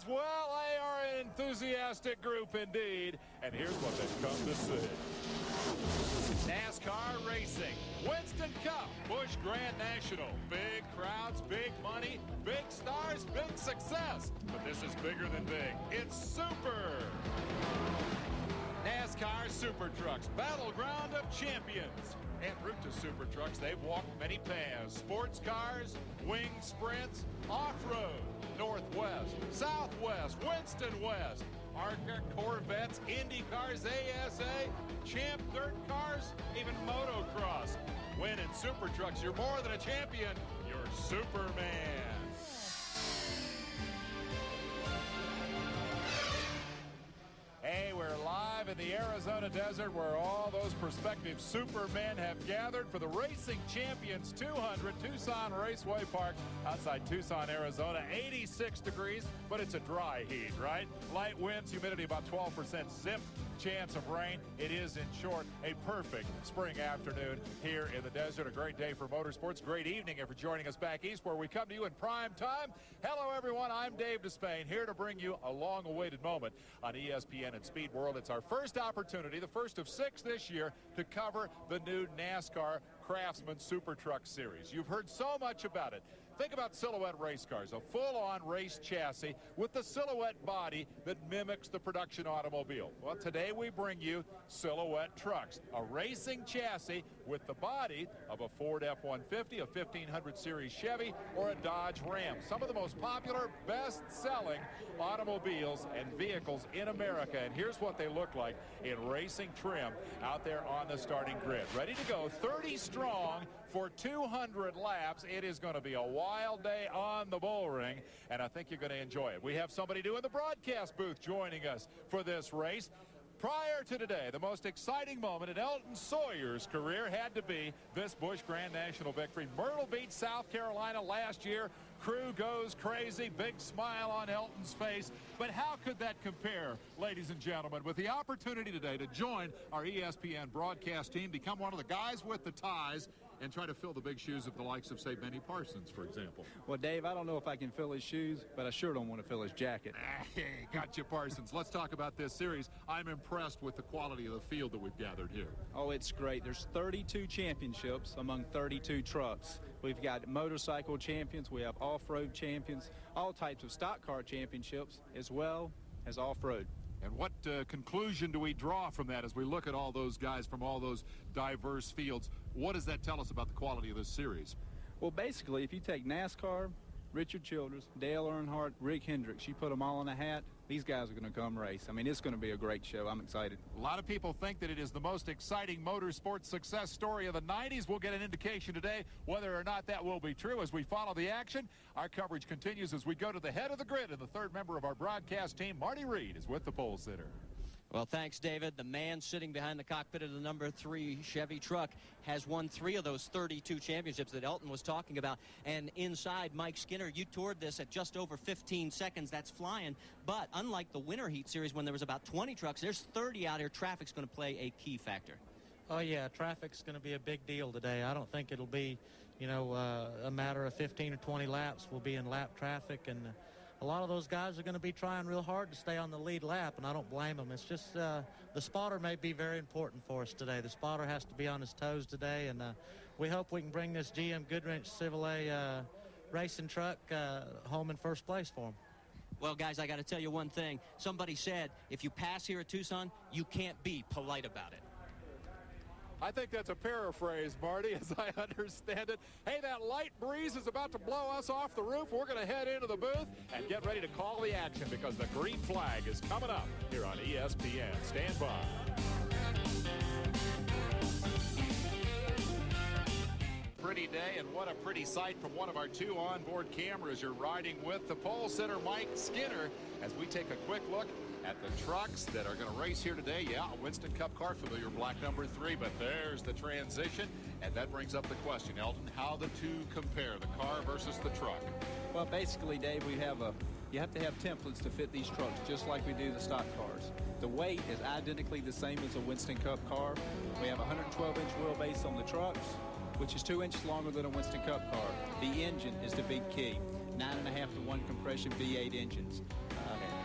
Well, they are an enthusiastic group indeed, and here's what they've come to see. NASCAR racing, Winston Cup, Busch Grand National. Big crowds, big money, big stars, big success. But this is bigger than big. It's super. NASCAR Super Trucks, battleground of champions. En route to Super Trucks, they've walked many paths. Sports cars, wing sprints, off-road, Northwest, Southwest, Winston West, ARCA, Corvettes, Indy cars, ASA, Champ dirt cars, even motocross. When in Super Trucks, you're more than a champion, you're Superman. Hey, we're live in the Arizona desert where all those prospective supermen have gathered for the Racing Champions 200, Tucson Raceway Park outside Tucson, Arizona. 86 degrees, but it's a dry heat, right? Light winds, humidity about 12%, zip chance of rain. It is, in short, a perfect spring afternoon here in the desert. A great day for motorsports. Great evening if you're joining us back east where we come to you in prime time. Hello, everyone. I'm Dave Despain, here to bring you a long-awaited moment on ESPN and Speed World. It's our first opportunity, the first of 6 this year, to cover the new NASCAR Craftsman Super Truck Series. You've heard so much about it. Think about silhouette race cars, a full-on race chassis with the silhouette body that mimics the production automobile. Well, today we bring you silhouette trucks, a racing chassis with the body of a Ford F-150, a 1500 series Chevy, or a Dodge Ram. Some of the most popular, best-selling automobiles and vehicles in America. And here's what they look like in racing trim out there on the starting grid. Ready to go, 30 strong for 200 laps. It is going to be a wild day on the bull ring, and I think you're going to enjoy it. We have somebody new in the broadcast booth joining us for this race. Prior to today, the most exciting moment in Elton Sawyer's career had to be this Busch Grand National victory. Myrtle Beach, South Carolina last year. Crew goes crazy, big smile on Elton's face. But how could that compare, ladies and gentlemen, with the opportunity today to join our ESPN broadcast team, become one of the guys with the ties, and try to fill the big shoes of the likes of, say, Benny Parsons, for example? Well, Dave, I don't know if I can fill his shoes, but I sure don't want to fill his jacket. Hey, got you, Parsons. Let's talk about this series. I'm impressed with the quality of the field that we've gathered here. Oh, it's great. There's 32 championships among 32 trucks. We've got motorcycle champions. We have off-road champions, all types of stock car championships, as well as off-road. And what conclusion do we draw from that as we look at all those guys from all those diverse fields? What does that tell us about the quality of this series? Well, basically, if you take NASCAR, Richard Childress, Dale Earnhardt, Rick Hendricks, you put them all in a hat, these guys are going to come race. I mean, it's going to be a great show. I'm excited. A lot of people think that it is the most exciting motorsports success story of the 90s. We'll get an indication today whether or not that will be true as we follow the action. Our coverage continues as we go to the head of the grid, and the third member of our broadcast team, Marty Reed, is with the pole sitter. Well, thanks, David. The man sitting behind the cockpit of the number 3 Chevy truck has won 3 of those 32 championships that Elton was talking about. And inside, Mike Skinner, you toured this at just over 15 seconds. That's flying. But unlike the Winter Heat Series when there was about 20 trucks, there's 30 out here. Traffic's going to play a key factor. Oh, yeah, traffic's going to be a big deal today. I don't think it'll be, a matter of 15 or 20 laps. We'll be in lap traffic, and a lot of those guys are going to be trying real hard to stay on the lead lap, and I don't blame them. It's just the spotter may be very important for us today. The spotter has to be on his toes today, and we hope we can bring this GM Goodwrench Chevrolet racing truck home in first place for him. Well, guys, I got to tell you one thing. Somebody said if you pass here at Tucson, you can't be polite about it. I think that's a paraphrase, Marty, as I understand it. Hey, that light breeze is about to blow us off the roof. We're going to head into the booth and get ready to call the action because the green flag is coming up here on ESPN. Stand by. Pretty day, and what a pretty sight from one of our 2 onboard cameras. You're riding with the pole sitter, Mike Skinner, as we take a quick look at the trucks that are going to race here today. Yeah, a Winston Cup car familiar, black number 3, but there's the transition, and that brings up the question, Elton, how the two compare, the car versus the truck? Well, basically, Dave, you have to have templates to fit these trucks, just like we do the stock cars. The weight is identically the same as a Winston Cup car. We have a 112-inch wheelbase on the trucks, which is 2 inches longer than a Winston Cup car. The engine is the big key. 9.5 to 1 compression V8 engines.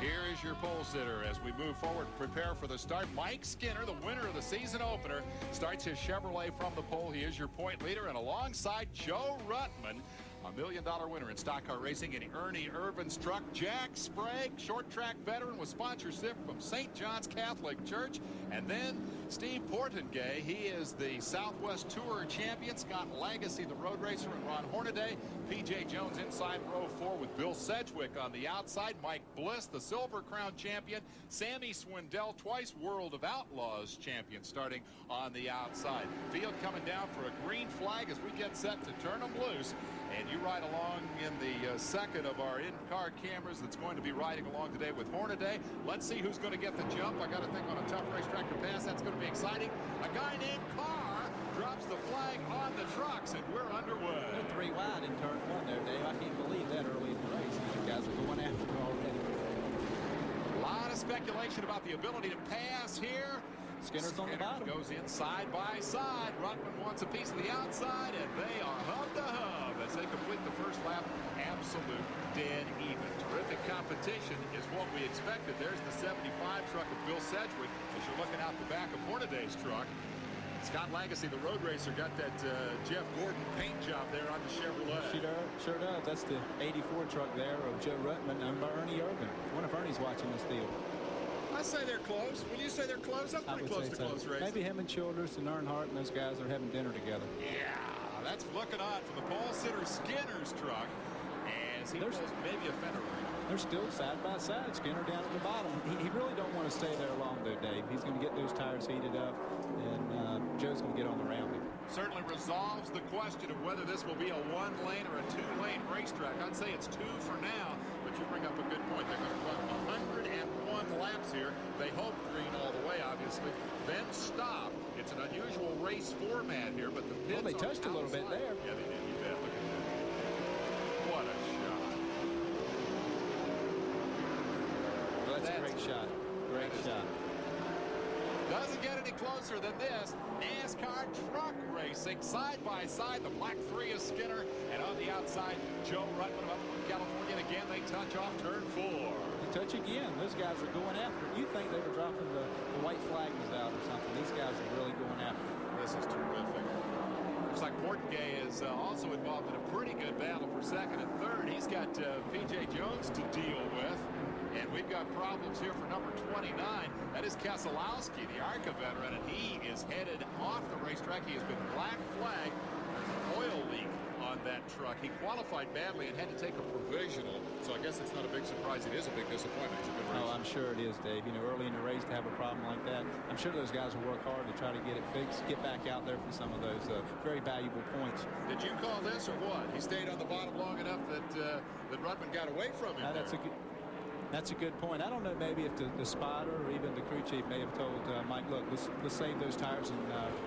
Here is your pole sitter as we move forward and prepare for the start. Mike Skinner, the winner of the season opener, starts his Chevrolet from the pole. He is your point leader, and alongside Joe Ruttman, a $1 million winner in stock car racing in Ernie Irvin's truck. Jack Sprague, short track veteran with sponsorship from St. John's Catholic Church. And then Steve Portengay, he is the Southwest Tour champion. Scott Legacy, the road racer, and Ron Hornaday. P.J. Jones inside row 4 with Bill Sedgwick on the outside. Mike Bliss, the Silver Crown champion. Sammy Swindell, twice World of Outlaws champion, starting on the outside. Field coming down for a green flag as we get set to turn them loose. And you ride along in the second of our in-car cameras that's going to be riding along today with Hornaday. Let's see who's going to get the jump. I got to think on a tough racetrack to pass. That's going to be exciting. A guy named Carr drops the flag on the trucks, and we're underway. They're 3 wide in turn 1 there, Dave. I can't believe that early in the race. These guys are going after it already. A lot of speculation about the ability to pass here. Skinner's on the bottom. Goes in side by side. Ruttman wants a piece of the outside, and they are hub to hub as they complete the first lap. Absolute dead even. Terrific competition is what we expected. There's the 75 truck of Bill Sedgwick as you're looking out the back of Hornaday's truck. Scott Legacy, the road racer, got that Jeff Gordon paint job there on the Chevrolet. Sure does. That's the 84 truck there of Joe Ruttman, owned by Ernie Irvin. One of Ernie's watching this deal. I say they're close. When you say they're close, that's pretty close to close racing. Maybe him and Childress and Earnhardt and those guys are having dinner together. Yeah, that's looking on for the pole sitter Skinner's truck as he pulls maybe a fender ring. They're still side by side. Skinner down at the bottom. He really don't want to stay there long, though, Dave. He's going to get those tires heated up, and Joe's going to get on around him. Certainly resolves the question of whether this will be a 1-lane or a 2-lane racetrack. I'd say it's 2 for now, but you bring up a good point. They're going to run 101 laps here. They hope green all the way, obviously, then stop. It's an unusual race format here, but the pits they touched a little bit there. Yeah, they did. You bet. Look at that. What a shot. Well, that's a great shot. Great shot. Doesn't get any closer than this. NASCAR truck racing side by side. The black 3 is Skinner, and on the outside, Joe Ruttman of Upland, California. And again, they touch off turn 4. They touch again. Those guys are going after it. You think they were dropping the white flag was out or something. These guys are really going after it. This is terrific. Looks like Portengay is also involved in a pretty good battle for second and third. He's got P.J. Jones to deal with. And we've got problems here for number 29. That is Keselowski, the ARCA veteran, and he is headed off the racetrack. He has been black flagged. There's an oil leak on that truck. He qualified badly and had to take a provisional, so I guess it's not a big surprise. It is a big disappointment. It's a good race. Oh, I'm sure it is, Dave. You know, early in the race to have a problem like that, I'm sure those guys will work hard to try to get it fixed, get back out there for some of those very valuable points. Did you call this or what? He stayed on the bottom long enough that Ruttman got away from him. That's a good point. I don't know maybe if the spotter or even the crew chief may have told Mike, look, let's save those tires and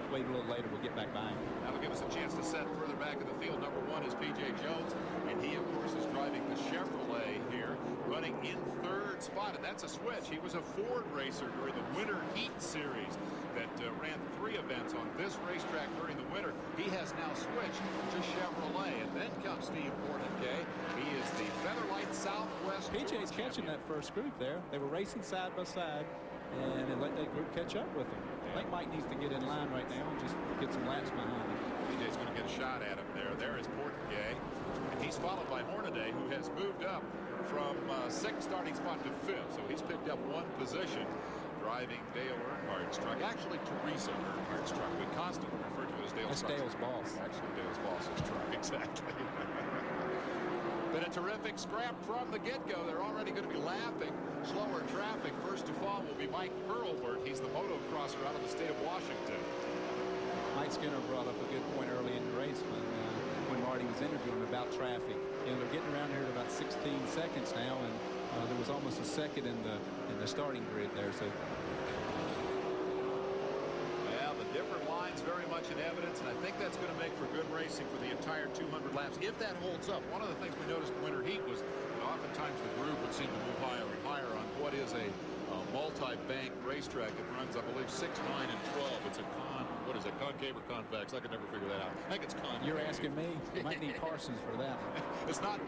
wait a little later. We'll get back behind. That'll give us a chance to set further back in the field. Number 1 is P.J. Jones, and he, of course, is driving the Chevrolet here, running in 3rd spot, and that's a switch. He was a Ford racer during the Winter Heat Series that ran 3 events on this racetrack during the winter. He has now switched to Chevrolet, and then comes Steve Portengay. He is the Featherlight Southwest. PJ's catching that first group there. They were racing side by side, and they let that group catch up with them. I think Mike needs to get in line right now and just get some laps behind him. PJ's going to get a shot at him there. There is Portengay, and he's followed by Hornaday, who has moved up from 6th starting spot to 5th, so he's picked up 1 position. Driving Dale Earnhardt's truck. Actually, Teresa Earnhardt's truck. We constantly refer to it as Dale's truck. That's Dale's boss. Actually, Dale's boss's truck. Exactly. Been a terrific scrap from the get-go. They're already going to be lapping slower traffic. First to fall will be Mike Hurlburt. He's the motocrosser out of the state of Washington. Mike Skinner brought up a good point early in the race when Marty was interviewing about traffic. You know, they're getting around here at about 16 seconds now, and there was almost a second in the starting grid there. So, well, the different lines very much in evidence, and I think that's going to make for good racing for the entire 200 laps if that holds up. One of the things we noticed in Winter Heat was that oftentimes the group would seem to move higher and higher on what is a multi-bank racetrack. It runs, I believe, 6, 9, and 12. It's a What is it, concave or convex? I could never figure that out. I think it's concave. You're asking me? You might need Parsons for that one.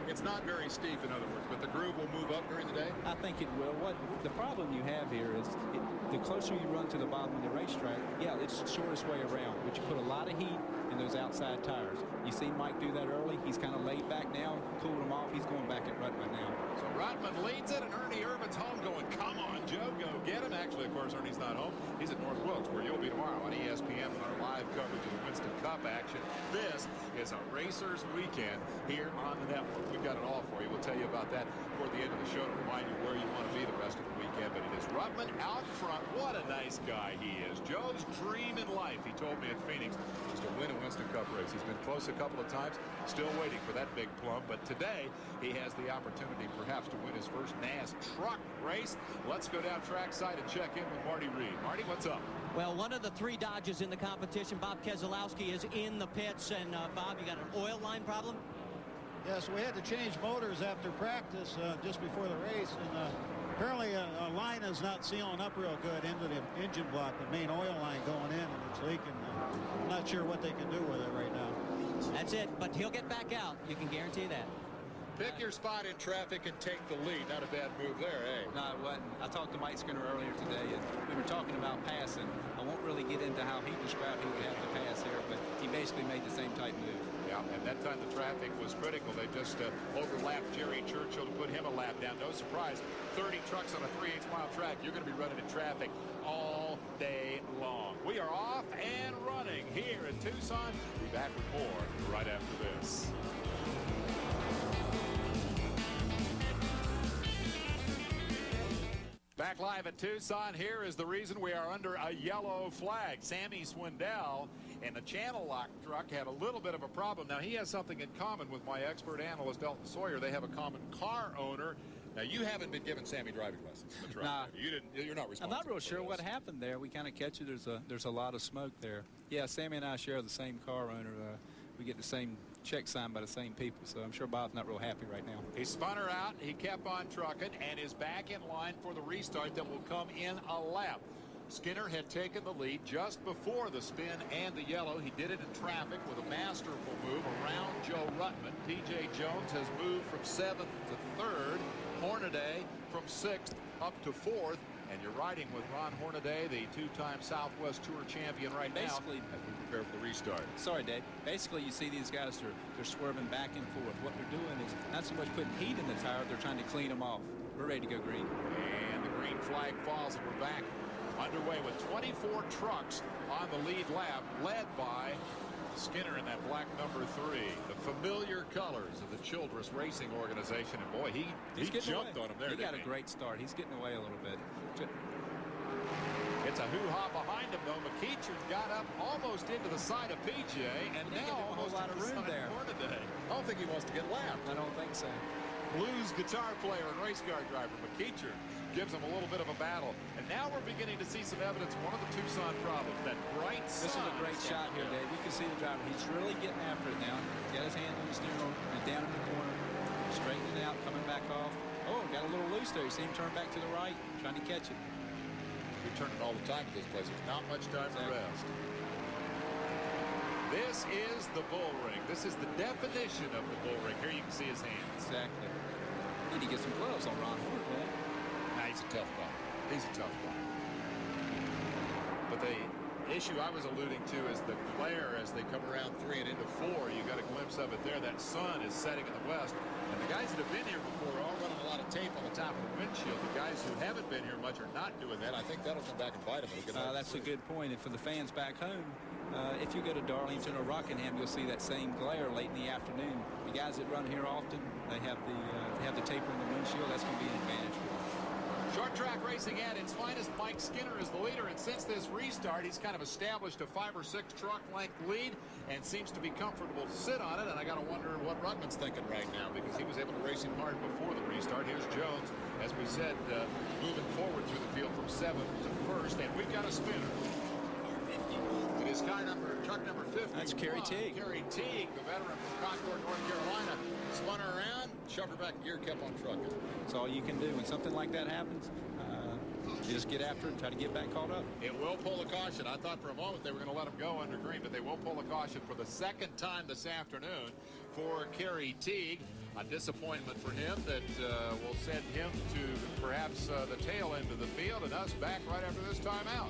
It's not very steep, in other words, but the groove will move up during the day? I think it will. What the problem you have here is the closer you run to the bottom of the racetrack, yeah, it's the shortest way around, but you put a lot of heat in those outside tires. You see Mike do that early. He's kind of laid back now, cooled him off. He's going back at Ruttman now. So Ruttman leads it, and Ernie Irvin's home going, come on, Joe, go get him. Actually, of course, Ernie's not home. He's at North Wilkes, where you'll be tomorrow on ESPN with our live coverage of the Winston Cup action. This is a Racers Weekend here on the network. We've got it all for you. We'll tell you about that toward the end of the show to remind you where you want to be the rest of the weekend. But it is Ruttman out front. What a nice guy he is. Joe's dream in life, he told me at Phoenix, was to win a Winston Cup race. He's been close a couple of times, still waiting for that big plum. But today, he has the opportunity perhaps to win his first NAS truck race. Let's go down trackside and check in with Marty Reed. Marty, what's up? Well, one of the 3 Dodges in the competition, Bob Keselowski, is in the pits. And, Bob, you got an oil line problem? Yes, we had to change motors after practice just before the race. And apparently a line is not sealing up real good into the engine block, the main oil line going in, and it's leaking. I'm not sure what they can do with it right now. That's it, but he'll get back out. You can guarantee that. Pick your spot in traffic and take the lead. Not a bad move there, eh? No, it wasn't. I talked to Mike Skinner earlier today, and we were talking about passing. I won't really get into how he described he would have to pass here, but he basically made the same type move. Yeah, and that time the traffic was critical. They just overlapped Jerry Churchill to put him a lap down. No surprise, 30 trucks on a 3/8 mile track. You're going to be running in traffic all day long. We are off and running here in Tucson. We'll be back with more right after this. Back live at Tucson. Here is the reason we are under a yellow flag. Sammy Swindell and the Channel Lock truck had a little bit of a problem. Now, he has something in common with my expert analyst, Elton Sawyer. They have a common car owner. Now, you haven't been giving Sammy driving lessons in the truck. Nah. You're not responsible. I'm not real sure this. what happened there. We kind of catch you. There's a lot of smoke there. Yeah, Sammy and I share the same car owner. We get the same check signed by the same people, so I'm sure Bob's not real happy right now. He spun her out. He kept on trucking and is back in line for the restart that will come in a lap. Skinner had taken the lead just before the spin and the yellow. He did it in traffic with a masterful move around Joe Ruttman. P.J. Jones has moved from 7th to 3rd. Hornaday from 6th up to 4th. And you're riding with Ron Hornaday, the 2-time Southwest Tour champion right now as we prepare for the restart. Sorry, Dave. Basically, you see these guys, they're swerving back and forth. What they're doing is not so much putting heat in the tire, they're trying to clean them off. We're ready to go green. And the green flag falls, and we're back underway with 24 trucks on the lead lap, led by Skinner in that black number 3. The familiar colors of the Childress Racing Organization. And boy, he jumped on him there. He got a great start. He's getting away a little bit. It's a hoo-ha behind him, though. McEachern got up almost into the side of PJ, and now almost a lot of room there. Today. I don't think he wants to get lapped. I don't think so. Blues guitar player and race car driver McEachern gives him a little bit of a battle. And now we're beginning to see some evidence of one of the Tucson problems, that bright sun. This is a great shot here, Dave. You can see the driver. He's really getting after it now. Got his hand on the steering wheel and down in the corner. Straightening out, coming back off. Oh, got a little loose there. You see him turn back to the right, trying to catch it. We turn it all the time at this place. There's not much time to rest. This is the bull ring. This is the definition of the bull ring. Here you can see his hands. Exactly. Need to get some gloves on Ron Hornaday, man. Nah, he's a tough guy. He's a tough guy. But the issue I was alluding to is the glare as they come around 3 and into 4. You got a glimpse of it there. That sun is setting in the west. And the guys that have been here before are all running a lot of tape on the top of the windshield. The guys who haven't been here much are not doing that. I think that'll come back and bite them. That's a good point. And for the fans back home, if you go to Darlington or Rockingham, you'll see that same glare late in the afternoon. The guys that run here often, they have the tape on the windshield. That's going to be an advantage for them. Short track racing at its finest. Mike Skinner is the leader, and since this restart, he's kind of established a 5 or 6 truck length lead and seems to be comfortable to sit on it. And I got to wonder what Ruttman's thinking right now, because he was able to race him hard before the restart. Here's Jones, as we said, moving forward through the field from 7th to 1st, and we've got a spinner. It is truck number 50. That's Kerry Teague. Kerry Teague, the veteran from Concord, North Carolina, spun her around, shoved her back in gear, kept on trucking. That's all you can do when something like that happens. You just get after it and try to get back caught up. It will pull a caution. I thought for a moment they were going to let him go under green, but they will pull a caution for the second time this afternoon for Kerry Teague. A disappointment for him that will send him to perhaps the tail end of the field and us back right after this timeout.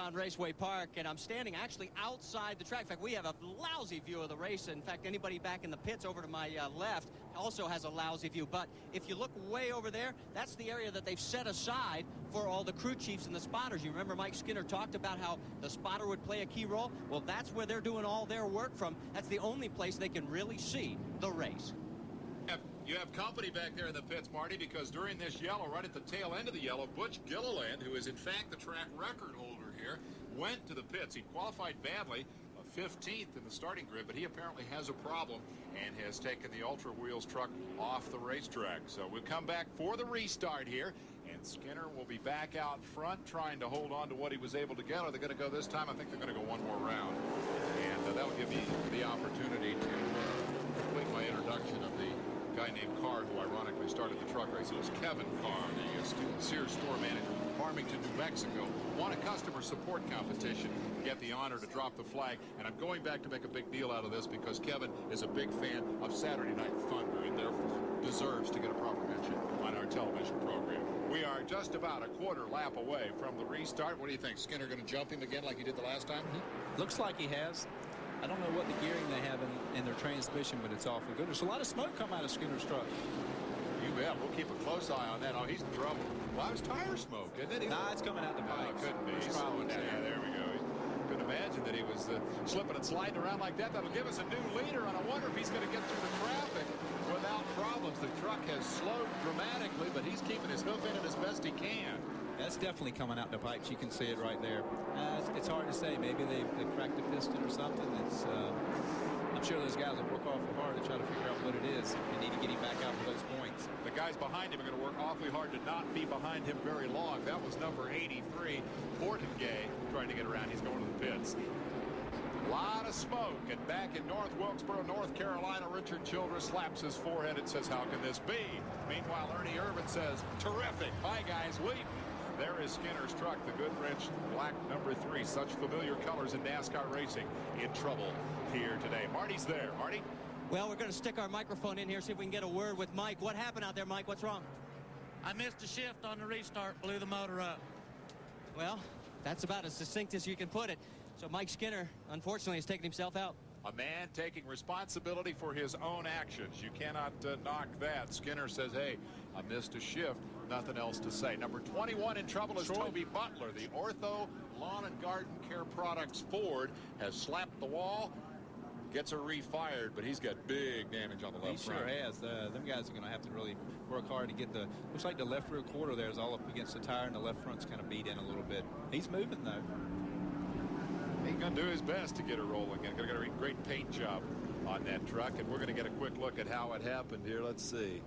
On Raceway Park, and I'm standing actually outside the track. In fact, we have a lousy view of the race. In fact, anybody back in the pits over to my left also has a lousy view. But if you look way over there, that's the area that they've set aside for all the crew chiefs and the spotters. You remember Mike Skinner talked about how the spotter would play a key role? Well, that's where they're doing all their work from. That's the only place they can really see the race. You have company back there in the pits, Marty, because during this yellow, right at the tail end of the yellow, Butch Gilliland, who is in fact the track record holder here, went to the pits. He qualified badly, 15th in the starting grid, but he apparently has a problem and has taken the Ultra Wheels truck off the racetrack. So we'll come back for the restart here, and Skinner will be back out front trying to hold on to what he was able to get. Are they going to go this time? I think they're going to go one more round, and that will give me the opportunity to complete my introduction of the guy named Carr, who ironically started the truck race. It was Kevin Carr, the Sears store manager from Farmington, New Mexico, won a customer support competition to get the honor to drop the flag. And I'm going back to make a big deal out of this because Kevin is a big fan of Saturday Night Thunder and therefore deserves to get a proper mention on our television program. We are just about a quarter lap away from the restart. What do you think? Skinner going to jump him again like he did the last time? Looks like he has. I don't know what the gearing they have in their transmission, but it's awfully good. There's a lot of smoke come out of Skinner's truck. You bet. We'll keep a close eye on that. Oh, he's in trouble. Well, it was tire smoke, isn't it? Nah, it's coming out the No, pipes. it couldn't be. He's He's slowing down. Yeah, there we go. Couldn't imagine that he was slipping and sliding around like that. That'll give us a new leader, and I wonder if he's going to get through the traffic without problems. The truck has slowed dramatically, but he's keeping his hoof in it as best he can. That's definitely coming out the pipes. You can see it right there. It's hard to say. Maybe they cracked a piston or something. It's I'm sure those guys will work awfully hard to try to figure out what it is. They need to get him back out for those points. The guys behind him are going to work awfully hard to not be behind him very long. That was number 83, Portengay, trying to get around. He's going to the pits. A lot of smoke, and back in North Wilkesboro, North Carolina, Richard Childress slaps his forehead and says, how can this be? Meanwhile, Ernie Irvan says, terrific. Bye, guys. Leave. There is Skinner's truck, the Goodrich black number 3. Such familiar colors in NASCAR racing. In trouble here today. Marty's there. Marty? Well, we're going to stick our microphone in here, see if we can get a word with Mike. What happened out there, Mike? What's wrong? I missed a shift on the restart, blew the motor up. Well, that's about as succinct as you can put it. So Mike Skinner, unfortunately, has taken himself out. A man taking responsibility for his own actions. You cannot knock that. Skinner says, hey, I missed a shift. Nothing else to say. Number 21 in trouble is Toby Butler. The Ortho Lawn and Garden Care Products Ford has slapped the wall. Gets her refired, but he's got big damage on the left front. He sure has. Them guys are going to have to really work hard to get the... Looks like the left rear quarter there is all up against the tire, and the left front's kind of beat in a little bit. He's moving, though. He's going to do his best to get her rolling. Going to get a great paint job on that truck, and we're going to get a quick look at how it happened here. Let's see.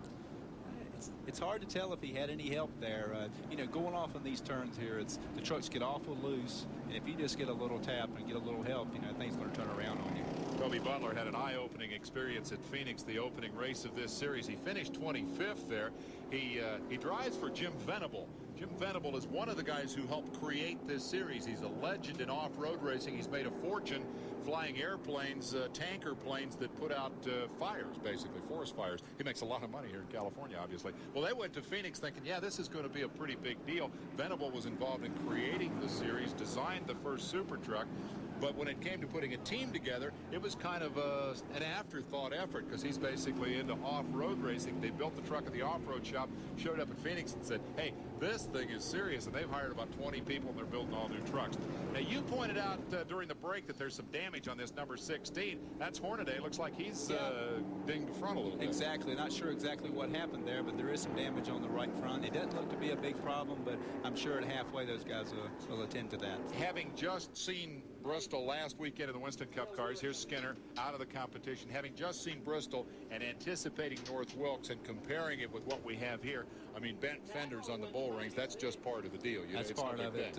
It's hard to tell if he had any help there. You know, going off on these turns here, the trucks get awful loose, and if you just get a little tap and get a little help, you know, things going to turn around on you. Toby Butler had an eye-opening experience at Phoenix, the opening race of this series. He finished 25th there. He drives for Jim Venable. Jim Venable is one of the guys who helped create this series. He's a legend in off-road racing. He's made a fortune flying airplanes, tanker planes that put out fires, basically, forest fires. He makes a lot of money here in California, obviously. Well, they went to Phoenix thinking, yeah, this is going to be a pretty big deal. Venable was involved in creating the series, designed the first super truck. But when it came to putting a team together, it was kind of an afterthought effort because he's basically into off-road racing. They built the truck at the off-road shop, showed up in Phoenix and said, hey, this thing is serious. And they've hired about 20 people, and they're building all new trucks. Now, you pointed out during the break that there's some damage on this number 16. That's Hornaday. Looks like he's dinged the front a little bit. Exactly. Not sure exactly what happened there, but there is some damage on the right front. It doesn't look to be a big problem, but I'm sure at halfway those guys will attend to that. Having just seen Bristol last weekend in the Winston Cup cars, here's Skinner out of the competition. Having just seen Bristol and anticipating North Wilkes and comparing it with what we have here, I mean, bent fenders on the bull rings, that's just part of the deal. That's part of it.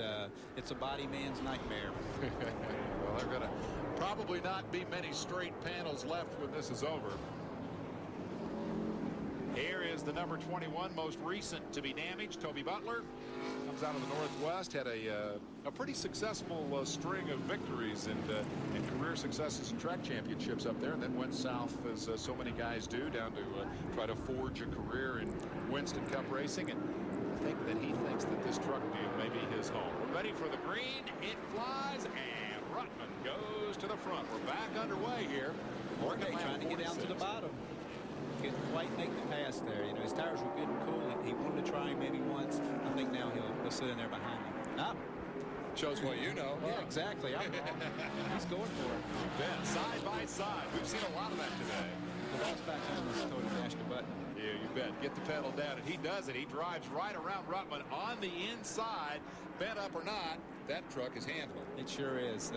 It's a body man's nightmare. Well, there are going to probably not be many straight panels left when this is over. the number 21, most recent to be damaged. Toby Butler comes out of the Northwest, had a pretty successful string of victories and career successes in track championships up there, and then went south, as so many guys do, down to try to forge a career in Winston Cup racing. And I think that he thinks that this truck deal may be his home. We're ready for the green. It flies, and Ruttman goes to the front. We're back underway here. Jorge trying to get down to the bottom. Couldn't quite make the pass there. You know, his tires were good and cool. He wanted to try him maybe once. I think now he'll sit in there behind him. Ah. Shows what you know. Yeah, exactly. He's going for it. You bet. Side by side. We've seen a lot of that today. The boss back home is totally dashed the button. Yeah, you bet. Get the pedal down, and he does it. He drives right around Ruttman on the inside. Bent up or not, that truck is handling. It sure is.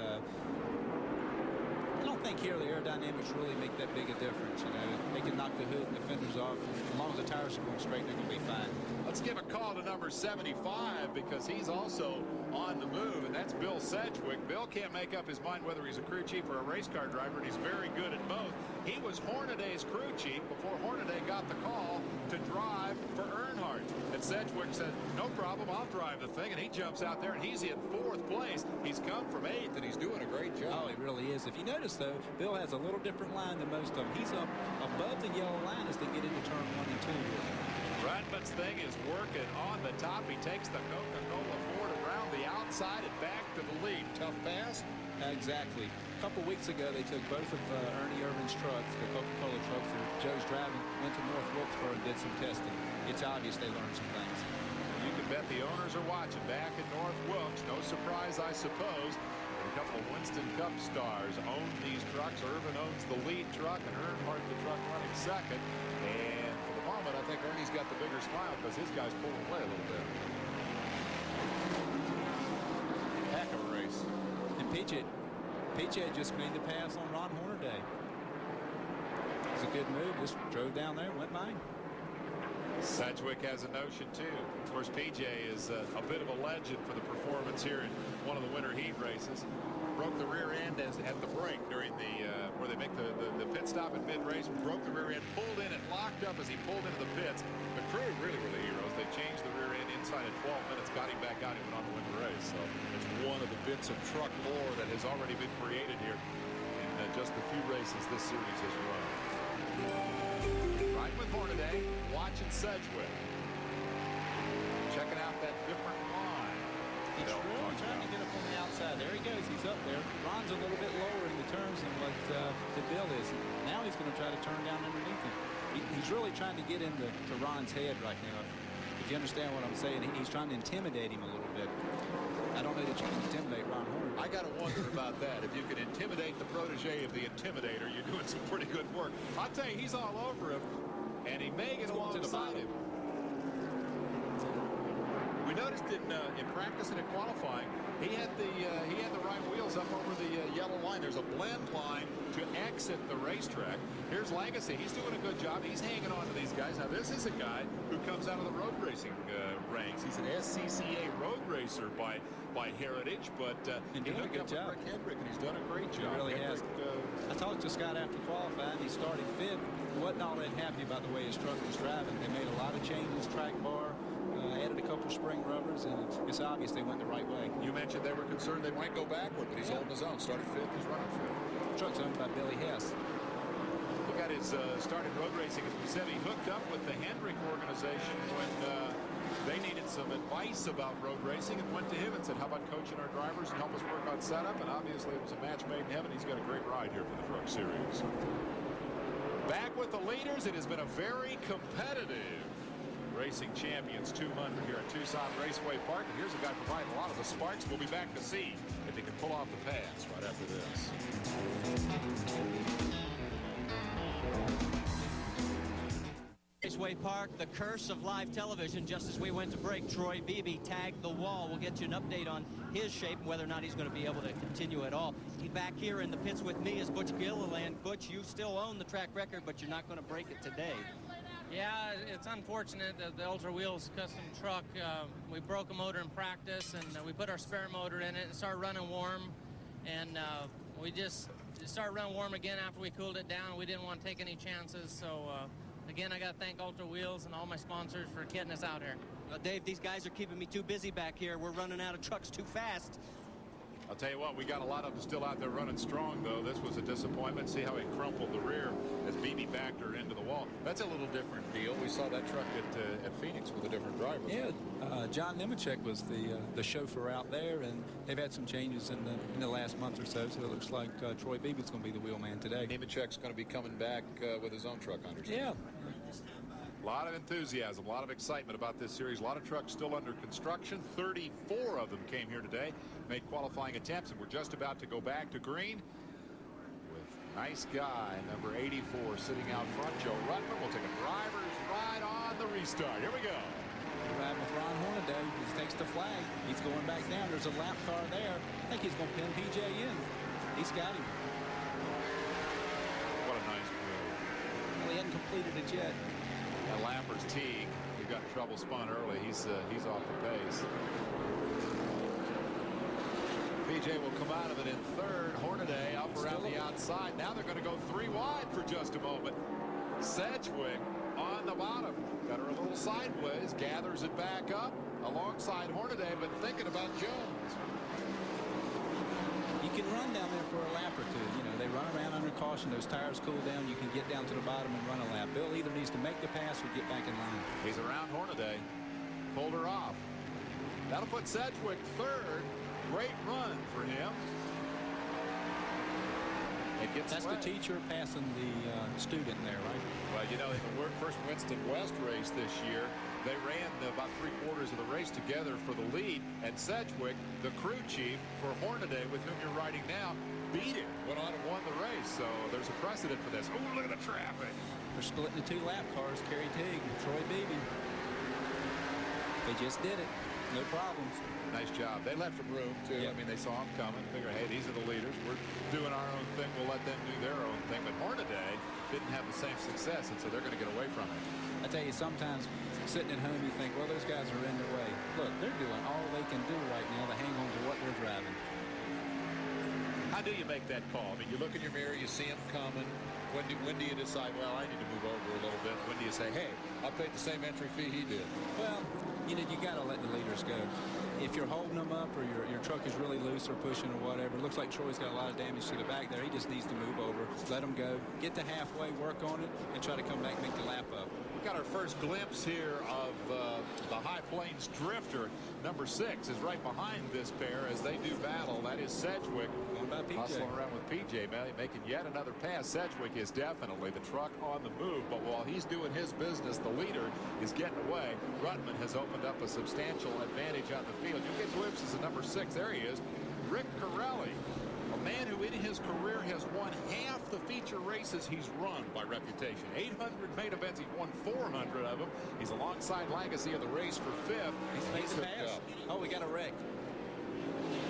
I don't think here the aerodynamics really make that big a difference. You know, they can knock the hood and the fenders off. As long as the tires are going straight, they're going to be fine. Let's give a call to number 75 because he's also on the move, and that's Bill Sedgwick. Bill can't make up his mind whether he's a crew chief or a race car driver, and he's very good at both. He was Hornaday's crew chief before Hornaday got the call to drive for Earnhardt. And Sedgwick said, no problem, I'll drive the thing. And he jumps out there, and he's in 4th place. He's come from 8th, and he's doing a great job. Oh, he really is. If you notice, though, Bill has a little different line than most of them. He's up above the yellow line as they get into turn 1 and 2 here. Ruttman's thing is working on the top. He takes the Coca-Cola Ford around the outside and back to the lead. Tough pass? Exactly. A couple weeks ago, they took both of Ernie Irvin's trucks, the Coca-Cola trucks that Joe's driving, went to North Wilkesboro and did some testing. It's obvious they learned some things. You can bet the owners are watching back in North Wilkes. No surprise, I suppose. A couple of Winston Cup stars own these trucks. Irvin owns the lead truck, and Earnhardt the truck running second. And for the moment, I think Ernie's got the bigger smile because his guy's pulling away a little bit. Heck of a race. And PJ just made the pass on Ron Hornaday. It's a good move. Just drove down there, went by. Sedgwick has a notion, too. Of course, PJ is a bit of a legend for the performance here in one of the winter heat races. Broke the rear end at the break during the where they make the pit stop at mid-race. Broke the rear end, pulled in, and locked up as he pulled into the pits. The crew really were the heroes. They changed the rear end inside of 12 minutes, got him back out, and went on to win the race. So it's one of the bits of truck lore that has already been created here in just the few races this series has run. Right with Hornaday, watching Sedgwick. Checking out that different line. He's really trying to get up on the outside. There he goes. He's up there. Ron's a little bit lower in the turns than what the Bill is. Now he's going to try to turn down underneath him. He's really trying to get into Ron's head right now. If you understand what I'm saying, he's trying to intimidate him a little bit. I don't know that you can intimidate Ron Hornaday. I got to wonder about that. If you can intimidate the protege of the intimidator, you're doing some pretty good work. I'll tell you, he's all over him, and he may get alongside him. We noticed in practice and in qualifying, he had the right wheels up over the yellow line. There's a blend line to exit the racetrack. Here's Legacy. He's doing a good job. He's hanging on to these guys. Now, this is a guy who comes out of the road racing ranks. He's an SCCA road racer by heritage, but he doing a good job. Rick Hendrick, and he's done a great job. He really has. I talked to Scott after qualifying. He started 5th. Wasn't all that happy about the way his truck was driving. They made a lot of changes, track bar, added a couple of spring rubbers, and it's obvious they went the right way. You mentioned they were concerned they might go backward, but he's holding his own. Started 5th, he's running 5th. The truck's owned by Billy Hess. He got his started road racing, as we said. He hooked up with the Hendrick organization when they needed some advice about road racing, and went to him and said, how about coaching our drivers and help us work on setup? And obviously it was a match made in heaven. He's got a great ride here for the Truck Series. Back with the leaders. It has been a very competitive Racing Champions 200 here at Tucson Raceway Park. And here's a guy providing a lot of the sparks. We'll be back to see if he can pull off the pass right after this. Raceway Park, the curse of live television. Just as we went to break, Troy Beebe tagged the wall. We'll get you an update on his shape and whether or not he's going to be able to continue at all. Back here in the pits with me is Butch Gilliland. Butch, you still own the track record, but you're not going to break it today. Yeah, it's unfortunate that the Ultra Wheels custom truck, we broke a motor in practice, and we put our spare motor in it and started running warm. And we just started running warm again after we cooled it down. We didn't want to take any chances, so again, I got to thank Ultra Wheels and all my sponsors for getting us out here. Dave, these guys are keeping me too busy back here. We're running out of trucks too fast. I'll tell you what, we got a lot of them still out there running strong, though. This was a disappointment. See how he crumpled the rear as Beebe backed her into the wall. That's a little different deal. We saw that truck at Phoenix with a different driver. Yeah, John Nemechek was the chauffeur out there, and they've had some changes in the last month or so. So it looks like Troy Beebe's going to be the wheel man today. Nemechek's going to be coming back with his own truck, I understand. Yeah. A lot of enthusiasm, a lot of excitement about this series. A lot of trucks still under construction. 34 of them came here today, made qualifying attempts, and we're just about to go back to green with nice guy, number 84, sitting out front. Joe Ruttman will take a driver's ride on the restart. Here we go. Riding with Ron Hornaday. He takes the flag. He's going back down. There's a lap car there. I think he's going to pin PJ in. He's got him. What a nice move. Well, he hasn't completed it yet. And Lambert's Teague, he got in trouble, spun early. He's off the pace. PJ will come out of it in third. Hornaday up around the outside. Now they're going to go 3 wide for just a moment. Sedgwick on the bottom. Got her a little sideways. Gathers it back up alongside Hornaday, but thinking about Jones. You can run down there for a lap or two. You know, they run around under caution. Those tires cool down. You can get down to the bottom and run a lap. Bill either needs to make the pass or get back in line. He's around Hornaday. Pulled her off. That'll put Sedgwick third. Great run for him. It gets That's away. the teacher passing the student there, right? Well, you know, in the first Winston West race this year, they ran about 3/4 of the race together for the lead, and Sedgwick, the crew chief for Hornaday, with whom you're riding now, beat him, went on and won the race. So there's a precedent for this. Oh, look at the traffic. They're splitting the 2 lap cars, Kerry Teague and Troy Beebe. They just did it. No problems. Nice job. They left him room, too. Yep. I mean, they saw him coming. Figure, hey, these are the leaders. We're doing our own thing. We'll let them do their own thing. But Hornaday didn't have the same success, and so they're going to get away from it. I tell you, sometimes sitting at home, you think, well, those guys are in their way. Look, they're doing all they can do right now to hang on to what they're driving. How do you make that call? I mean, you look in your mirror, you see him coming. When do you decide, well, I need to move over a little bit? When do you say, hey, I paid the same entry fee he did? Well, you know, you got to let the leaders go. If you're holding them up or your truck is really loose or pushing or whatever, it looks like Troy's got a lot of damage to the back there. He just needs to move over, let them go, get to halfway, work on it, and try to come back and make the lap up. We got our first glimpse here of the High Plains Drifter. Number 6 is right behind this pair as they do battle. That is Sedgwick. Going by PJ. Hustling around with PJ, making yet another pass. Sedgwick is definitely the truck on the move, but while he's doing his business, the leader is getting away. Ruttman has opened up a substantial advantage on the field. You get glimpses of number 6. There he is, Rick Corelli. A man who in his career has won half the feature races he's run by reputation. 800 main events, he's won 400 of them. He's alongside Legacy of the race for 5th. He's made the pass. Oh, we got a wreck.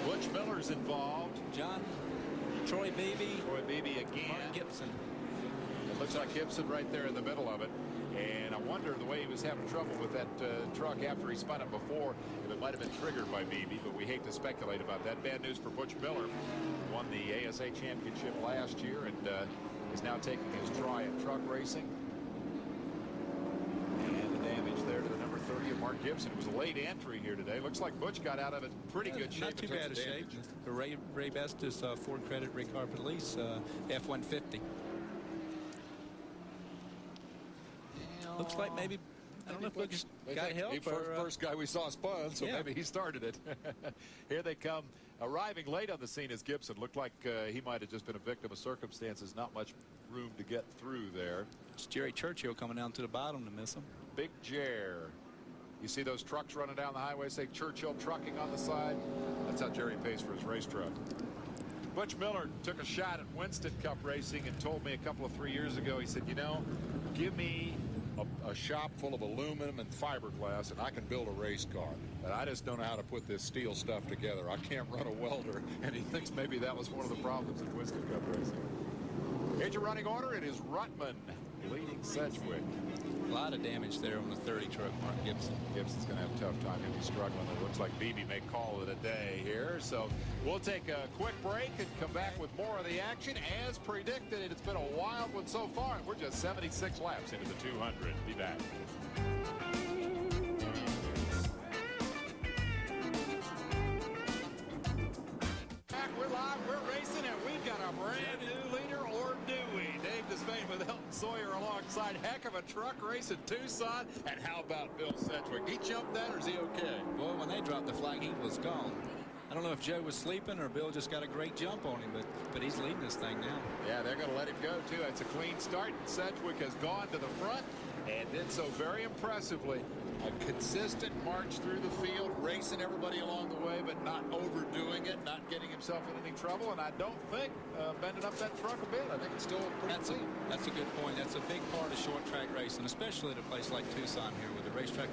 Butch Miller's involved. John, Troy Beebe. Troy Beebe again. Mark Gibson. It looks like Gibson right there in the middle of it. And I wonder the way he was having trouble with that truck after he spun it before, if it might have been triggered by Beebe, but we hate to speculate about that. Bad news for Butch Miller. Won the ASA championship last year and is now taking his try at truck racing. And the damage there to the number 30 of Mark Gibson. It was a late entry here today. Looks like Butch got out of it pretty good shape. Not too bad of shape. Ray Bestis, Ford Credit, Ricard Police, F-150. Looks like maybe, I don't know if Butch got help. He first guy we saw spun, so maybe he started it. Here they come. Arriving late on the scene is Gibson. Looked like he might have just been a victim of circumstances. Not much room to get through there. It's Jerry Churchill coming down to the bottom to miss him. Big Jer. You see those trucks running down the highway, say Churchill Trucking on the side? That's how Jerry pays for his race truck. Butch Miller took a shot at Winston Cup racing and told me a couple of 3 years ago, he said, you know, give me a shop full of aluminum and fiberglass and I can build a race car. And I just don't know how to put this steel stuff together. I can't run a welder. And he thinks maybe that was one of the problems in Winston Cup racing. Here's your running order. It is Ruttman, leading Sedgwick. A lot of damage there on the 30 truck, Mark Gibson. Gibson's going to have a tough time. He'll be struggling. It looks like Beebe may call it a day here. So we'll take a quick break and come back with more of the action. As predicted, it's been a wild one so far, and we're just 76 laps into the 200. Be back. We're live, we're racing, and we've got a brand new leader, or do we? Dave Despain with Elton Sawyer alongside. Heck of a truck race in Tucson. And how about Bill Sedgwick? He jumped that, or is he okay? Boy, when they dropped the flag, he was gone. I don't know if Joe was sleeping or Bill just got a great jump on him, but he's leading this thing now. Yeah, they're going to let him go, too. It's a clean start. Sedgwick has gone to the front and did so very impressively. A consistent march through the field, racing everybody along the way, but not overdoing it, not getting himself in any trouble. And I don't think bending up that truck a bit. I think it's still pretty clean. That's a good point. That's a big part of short track racing, especially at a place like Tucson here with the racetrack.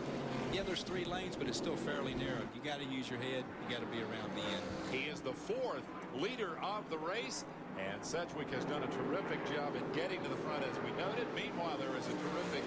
Yeah, there's 3 lanes, but it's still fairly narrow. You got to use your head. You got to be around the end. He is the 4th leader of the race. And Sedgwick has done a terrific job in getting to the front, as we noted. Meanwhile, there is a terrific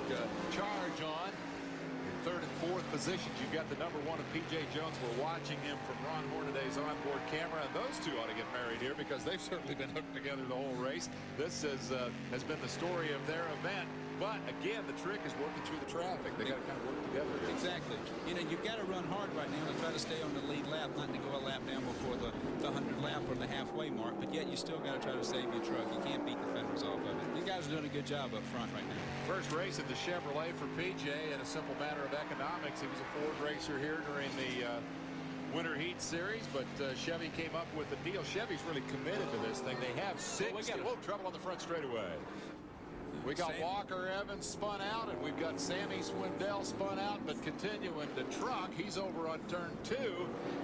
charge on. In 3rd and 4th positions, you've got the number 1 of P.J. Jones. We're watching him from Ron Hornaday's onboard camera. And those two ought to get married here because they've certainly been hooked together the whole race. This has been the story of their event. But, again, the trick is working through the traffic. They got to kind of work together here. Exactly. You know, you've got to run hard right now to try to stay on the lead lap, not to go a lap down before the 100 lap or the halfway mark. But yet you still got to try to save your truck. You can't beat the fenders off of it. These guys are doing a good job up front right now. First race at the Chevrolet for PJ in a simple matter of economics. He was a Ford racer here during the Winter Heat Series, but Chevy came up with the deal. Chevy's really committed to this thing. They have 6. Trouble on the front straightaway. We got Walker Evans spun out, and we've got Sammy Swindell spun out, but continuing to truck. He's over on turn 2.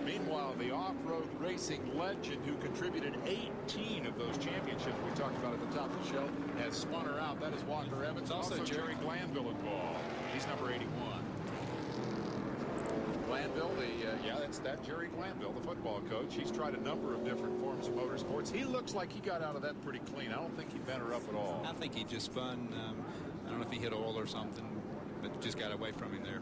Meanwhile, the off-road racing legend who contributed 18 of those championships we talked about at the top of the show has spun her out. That is Walker Evans. Also Jerry Glanville involved. He's number 81. Glanville, that's Jerry Glanville, the football coach. He's tried a number of different forms of motorsports. He looks like he got out of that pretty clean. I don't think he bent her up at all. I think he just spun. I don't know if he hit oil or something, but just got away from him there.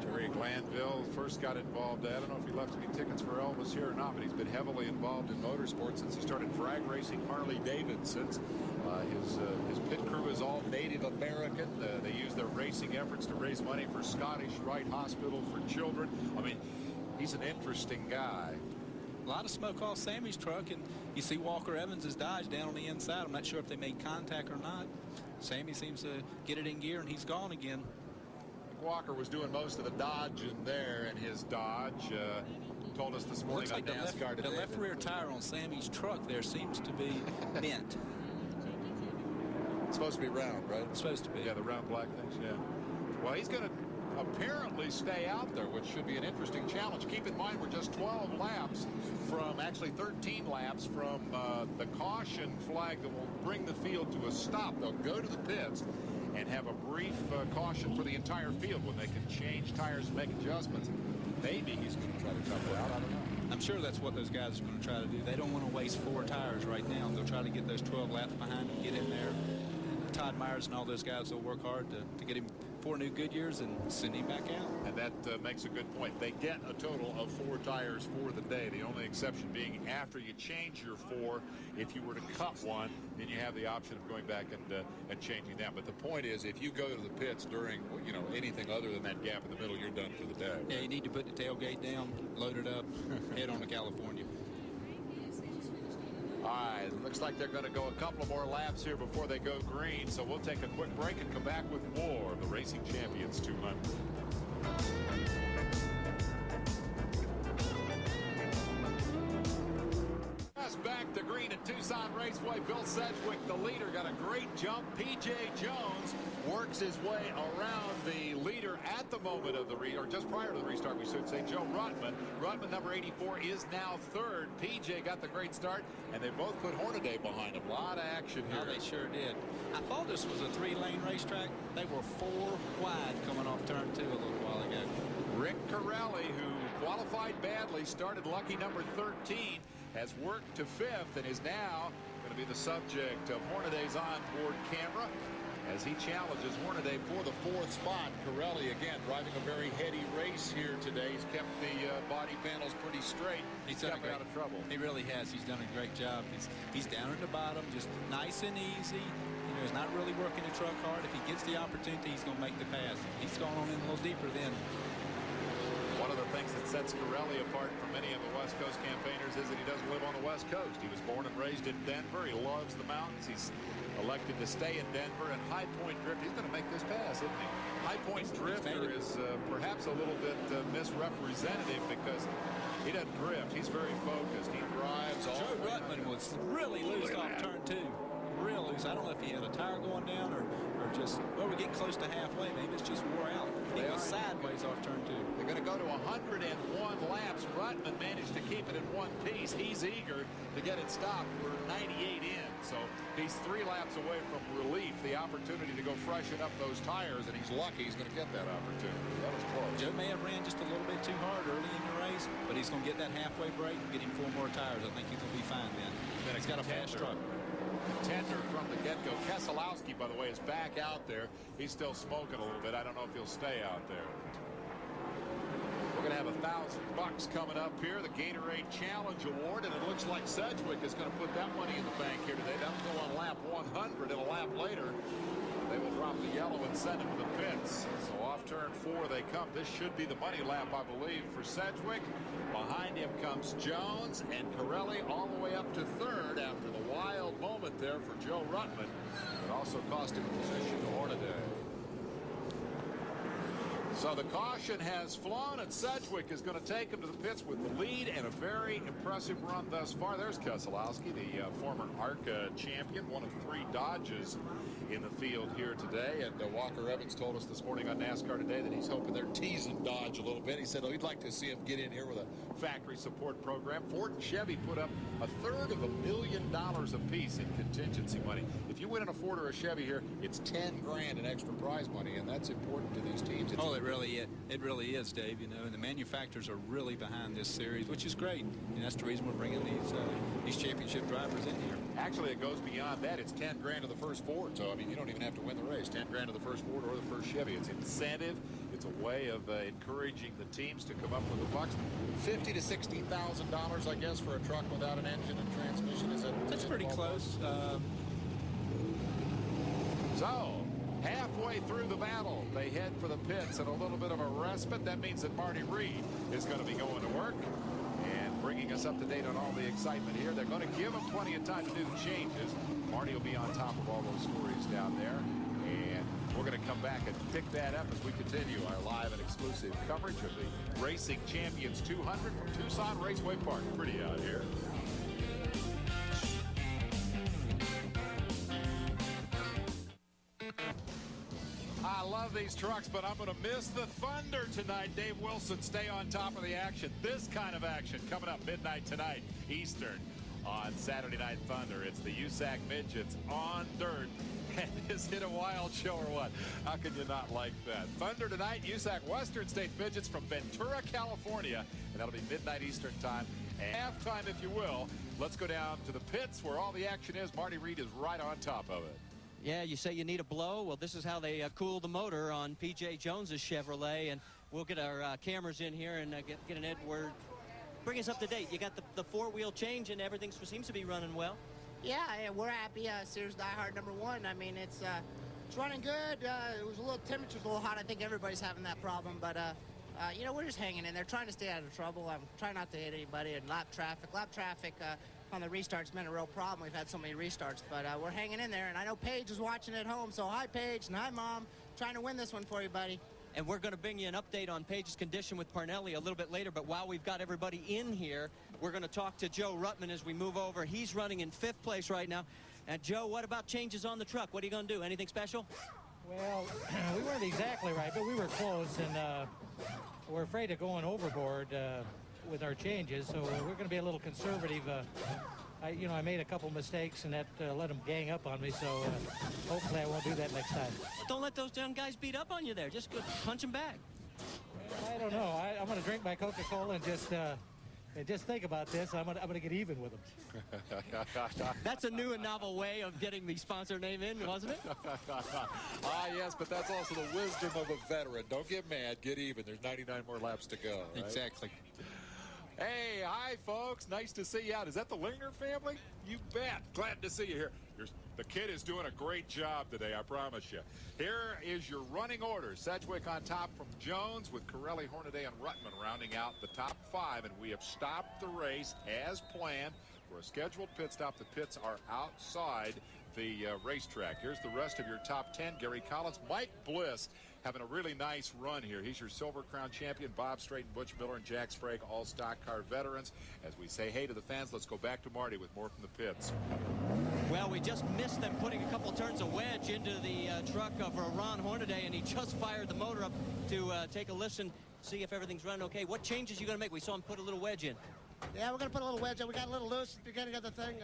Jerry Glanville first got involved. I don't know if he left any tickets for Elvis here or not, but he's been heavily involved in motorsports since he started drag racing Harley Davidsons. His pit crew is all Native American. They use their racing efforts to raise money for Scottish Rite Hospital for Children. I mean, he's an interesting guy. A lot of smoke off Sammy's truck, and you see Walker Evans' Dodge down on the inside. I'm not sure if they made contact or not. Sammy seems to get it in gear, and he's gone again. Walker was doing most of the Dodge in there, and his Dodge told us this morning on NASCAR today. The left rear tire on Sammy's truck there seems to be bent. It's supposed to be round, right? It's supposed to be. Yeah, the round black things, yeah. Well, he's going to apparently stay out there, which should be an interesting challenge. Keep in mind, we're just 12 laps from, actually 13 laps from the caution flag that will bring the field to a stop. They'll go to the pits and have a brief caution for the entire field when they can change tires and make adjustments. Maybe he's going to try to tough it out. I don't know. I'm sure that's what those guys are going to try to do. They don't want to waste 4 tires right now. They'll try to get those 12 laps behind him, get in there. Todd Myers and all those guys will work hard to get him 4 new Goodyears and send him back out. And that makes a good point. They get a total of 4 tires for the day. The only exception being after you change your 4, if you were to cut one, then you have the option of going back and changing them. But the point is, if you go to the pits during anything other than that gap in the middle, you're done for the day. Yeah, you need to put the tailgate down, load it up, head on to California. All right, looks like they're going to go a couple of more laps here before they go green. So we'll take a quick break and come back with more of the Racing Champions 200. Back to green at Tucson Raceway. Bill Sedgwick, the leader, got a great jump. P.J. Jones works his way around the leader at the moment of the or just prior to the restart, we should say. Joe Rutman. Rutman, number 84, is now 3rd. P.J. got the great start, and they both put Hornaday behind him. A lot of action here. Oh, they sure did. I thought this was a 3-lane racetrack. They were 4 wide coming off turn 2 a little while ago. Rick Corelli, who qualified badly, started lucky number 13, has worked to 5th and is now going to be the subject of Hornaday's onboard camera as he challenges Hornaday for the 4th spot. Corelli again driving a very heady race here today. He's kept the body panels pretty straight. He's kept me out of trouble. He really has. He's done a great job. He's down at the bottom, just nice and easy. You know, he's not really working the truck hard. If he gets the opportunity, he's going to make the pass. He's gone on in a little deeper then. One of the things that sets Corelli apart from many of the West Coast campaigners is that he doesn't live on the West Coast. He was born and raised in Denver. He loves the mountains. He's elected to stay in Denver. And High Point Drift, he's going to make this pass, isn't he? High Point Drifter is perhaps a little bit misrepresentative because he doesn't drift. He's very focused. He drives all Joe the way. Ruttman was really loose off turn 2. Real loose. I don't know if he had a tire going down or just, well, we're getting close to halfway. Maybe it's just wore out. He was sideways off turn 2. They're going to go to 101 laps. Ruttman managed to keep it in one piece. He's eager to get it stopped. We're 98 in, so he's 3 laps away from relief, the opportunity to go freshen up those tires, and he's lucky he's going to get that opportunity. That was close. Joe may have ran just a little bit too hard early in the race, but he's going to get that halfway break and get him 4 more tires. I think he's going to be fine then. He's got a fast truck. Contender from the get-go. Keselowski, by the way, is back out there. He's still smoking a little bit. I don't know if he'll stay out there. We're going to have $1,000 coming up here, the Gatorade Challenge Award, and it looks like Sedgwick is going to put that money in the bank here today. That'll go on lap 100, and a lap later, they will drop the yellow and send him to the pits. So off turn 4 they come. This should be the money lap, I believe, for Sedgwick. Behind him comes Jones and Corelli all the way up to 3rd after the wild moment there for Joe Ruttman. It also cost him position to Hornaday. So the caution has flown, and Sedgwick is going to take him to the pits with the lead and a very impressive run thus far. There's Keselowski, the former ARCA champion, one of 3 Dodges in the field here today. And Walker Evans told us this morning on NASCAR Today that he's hoping they're teasing Dodge a little bit. He said, oh, he'd like to see him get in here with a factory support program. Ford and Chevy put up $250,000 apiece in contingency money. If you win in a Ford or a Chevy here, it's $10 grand in extra prize money, and that's important to these teams. Oh, it really is, Dave. You know, and the manufacturers are really behind this series, which is great. And that's the reason we're bringing these championship drivers in here. Actually, it goes beyond that. It's 10 grand to the first Ford. So, I mean, you don't even have to win the race. 10 grand to the first Ford or the first Chevy. It's incentive. It's a way of encouraging the teams to come up with the bucks. $50,000 to $60,000, I guess, for a truck without an engine and transmission. That's pretty close. So, halfway through the battle, they head for the pits and a little bit of a respite. That means that Marty Reed is going to be going to work and bringing us up to date on all the excitement here. They're going to give him plenty of time to do the changes. Marty will be on top of all those stories down there. And we're going to come back and pick that up as we continue our live and exclusive coverage of the Racing Champions 200 from Tucson Raceway Park. Pretty out here. I love these trucks, but I'm going to miss the thunder tonight. Dave Wilson, stay on top of the action. This kind of action coming up midnight tonight, Eastern, on Saturday Night Thunder. It's the USAC Midgets on dirt. And is it a wild show or what? How can you not like that? Thunder tonight, USAC Western States Midgets from Ventura, California. And that'll be midnight Eastern time. And halftime, if you will. Let's go down to the pits where all the action is. Marty Reed is right on top of it. Yeah, you say you need a blow. Well, this is how they cool the motor on P.J. Jones's Chevrolet. And we'll get our cameras in here and get an Edward. Bring us up to date. You got the 4-wheel change and everything seems to be running well. Yeah, we're happy. Sears Diehard #1. I mean, it's running good. It was temperature's a little hot. I think everybody's having that problem, but you know, we're just hanging in there, trying to stay out of trouble. I'm trying not to hit anybody. And lap traffic on the restart's been a real problem. We've had so many restarts, but we're hanging in there. And I know Paige is watching at home, so hi Paige and hi Mom. Trying to win this one for you, buddy. And we're going to bring you an update on Paige's condition with Parnelli a little bit later. But while we've got everybody in here, we're going to talk to Joe Ruttman as we move over. He's running in 5th place right now. And Joe, what about changes on the truck? What are you going to do? Anything special? Well, we weren't exactly right, but we were close, and we're afraid of going overboard with our changes, so we're going to be a little conservative. I made a couple mistakes, and that let them gang up on me, so hopefully I won't do that next time. Don't let those young guys beat up on you there. Just go punch them back. I don't know. I'm going to drink my Coca-Cola and just And just think about this. I'm gonna get even with them. That's a new and novel way of getting the sponsor name in, wasn't it? Yes, but that's also the wisdom of a veteran. Don't get mad, get even. There's 99 more laps to go. Right? Exactly. Hey, hi, folks. Nice to see you out. Is that the Linger family? You bet. Glad to see you here. The kid is doing a great job today, I promise you. Here is your running order. Sedgwick on top from Jones, with Corelli, Hornaday, and Ruttman rounding out the top 5. And we have stopped the race as planned for a scheduled pit stop. The pits are outside the racetrack. Here's the rest of your top 10. Gary Collins, Mike Bliss having a really nice run here. He's your Silver Crown champion. Bob Straight, Butch Miller, and Jack Sprague, all stock car veterans. As we say hey to the fans, let's go back to Marty with more from the pits. Well, we just missed them putting a couple turns of wedge into the truck of Ron Hornaday, and he just fired the motor up to take a listen, see if everything's running okay. What changes are you going to make? We saw him put a little wedge in. Yeah, we're going to put a little wedge in. We got a little loose at the beginning of the thing.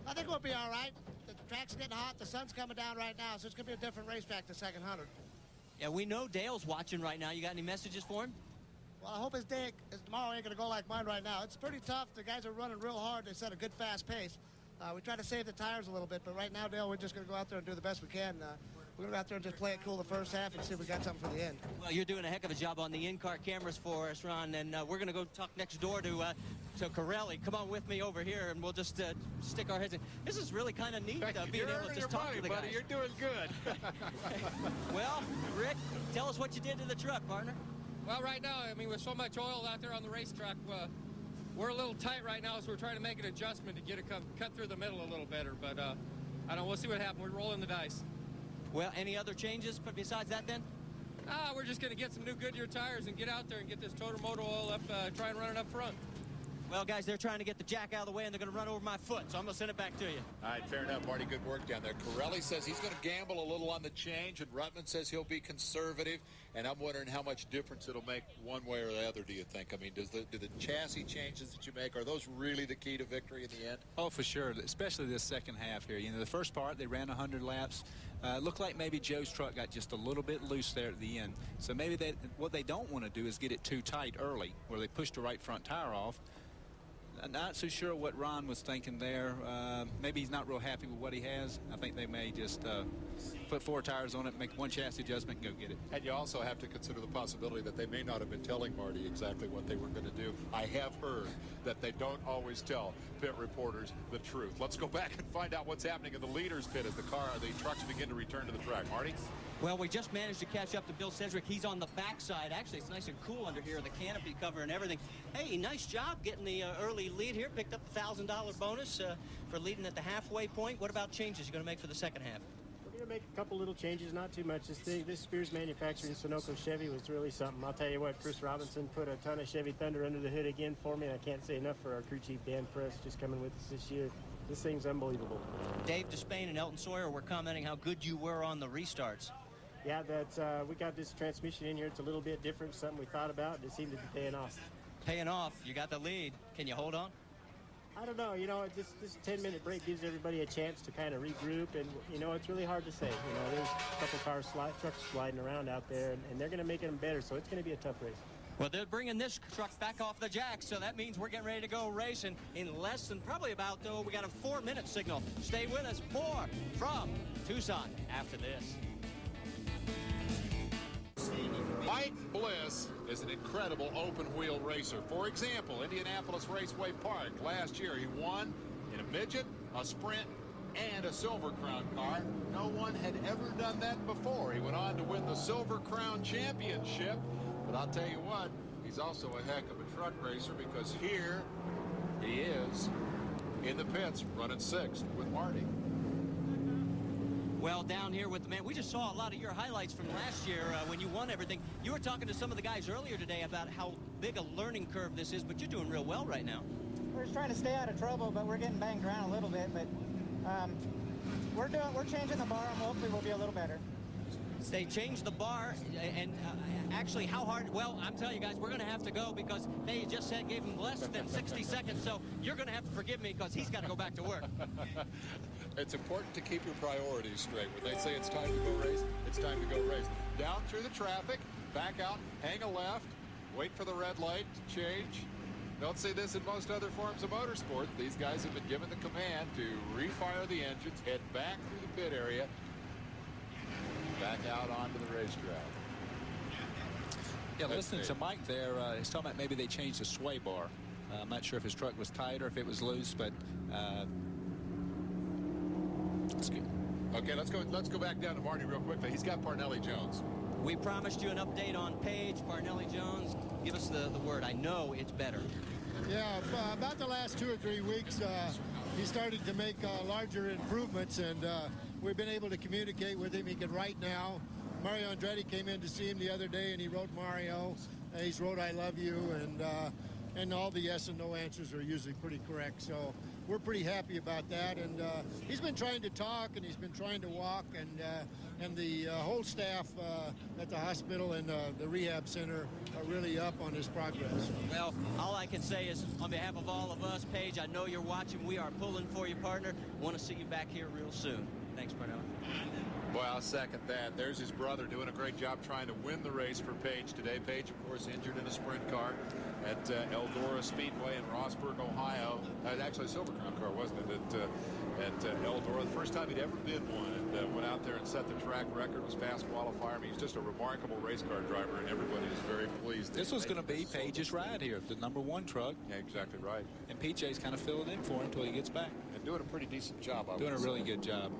I think we'll be all right. The track's getting hot. The sun's coming down right now, so it's going to be a different racetrack the second 100. Yeah, we know Dale's watching right now. You got any messages for him? Well, I hope his day tomorrow ain't going to go like mine right now. It's pretty tough. The guys are running real hard. They set a good, fast pace. We try to save the tires a little bit, but right now, Dale, we're just going to go out there and do the best we can. We're going to go out there and just play it cool the first half and see if we got something for the end. Well, you're doing a heck of a job on the in-car cameras for us, Ron, and we're going to go talk next door to Corelli. Come on with me over here, and we'll just stick our heads in. This is really kind of neat, being able to just talk to the guys. You're doing good. Well, Rick, tell us what you did to the truck, partner. Well, right now, I mean, with so much oil out there on the racetrack, we're a little tight right now, so we're trying to make an adjustment to get it cut through the middle a little better. But I don't know. We'll see what happens. We're rolling the dice. Well, any other changes besides that, then? We're just going to get some new Goodyear tires and get out there and get this Total Motor oil up, try and run it up front. Well, guys, they're trying to get the jack out of the way, and they're going to run over my foot, so I'm going to send it back to you. All right, fair enough, Marty. Good work down there. Corelli says he's going to gamble a little on the change, and Ruttman says he'll be conservative. And I'm wondering how much difference it'll make one way or the other, do you think? I mean, do the chassis changes that you make, are those really the key to victory in the end? Oh, for sure, especially this second half here. You know, the first part, they ran 100 laps. Looked like maybe Joe's truck got just a little bit loose there at the end. So maybe what they don't want to do is get it too tight early, where they push the right front tire off. I'm not so sure what Ron was thinking there. Maybe he's not real happy with what he has. I think they may just put 4 tires on it, make one chassis adjustment, and go get it. And you also have to consider the possibility that they may not have been telling Marty exactly what they were going to do. I have heard that they don't always tell pit reporters the truth. Let's go back and find out what's happening in the leaders' pit as the trucks begin to return to the track. Marty? Well, we just managed to catch up to Bill Sedgwick. He's on the backside. Actually, it's nice and cool under here, the canopy cover and everything. Hey, nice job getting the early lead here. Picked up the $1,000 bonus for leading at the halfway point. What about changes you're going to make for the second half? We're going to make a couple little changes, not too much. This Spears manufacturing Sunoco Chevy was really something. I'll tell you what, Chris Robinson put a ton of Chevy Thunder under the hood again for me. And I can't say enough for our crew chief, Dan Press, just coming with us this year. This thing's unbelievable. Dave Despain and Elton Sawyer were commenting how good you were on the restarts. Yeah, we got this transmission in here. It's a little bit different, something we thought about, and it seemed to be paying off. Paying off. You got the lead. Can you hold on? I don't know. You know, this 10-minute break gives everybody a chance to kind of regroup, and, you know, it's really hard to say. You know, there's a couple trucks sliding around out there, and they're going to make them better, so it's going to be a tough race. Well, they're bringing this truck back off the jack, so that means we're getting ready to go racing in less than probably about, we got a 4-minute signal. Stay with us. More from Tucson after this. Mike Bliss is an incredible open-wheel racer. For example, Indianapolis Raceway Park. Last year, he won in a midget, a sprint, and a Silver Crown car. No one had ever done that before. He went on to win the Silver Crown Championship. But I'll tell you what, he's also a heck of a truck racer, because here he is in the pits running 6th with Marty. Well, down here with the man, we just saw a lot of your highlights from last year when you won everything. You were talking to some of the guys earlier today about how big a learning curve this is, but you're doing real well right now. We're just trying to stay out of trouble, but we're getting banged around a little bit. But we're changing the bar, and hopefully we'll be a little better. They changed the bar, and actually how hard? Well, I'm telling you guys, we're going to have to go because they just said gave him less than 60 seconds, so you're going to have to forgive me because he's got to go back to work. It's important to keep your priorities straight. When they say it's time to go race, it's time to go race. Down through the traffic, back out, hang a left, wait for the red light to change, Don't see this in most other forms of motorsport. These guys have been given the command to refire the engines, head back through the pit area, back out onto the racetrack. Yeah, listening to Mike there, he's talking about maybe they changed the sway bar. I'm not sure if his truck was tight or if it was loose, but that's good. Okay, let's go back down to Marty real quickly. He's got Parnelli Jones. We promised you an update on Page. Parnelli Jones, give us the word. I know it's better. Yeah, about the last 2 or 3 weeks, he started to make larger improvements, and we've been able to communicate with him. He can write now. Mario Andretti came in to see him the other day, and he wrote Mario. He's wrote "I love you," and all the yes and no answers are usually pretty correct. So we're pretty happy about that. And he's been trying to talk, and he's been trying to walk, and the whole staff at the hospital and the rehab center are really up on his progress. Well, all I can say is, on behalf of all of us, Paige, I know you're watching. We are pulling for you, partner. Want to see you back here real soon. Thanks, Parnelli. Boy, I'll second that. There's his brother doing a great job trying to win the race for Page today. Page, of course, injured in a sprint car at Eldora Speedway in Rossburg, Ohio. Actually, a Silver Crown car, wasn't it, at Eldora. The first time he'd ever been one, and went out there and set the track record, was fast qualifier. I mean, he's just a remarkable race car driver, and everybody is very pleased. This was going to be Page's ride here, the #1 truck. Yeah, exactly right. And PJ's kind of filling in for him until he gets back. And doing a pretty decent job, I would Doing a say. really good job.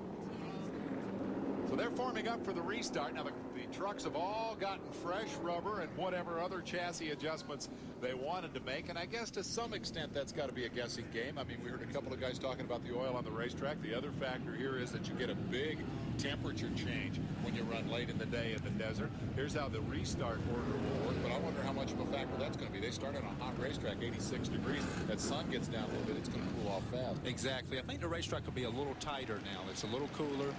So they're forming up for the restart. Now, the trucks have all gotten fresh rubber and whatever other chassis adjustments they wanted to make. And I guess to some extent that's got to be a guessing game. I mean, we heard a couple of guys talking about the oil on the racetrack. The other factor here is that you get a big temperature change when you run late in the day in the desert. Here's how the restart order will work, but I wonder how much of a factor that's going to be. They start on a hot racetrack, 86 degrees. That sun gets down a little bit, it's going to cool off fast. Exactly. I think the racetrack will be a little tighter now. It's a little cooler.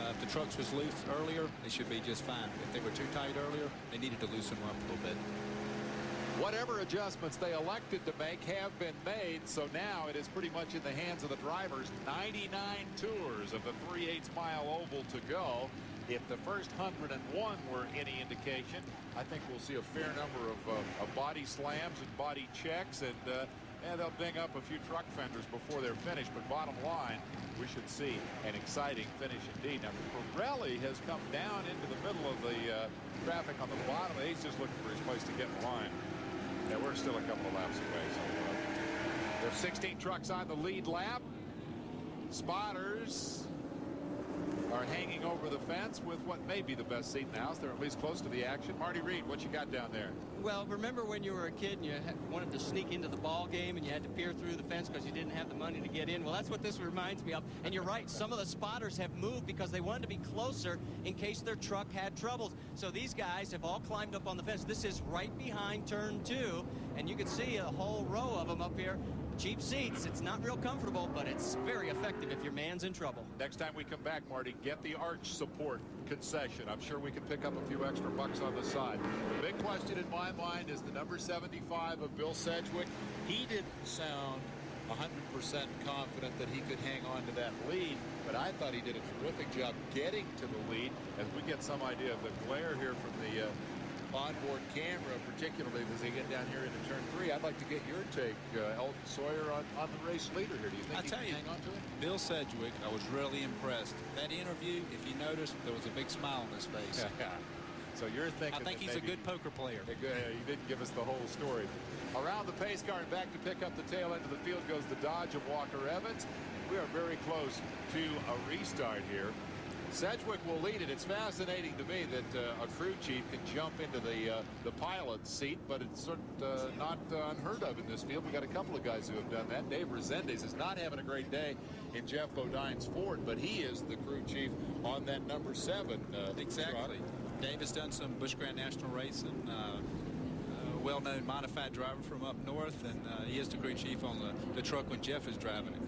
If the trucks was loose earlier, they should be just fine. If they were too tight earlier, they needed to loosen them up a little bit. Whatever adjustments they elected to make have been made, so now it is pretty much in the hands of the drivers. 99 tours of the 3/8 mile oval to go. If the first 101 were any indication, I think we'll see a fair number of body slams and body checks, and they'll ding up a few truck fenders before they're finished. But bottom line, we should see an exciting finish indeed. Now, Pirelli has come down into the middle of the traffic on the bottom. He's just looking for his place to get in line. Yeah, we're still a couple of laps away. So there are 16 trucks on the lead lap. Spotters are hanging over the fence with what may be the best seat in the house. They're at least close to the action. Marty Reed, what you got down there? Well, remember when you were a kid and you wanted to sneak into the ball game and you had to peer through the fence because you didn't have the money to get in? Well, that's what this reminds me of. And you're right, some of the spotters have moved because they wanted to be closer in case their truck had troubles. So these guys have all climbed up on the fence. This is right behind turn 2, and you can see a whole row of them up here. Cheap seats. It's not real comfortable, but it's very effective if your man's in trouble. Next time we come back, Marty, get the arch support concession. I'm sure we can pick up a few extra bucks on the side. The big question in my mind is the number 75 of Bill Sedgwick. He didn't sound 100% confident that he could hang on to that lead, but I thought he did a terrific job getting to the lead. As we get some idea of the glare here from the onboard camera, particularly as they get down here into turn 3. I'd like to get your take, Elton Sawyer, on the race leader here. Do you think he can hang on to it? Bill Sedgwick, I was really impressed. That interview, if you noticed, there was a big smile on his face. So you're thinking I think he's a good poker player. He didn't give us the whole story. Around the pace car and back to pick up the tail end of the field goes the Dodge of Walker Evans. We are very close to a restart here. Sedgwick will lead it. It's fascinating to me that a crew chief can jump into the pilot's seat, but it's sort of not unheard of in this field. We got a couple of guys who have done that. Dave Resendez is not having a great day in Jeff Bodine's Ford, but he is the crew chief on that number 7 Exactly. truck. Dave has done some Busch Grand National racing. Well-known modified driver from up north, and he is the crew chief on the truck when Jeff is driving it.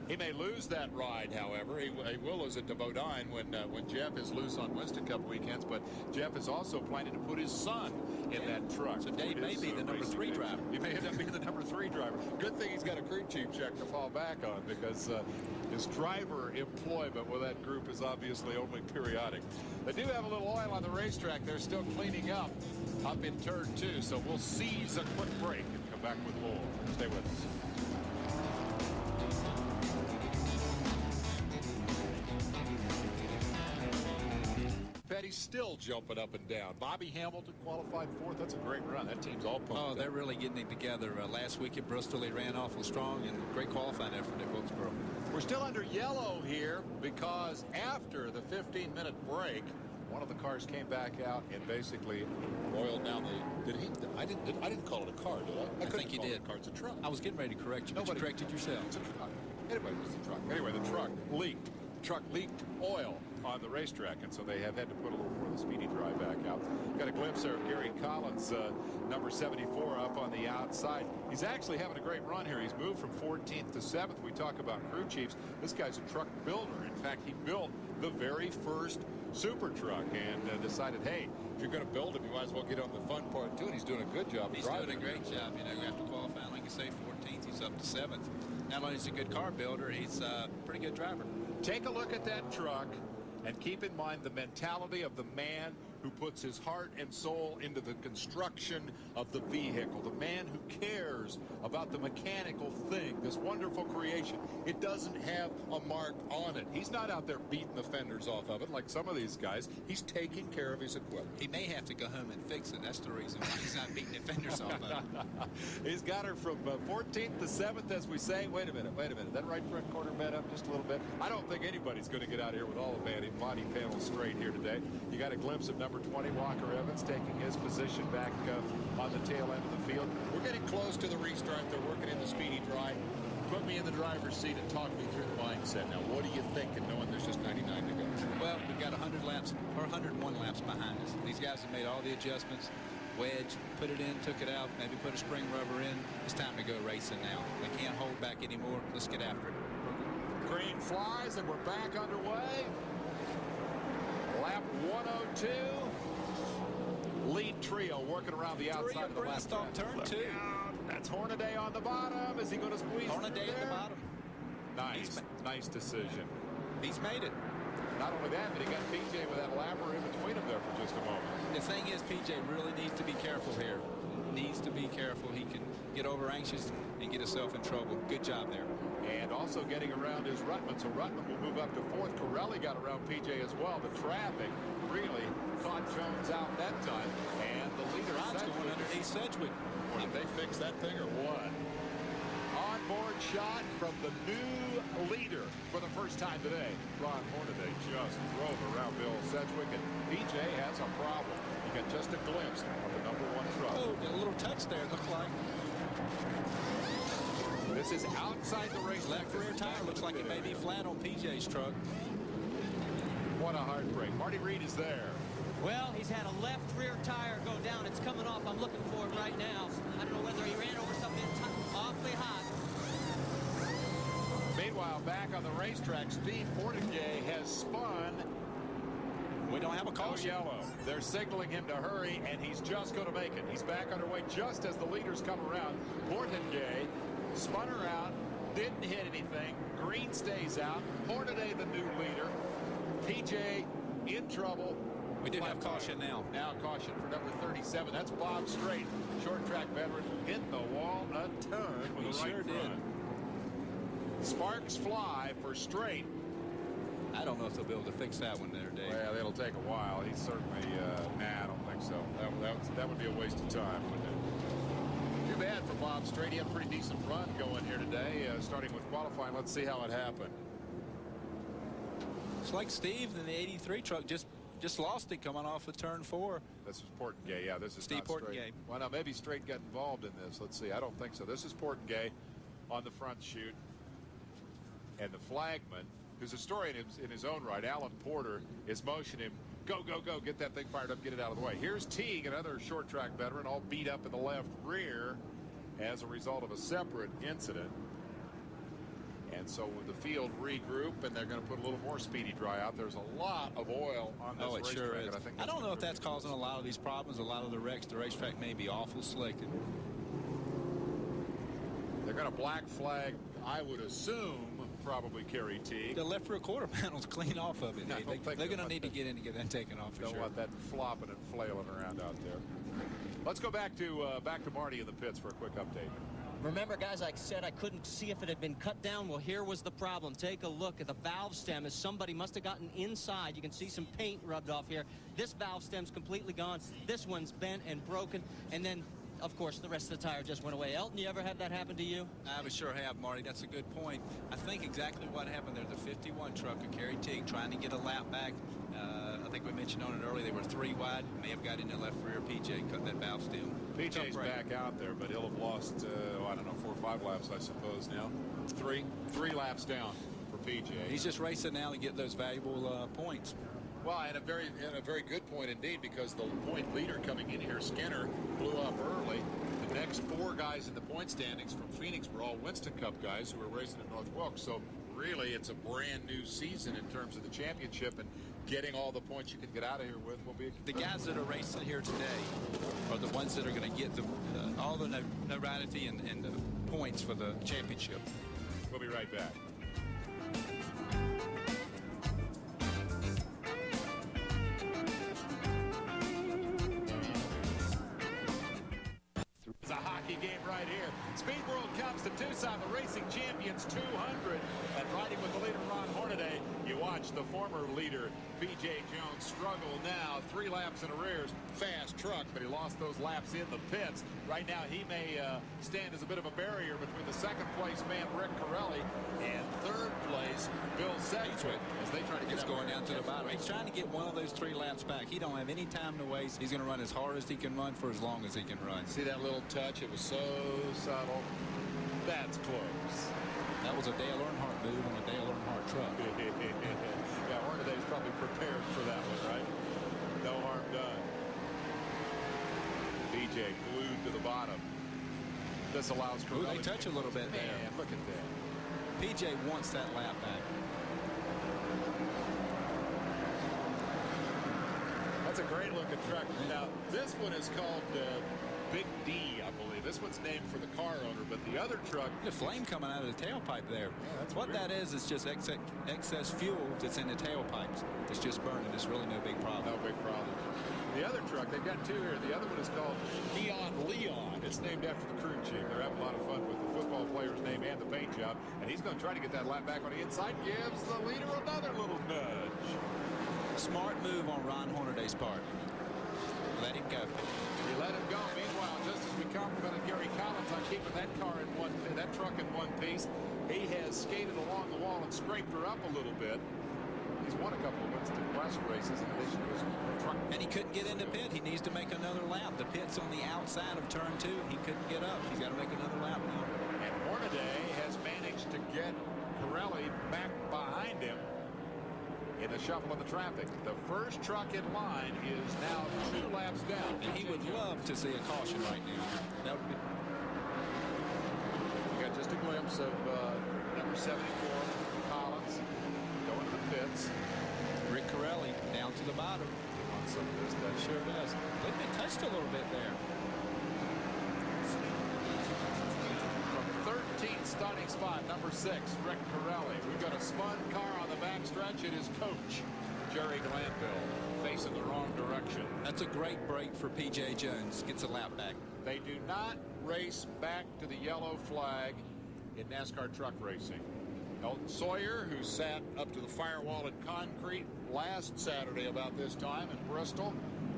He may lose that ride, however. He will lose it to Bodine when Jeff is loose on Winston Cup weekends, but Jeff is also planning to put his son in that truck. So Dave may be the number 3 driver. He may end up being the number 3 driver. Good thing he's got a crew chief check to fall back on, because his driver employment with that group is obviously only periodic. They do have a little oil on the racetrack. They're still cleaning up in turn 2, so we'll seize a quick break and come back with more. Stay with us. Petty's still jumping up and down. Bobby Hamilton qualified fourth. That's a great run. That team's all pumped up. They're really getting it together. Last week at Bristol, he ran awful strong, and great qualifying effort at Wilkesboro. We're still under yellow here because after the 15-minute break, one of the cars came back out and basically oiled down the. Did he? I didn't call it a car, did I? I think you did. A car. It's a truck. I was getting ready to correct you, but you corrected yourself. It's a truck. Anyway, it was a truck. Anyway, the truck leaked. The truck leaked oil on the racetrack, and so they have had to put a little more of the speedy dry back out. Got a glimpse there of Gary Collins, number 74, up on the outside. He's actually having a great run here. He's moved from 14th to 7th. We talk about crew chiefs. This guy's a truck builder. In fact, he built the very first super truck and decided, hey, if you're going to build him, you might as well get on the fun part too. And he's doing a good job. He's doing a great job. You know, after qualifying, like you say, 14th, he's up to 7th. Not only is he a good car builder, he's a pretty good driver. Take a look at that truck and keep in mind the mentality of the man who puts his heart and soul into the construction of the vehicle, the man who cares about the mechanical thing, this wonderful creation. It doesn't have a mark on it. He's not out there beating the fenders off of it like some of these guys. He's taking care of his equipment. He may have to go home and fix it. That's the reason why he's not beating the fenders off of it. He's got her from 14th to 7th, as we say. Wait a minute. That right front corner bent up just a little bit. I don't think anybody's going to get out here with all the body panels straight here today. You got a glimpse of number 20, Walker Evans, taking his position back on the tail end of the field. We're getting close to the restart. They're working in the speedy dry. Put me in the driver's seat and talk me through the mindset. Now, what are you thinking, knowing there's just 99 to go? Well, we've got 100 laps, or 101 laps behind us. These guys have made all the adjustments. Wedge, put it in, took it out, maybe put a spring rubber in. It's time to go racing now. They can't hold back anymore. Let's get after it. Green flies, and we're back underway. Lap 102. Lead trio working around the outside of the lap. Turn 2. That's Hornaday on the bottom. Is he going to squeeze Hornaday at the bottom. Nice decision. He's made it. Not only that, but he got PJ with that lapper in between them there for just a moment. The thing is, PJ really needs to be careful here. Needs to be careful. He can get over anxious and get himself in trouble. Good job there. And also getting around is Ruttman. So Ruttman will move up to 4th. Corelli got around PJ as well. The traffic really caught Jones out that time. And the leader, Ron's going underneath Sedgwick. Did they fix that thing or what? Onboard shot from the new leader for the first time today. Ron Hornaday just drove around Bill Sedgwick, and PJ has a problem. You got just a glimpse of the number 1 truck. Oh, a little touch there, looked like. This is outside the race. Left rear tire looks like it may be flat on PJ's truck. What a heartbreak. Marty Reed is there. Well, he's had a left rear tire go down. It's coming off. I'm looking for it right now. I don't know whether he ran over something awfully hot. Meanwhile, back on the racetrack, Steve Portigay has spun. We don't have a caution. Yellow. They're signaling him to hurry, and he's just going to make it. He's back underway just as the leaders come around. Portigay spun her out, didn't hit anything. Green stays out. Hornaday, the new leader. PJ in trouble. We do have caution now. Now caution for number 37. That's Bob Strait, short track veteran, hit the wall a ton with the right front. Sparks fly for Strait. I don't know if they'll be able to fix that one there, Dave. Well, it'll take a while. He's certainly, I don't think so. That would be a waste of time, wouldn't it? Too bad for Bob Strait. He had a pretty decent run going here today, starting with qualifying. Let's see how it happened. It's like Steve in the 83 truck just lost it coming off of turn 4. This is Portigay. Yeah, this is Steve not Portigay. Strait. Well, now maybe Strait got involved in this. Let's see. I don't think so. This is Portigay on the front chute. And the flagman, who's a story in his own right, Alan Porter, is motioning him, go, go, go, get that thing fired up, get it out of the way. Here's Teague, another short track veteran, all beat up in the left rear as a result of a separate incident. And so with the field regroup, and they're going to put a little more speedy dry out. There's a lot of oil on this racetrack. Sure is. And I don't know if that's causing a lot of these problems, a lot of the wrecks. The racetrack may be awful slick. They're going to black flag, I would assume, probably Kerry Teague. The left rear quarter panel's clean off of it. They're going to need to get in and get that taken off for sure. Don't want that flopping and flailing around out there. Let's go back to Marty in the pits for a quick update. Remember, guys, like I said, I couldn't see if it had been cut down. Well, here was the problem. Take a look at the valve stem, as somebody must have gotten inside. You can see some paint rubbed off here. This valve stem's completely gone. This one's bent and broken. And then, of course, the rest of the tire just went away. Elton, you ever had that happen to you? I sure have, Marty. That's a good point. I think exactly what happened there, the 51 truck of Kerry Teague trying to get a lap back. I think we mentioned on it earlier, they were 3 wide. May have got in the left rear. PJ cut that valve stem. PJ's back out there, but he'll have lost, I don't know, 4 or 5 laps, I suppose, now. 3 laps down for PJ. He's just racing now to get those valuable points. Well, and a very good point indeed, because the point leader coming in here, Skinner, blew up early. The next 4 guys in the point standings from Phoenix were all Winston Cup guys who were racing at North Wilkes. So really, it's a brand new season in terms of the championship, and getting all the points you can get out of here with will be the guys that are racing here today are the ones that are going to get all the notoriety and the points for the championship. We'll be right back. It's a hockey game right here. Speed World comes to Tucson, the Racing Champions 200. And riding with the leader, Ron Hornaday, you watch the former leader, B.J. Jones, struggle now. 3 laps in arrears. Fast truck, but he lost those laps in the pits. Right now, he may stand as a bit of a barrier between the second-place man, Rick Corelli, and third-place, Bill Sedgwick, as they try to get going down to the bottom. He's trying to get one of those 3 laps back. He don't have any time to waste. He's going to run as hard as he can run for as long as he can run. See that little touch? It was so subtle. That's close. That was a Dale Earnhardt move on a Dale Earnhardt truck. Yeah, Hornaday's probably prepared for that one, right? No harm done. BJ glued to the bottom. This allows Corelli. Ooh, they touch a little bit there. Man, look at that. PJ wants that lap back. That's a great looking truck. Now, this one is called Big D, I believe. This one's named for the car owner, but the other truck... The flame coming out of the tailpipe there. Yeah, that's what weird. that is just excess fuel that's in the tailpipes. It's just burning. It's really no big problem. No big problem. The other truck, they've got 2 here. The other one is called Neon Leon. It's named after the crew chief. They're having a lot of fun with the football player's name and the paint job. And he's going to try to get that lap back on the inside. Gives the leader another little nudge. Smart move on Ron Hornaday's part. Let him go. You let him go. Meanwhile, just as we complimented Gary Collins on keeping that truck in one piece, he has skated along the wall and scraped her up a little bit. He's won a couple of Winston Quest races in addition to his truck. And he couldn't get in the pit. He needs to make another lap. The pit's on the outside of turn 2. He couldn't get up. He's got to make another lap now. And Hornaday has managed to get Corelli back behind him in the shuffle of the traffic. The first truck in line is now 2 laps down. And he would love to see a caution right now. That would be... We got just a glimpse of number 74, Collins, going to the pits. Rick Corelli down to the bottom. He wants some of this, that Sure does. They've been touched a little bit there. From 13th starting spot, number 6, Rick Corelli. We've got a spun car on the backstretch. It is coach Jerry Glanville facing the wrong direction. That's a great break for P.J. Jones. Gets a lap back. They do not race back to the yellow flag in NASCAR truck racing. Elton Sawyer, who sat up to the firewall in concrete last Saturday about this time in Bristol,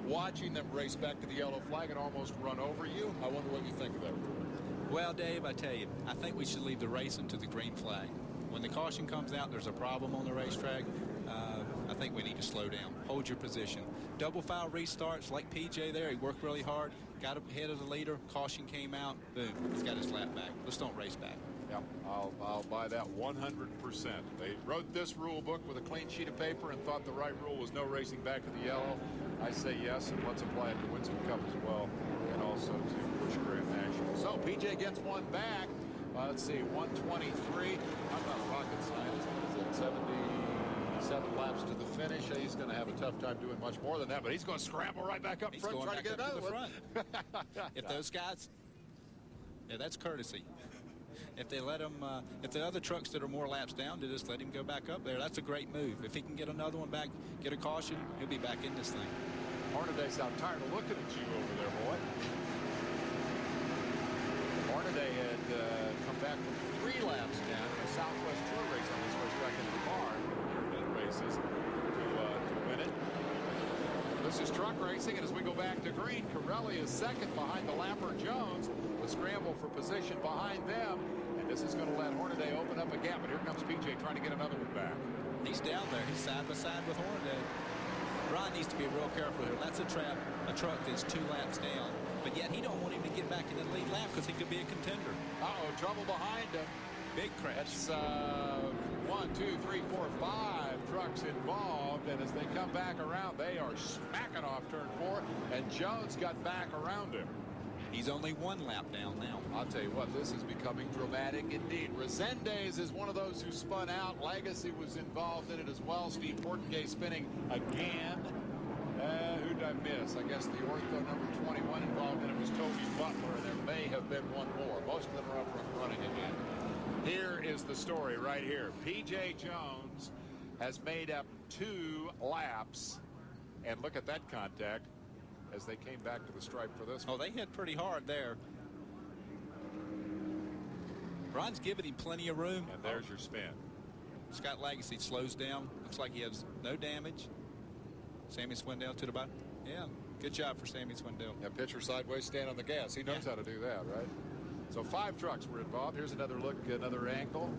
watching them race back to the yellow flag and almost run over you. I wonder what you think of that rule. Well, Dave, I tell you, I think we should leave the racing to the green flag. When the caution comes out, there's a problem on the racetrack. I think we need to slow down. Hold your position. Double file restarts like PJ there. He worked really hard, got up ahead of the leader. Caution came out. Boom. He's got his lap back. Let's don't race back. Yeah, I'll buy that 100%. They wrote this rule book with a clean sheet of paper and thought the right rule was no racing back to the yellow. I say yes, and let's apply it to Winston Cup as well, and also to Busch Grand National. So PJ gets one back. Let's see, 123. I'm not a rocket scientist. What is it, 77 laps to the finish. He's going to have a tough time doing much more than that, but he's going to scramble right back up front, trying to get another one. If those guys, yeah, that's courtesy. If they let him, if the other trucks that are more laps down, they just let him go back up there. That's a great move. If he can get another one back, get a caution, he'll be back in this thing. Hornaday sound tired of looking at you over there, boy. Hornaday had come back from 3 laps down in a Southwest Tour race on his first track in the car in races to win it. This is truck racing, and as we go back to green, Corelli is second behind the Lapper Jones. The scramble for position behind them, and this is going to let Hornaday open up a gap. But here comes PJ trying to get another one back. He's down there. He's side by side with Hornaday. Brian needs to be real careful here. That's a truck that's 2 laps down, but yet he don't want him to get back in the lead lap because he could be a contender. Uh-oh, trouble behind him. Big crash. That's 1, 2, 3, 4, 5 trucks involved, and as they come back around, they are smacking off turn 4, and Jones got back around him. He's only 1 lap down now. I'll tell you what, this is becoming dramatic indeed. Resendez is one of those who spun out. Legacy was involved in it as well. Steve Portengay spinning again. Who did I miss? I guess the ortho number 21 involved in it was Toby Butler, and there may have been one more. Most of them are up running again. Here is the story right here. P.J. Jones has made up 2 laps, and look at that contact as they came back to the stripe for this one. Oh, they hit pretty hard there. Brian's giving him plenty of room. And there's your spin. Scott Legacy slows down. Looks like he has no damage. Sammy Swindell to the bottom. Yeah, good job for Sammy Swindell. Yeah, pitcher sideways, stand on the gas. He knows how to do that, right? So 5 trucks were involved. Here's another look, another angle.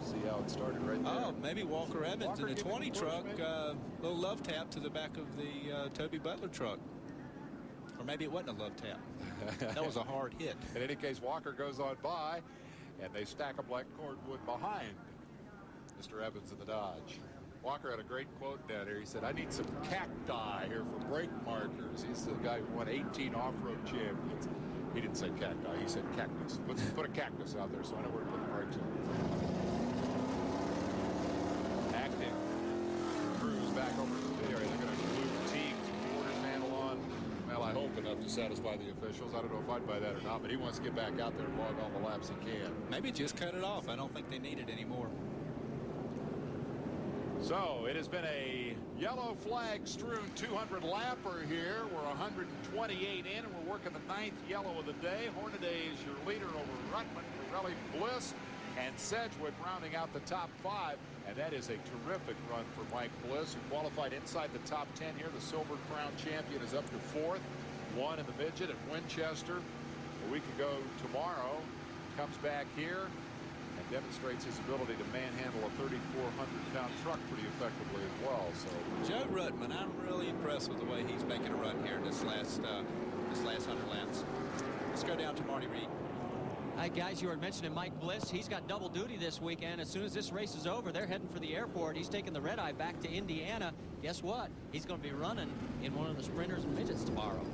See how it started right there. Oh, maybe Walker Evans Walker in the 20 truck. push, Little love tap to the back of the Toby Butler truck. Or maybe it wasn't a love tap. That was a hard hit. In any case, Walker goes on by, and they stack them like cordwood behind Mr. Evans in the Dodge. Walker had a great quote down here. He said, I need some cacti here for brake markers. He's the guy who won 18 off-road champions. He didn't say cacti, he said cactus. Let's put a cactus out there so I know where to put the brakes on. Acting cruise back over to the area. They're going to glue teams quarters handle on. Well, I hope enough to satisfy the officials. I don't know if I'd buy that or not, but he wants to get back out there and log all the laps he can. Maybe just cut it off. I don't think they need it anymore. So it has been a yellow flag strewn 200 lapper here. We're 128 in, and we're working the 9th yellow of the day. Hornaday is your leader over Rutman, Corelli, Bliss, and Sedgwick rounding out the top 5. And that is a terrific run for Mike Bliss, who qualified inside the top 10 here. The Silver Crown champion is up to 4th. 1 in the midget at Winchester a week ago tomorrow. Comes back here and demonstrates his ability to manhandle a 3,400-pound truck pretty effectively as well. So Joe Rutman, I'm really impressed with the way he's making a run here in this last 100 laps. Let's go down to Marty Reed. Hi, guys. You were mentioning Mike Bliss. He's got double duty this weekend. As soon as this race is over, they're heading for the airport. He's taking the red eye back to Indiana. Guess what? He's going to be running in one of the sprinters and midgets tomorrow.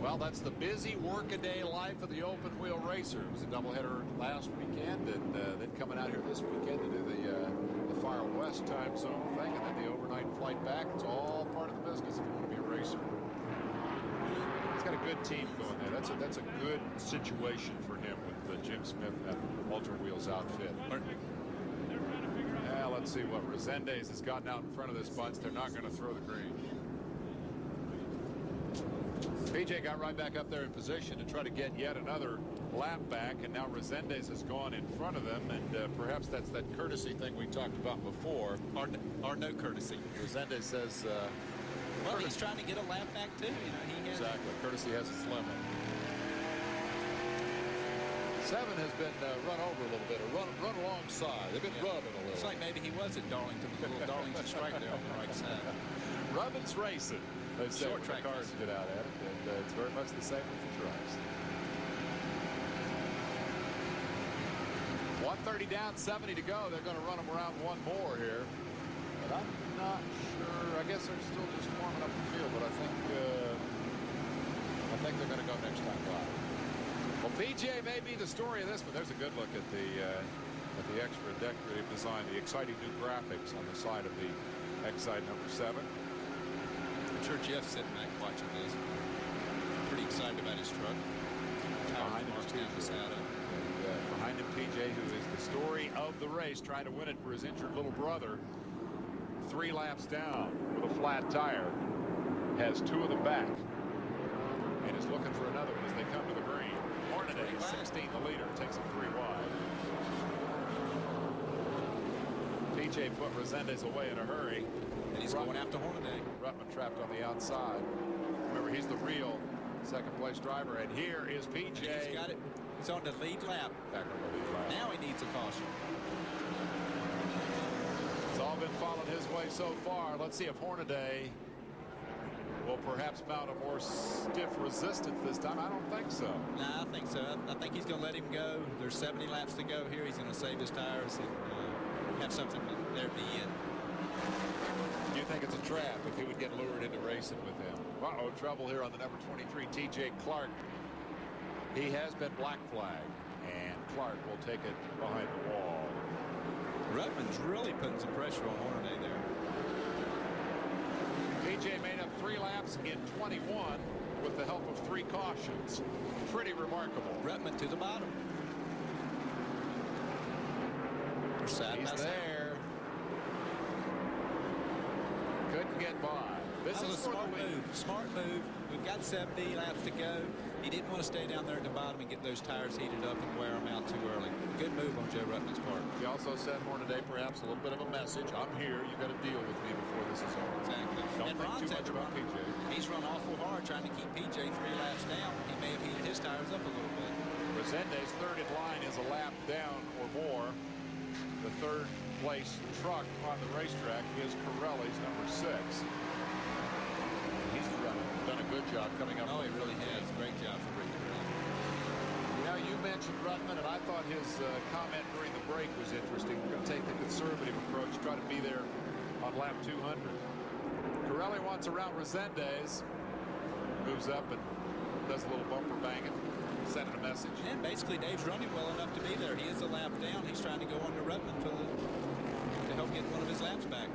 Well, that's the busy workaday life of the open wheel racer. It was a doubleheader last weekend, and then coming out here this weekend to do the Far West time zone thing, and then the overnight flight back. It's all part of the business if you want to be a racer. He's got a good team going there. That's a good situation for him with Jim Smith and that Ultra Wheels outfit. Yeah, let's see what Resendez has gotten out in front of this bunch. They're not going to throw the green. PJ got right back up there in position to try to get yet another lap back, and now Resendez has gone in front of them, and perhaps that's that courtesy thing we talked about before. Or no courtesy. Resendez says... well, he's trying to get a lap back, too. You know, he has... Exactly. Courtesy has its limit. 7 has been run over a little bit, or run alongside. They've been rubbing a little. It's like maybe he was at Darlington, the little Darlington strike there on the right side. Rubbin's racing. They say Short track the cars get out at it, and it's very much the same with the trucks. 130 down, 70 to go. They're going to run them around one more here. But I'm not sure. I guess they're still just warming up the field, but I think they're going to go next time live. Well, PJ may be the story of this, but there's a good look at the extra decorative design, the exciting new graphics on the side of the Excite number 7. I'm sure Jeff's sitting back watching this. Pretty excited about his truck. Behind him, PJ, who is the story of the race, trying to win it for his injured little brother. 3 laps down with a flat tire. has 2 of them back and is looking for another one as they come to the green. Hornaday is 16 the leader, takes him 3 wide. PJ put Resendes away in a hurry. And he's going after Hornaday. Ruttman trapped on the outside. Remember, he's the real second place driver, and here is PJ. And he's got it. He's on the lead lap. Back on the lead lap. Now he needs a caution. It's all been followed his way so far. Let's see if Hornaday will perhaps mount a more stiff resistance this time. I don't think so. Nah, I think so. I think he's going to let him go. There's 70 laps to go here. He's going to save his tires and have something there at the end. Do you think it's a trap if he would get lured into racing with him? Uh-oh, trouble here on the number 23, TJ Clark. He has been black flagged, and Clark will take it behind the wall. Ruttman's really putting some pressure on Hornaday there. PJ made up 3 laps in 21 with the help of 3 cautions. Pretty remarkable. Ruttman to the bottom. He's there. Couldn't get by. This is a smart move. Smart move. We've got 70 laps to go. He didn't want to stay down there at the bottom and get those tires heated up and wear them out too early. Good move on Joe Ruttman's part. He also sent Hornaday perhaps a little bit of a message. I'm here. You got to deal with me before this is over. Exactly. Don't and think Ron's too much about PJ. He's run awful hard trying to keep PJ 3 laps down. He may have heated his tires up a little bit. Resendes' third in line is a lap down or more. The third place truck on the racetrack is Corelli's number 6. He's done a good job coming up. Oh, he really has. Great job for Rick Corelli. Now, you mentioned Ruttman, and I thought his comment during the break was interesting. We're going to take the conservative approach, try to be there on lap 200. Corelli wants around Resendes, moves up and does a little bumper banging, sending a message. And basically, Dave's running well enough to be there. He is a lap down. He's trying to go under Ruttman to help get one of his laps back.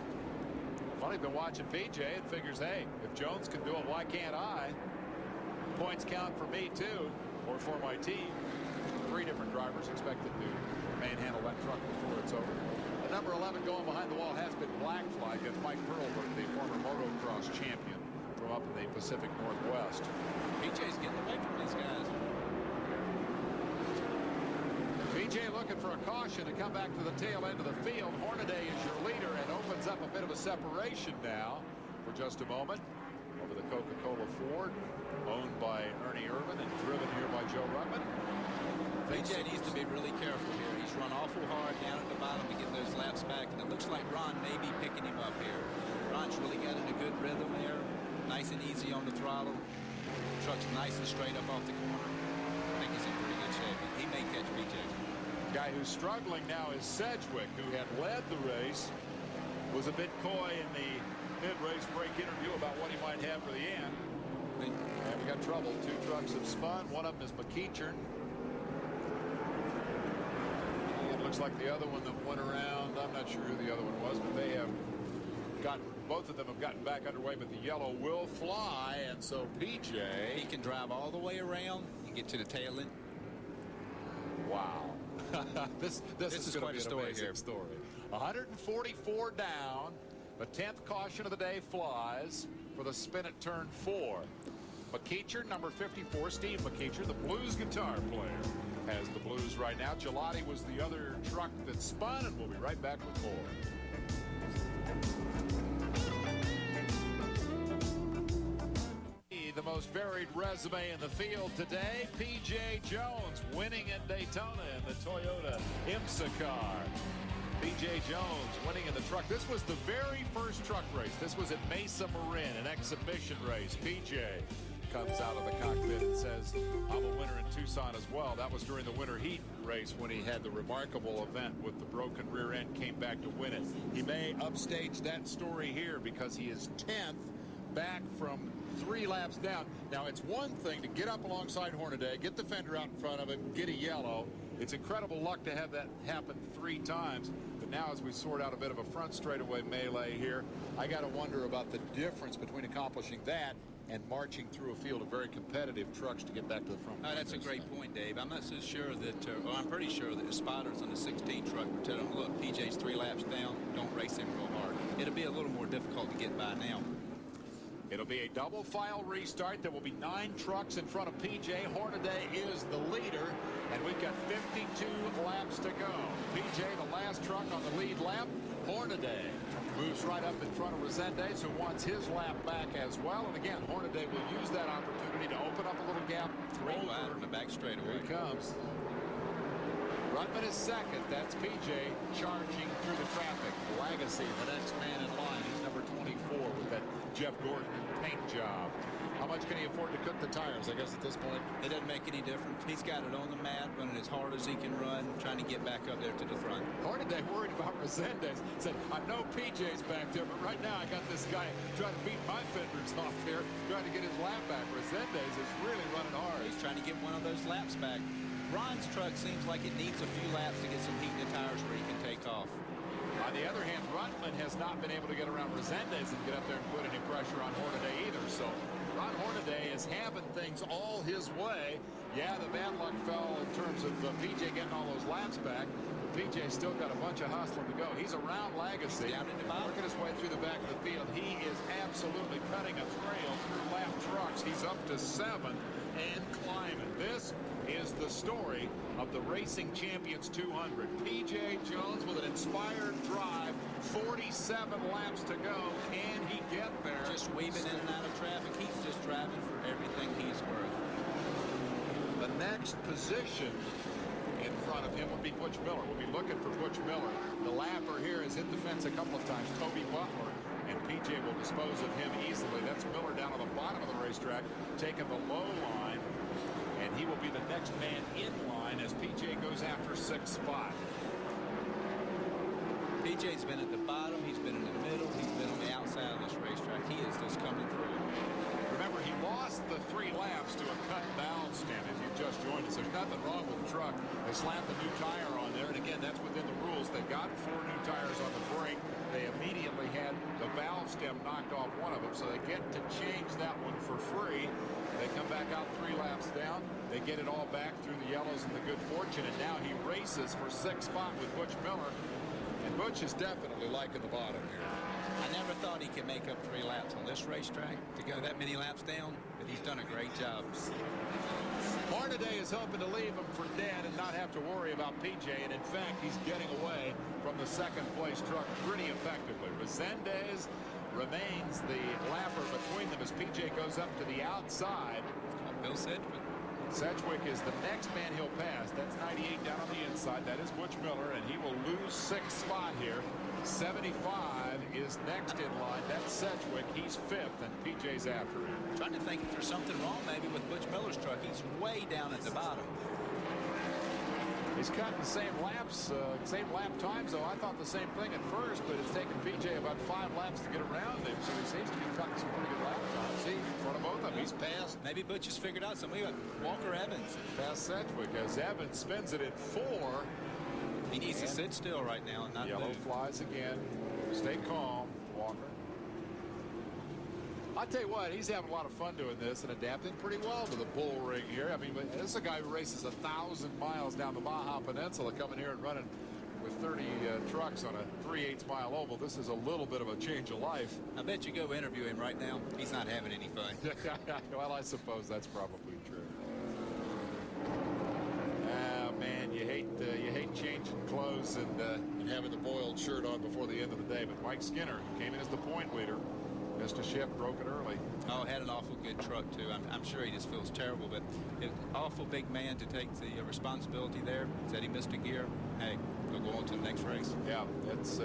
Funny, been watching PJ and figures, hey, if Jones can do it, why can't I? Points count for me too, or for my team. 3 different drivers expected to manhandle that truck before it's over. The number 11 going behind the wall has been black flagged. It's Mike Perlberg, the former motocross champion from up in the Pacific Northwest. PJ's getting away from these guys. PJ looking for a caution to come back to the tail end of the field. Hornaday is your leader and opens up a bit of a separation now for just a moment over the Coca-Cola Ford, owned by Ernie Irvin and driven here by Joe Ruttman. PJ needs to be really careful here. He's run awful hard down at the bottom to get those laps back, and it looks like Ron may be picking him up here. Ron's really got in a good rhythm there, nice and easy on the throttle. Truck's nice and straight up off the corner. I think he's in pretty good shape. He may catch PJ. Guy who's struggling now is Sedgwick, who had led the race, was a bit coy in the mid-race break interview about what he might have for the end. And we got trouble. 2 trucks have spun. One of them is McEachern. It looks like the other one that went around, I'm not sure who the other one was, but they have gotten, both of them have gotten back underway, but the yellow will fly, and so PJ. He can drive all the way around. You get to the tail end. Wow. this is going to be an amazing story. 144 down. The 10th caution of the day flies for the spin at turn 4. McEachern, number 54, Steve McEachern, the blues guitar player, has the blues right now. Gelati was the other truck that spun, and we'll be right back with more. The most varied resume in the field today, P.J. Jones winning at Daytona in the Toyota IMSA car. P.J. Jones winning in the truck. This was the very first truck race. This was at Mesa Marin, an exhibition race. P.J. comes out of the cockpit and says, I'm a winner in Tucson as well. That was during the winter heat race when he had the remarkable event with the broken rear end, came back to win it. He may upstage that story here because he is 10th back from 3 laps down. Now, it's one thing to get up alongside Hornaday, get the fender out in front of him, get a yellow. It's incredible luck to have that happen 3 times. But now, as we sort out a bit of a front straightaway melee here, I got to wonder about the difference between accomplishing that and marching through a field of very competitive trucks to get back to the front. That's a great point, Dave. I'm not so sure that, well, I'm pretty sure that the spotters on the 16 truck were telling him, look, PJ's 3 laps down, don't race him real hard. It'll be a little more difficult to get by now. It'll be a double file restart. There will be 9 trucks in front of PJ. Hornaday is the leader, and we've got 52 laps to go. PJ, the last truck on the lead lap. Hornaday moves right up in front of Resendes, who wants his lap back as well. And again, Hornaday will use that opportunity to open up a little gap. 3 wide on the back straightaway. Here he comes. Rutman is second. That's PJ charging through the traffic. Lagasse, the next man in line. He's number 24 with that Jeff Gordon paint job. How much can he afford to cook the tires, I guess, at this point? It doesn't make any difference. He's got it on the mat, running as hard as he can run, trying to get back up there to the front. Hornaday worried about Resendes. Said, I know PJ's back there, but right now I got this guy trying to beat my fenders off here, trying to get his lap back. Resendes is really running hard. He's trying to get one of those laps back. Ron's truck seems like it needs a few laps to get some heat in the tires where he can take off. On the other hand, Rutman has not been able to get around Resendes and get up there and put any pressure on Hornaday either. So Ron Hornaday is having things all his way. Yeah, the bad luck fell in terms of PJ getting all those laps back. PJ's still got a bunch of hustling to go. He's around Lagasse, working his way through the back of the field. He is absolutely cutting a trail through lap trucks. He's up to 7th and climbing. This is the story of the Racing Champions 200. PJ Jones with an inspired drive, 47 laps to go. Can he get there? Just weaving in and out of traffic. He's just driving for everything he's worth. The next position in front of him would be Butch Miller. We'll be looking for Butch Miller. The lapper here has hit the fence a couple of times. Toby Butler, and PJ will dispose of him easily. That's Miller down on the bottom of the racetrack, taking the low line, and he will be the next man in line as PJ goes after 6th spot. PJ's been at the bottom. He's been in the middle. He's been on the outside of this racetrack. He is just coming through. Remember, he lost the 3 laps to a cut valve stem. If you just joined us, there's nothing wrong with the truck. They slapped a new tire on there, and again, that's within the rules. They got 4 new tires on the brake. They immediately had the valve stem knocked off one of them, so they get to change that one for free. They come back out 3 laps down. They get it all back through the yellows and the good fortune, and now he races for 6th spot with Butch Miller. And Butch is definitely liking the bottom here. I never thought he could make up 3 laps on this racetrack to go that many laps down, but he's done a great job. Hornaday is hoping to leave him for dead and not have to worry about PJ, and in fact, he's getting away from the 2nd place truck pretty effectively. Resendes remains the lapper between them as PJ goes up to the outside. Bill Sedgwick. Sedgwick is the next man he'll pass. That's 98 down on the inside. That is Butch Miller, and he will lose 6th spot here. 75 is next in line. That's Sedgwick. He's 5th, and PJ's after him. Trying to think if there's something wrong maybe with Butch Miller's truck. He's way down at the bottom. He's cutting the same laps, same lap times, though. I thought the same thing at first, but it's taken PJ about 5 laps to get around him, so he seems to be cutting some pretty good lap times. See, in front of both of them, he's passed. Maybe Butch has figured out something. Walker Evans. Past Sedgwick as Evans spins it in 4. He needs to sit still right now and not Yellow move. flies again. Stay calm, Walker. I'll tell you what, he's having a lot of fun doing this and adapting pretty well to the bull ring here. I mean, this is a guy who races 1,000 miles down the Baja Peninsula, coming here and running with 30 trucks on a 3/8 mile oval. This is a little bit of a change of life. I bet you go interview him right now. He's not having any fun. Well, I suppose that's probably true. Man, you hate changing clothes and having the boiled shirt on before the end of the day. But Mike Skinner came in as the point leader. Missed a shift, broke it early. Oh, had an awful good truck, too. I'm sure he just feels terrible, but an awful big man to take the responsibility there. Said he missed a gear. Hey, he'll go on to the next race. Yeah, it's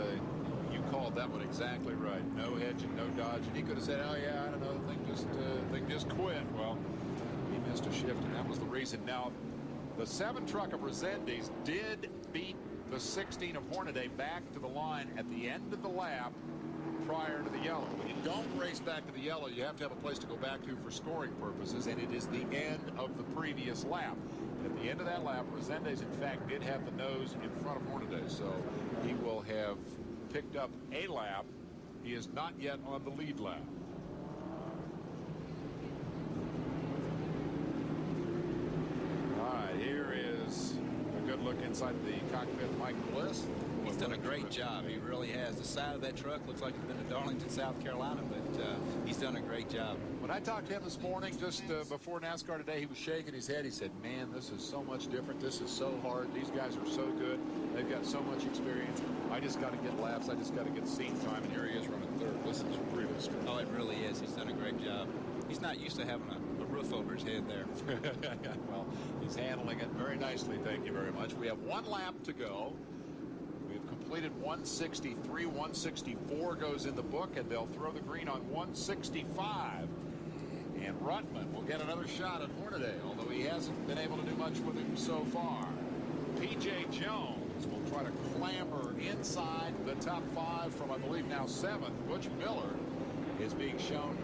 you called that one exactly right. No hedging, no dodging. He could have said, oh, yeah, I don't know, the thing just quit. Well, he missed a shift, and that was the reason. Now, the 7 truck of Resendes did beat the 16 of Hornaday back to the line at the end of the lap prior to the yellow. When you don't race back to the yellow, you have to have a place to go back to for scoring purposes, and it is the end of the previous lap. At the end of that lap, Resendes, in fact, did have the nose in front of Hornaday, so he will have picked up a lap. He is not yet on the lead lap. All right, here is a good look inside the cockpit. Mike Bliss He's done a great job. He really has. The side of that truck looks like it's been to Darlington, South Carolina, but he's done a great job. When I talked to him this morning, just before NASCAR today, he was shaking his head. He said, man, this is so much different. This is so hard. These guys are so good. They've got so much experience. I just got to get laps. I just got to get seat time. And here he is running third. This is really strong. Oh, it really is. He's done a great job. He's not used to having a roof over his head there. Well, he's handling it very nicely. Thank you very much. We have 1 lap to go. We've completed 163. 164 goes in the book, and they'll throw the green on 165. And Ruttman will get another shot at Hornaday, although he hasn't been able to do much with him so far. P.J. Jones will try to clamber inside the top 5 from, I believe, now 7th. Butch Miller is being shown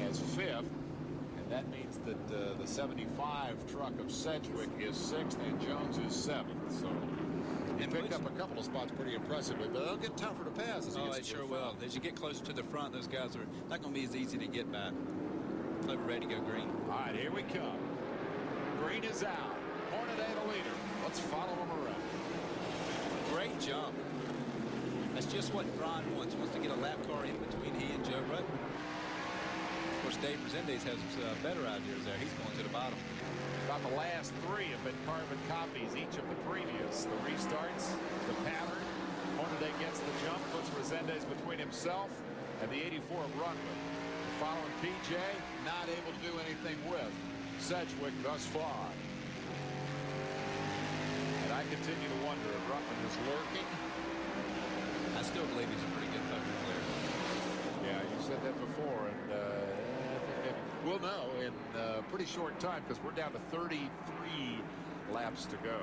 as 5th, and that means that the 75 truck of Sedgwick is 6th and Jones is 7th. So he picked up a couple of spots pretty impressively, but they'll get tougher to pass as he gets they to sure the will. front. As you get closer to the front, those guys are not going to be as easy to get by. They're ready to go green. All right, here we come. Green is out. Hornaday the leader. Let's follow him around. Great jump. That's just what Ron wants. He wants to get a lap car in between he and Joe Ruttman. Of course, Dave Resendez has better ideas there. He's going to the bottom. About the last 3 have been carbon copies, each of the previous. The restarts, the pattern. Hornaday gets the jump, puts Resendez between himself and the 84 of Ruttman. Following PJ, not able to do anything with Sedgwick thus far. And I continue to wonder if Ruttman is lurking. I still believe he's a pretty good poker player. Yeah, you said that before, and we'll know in a pretty short time because we're down to 33 laps to go.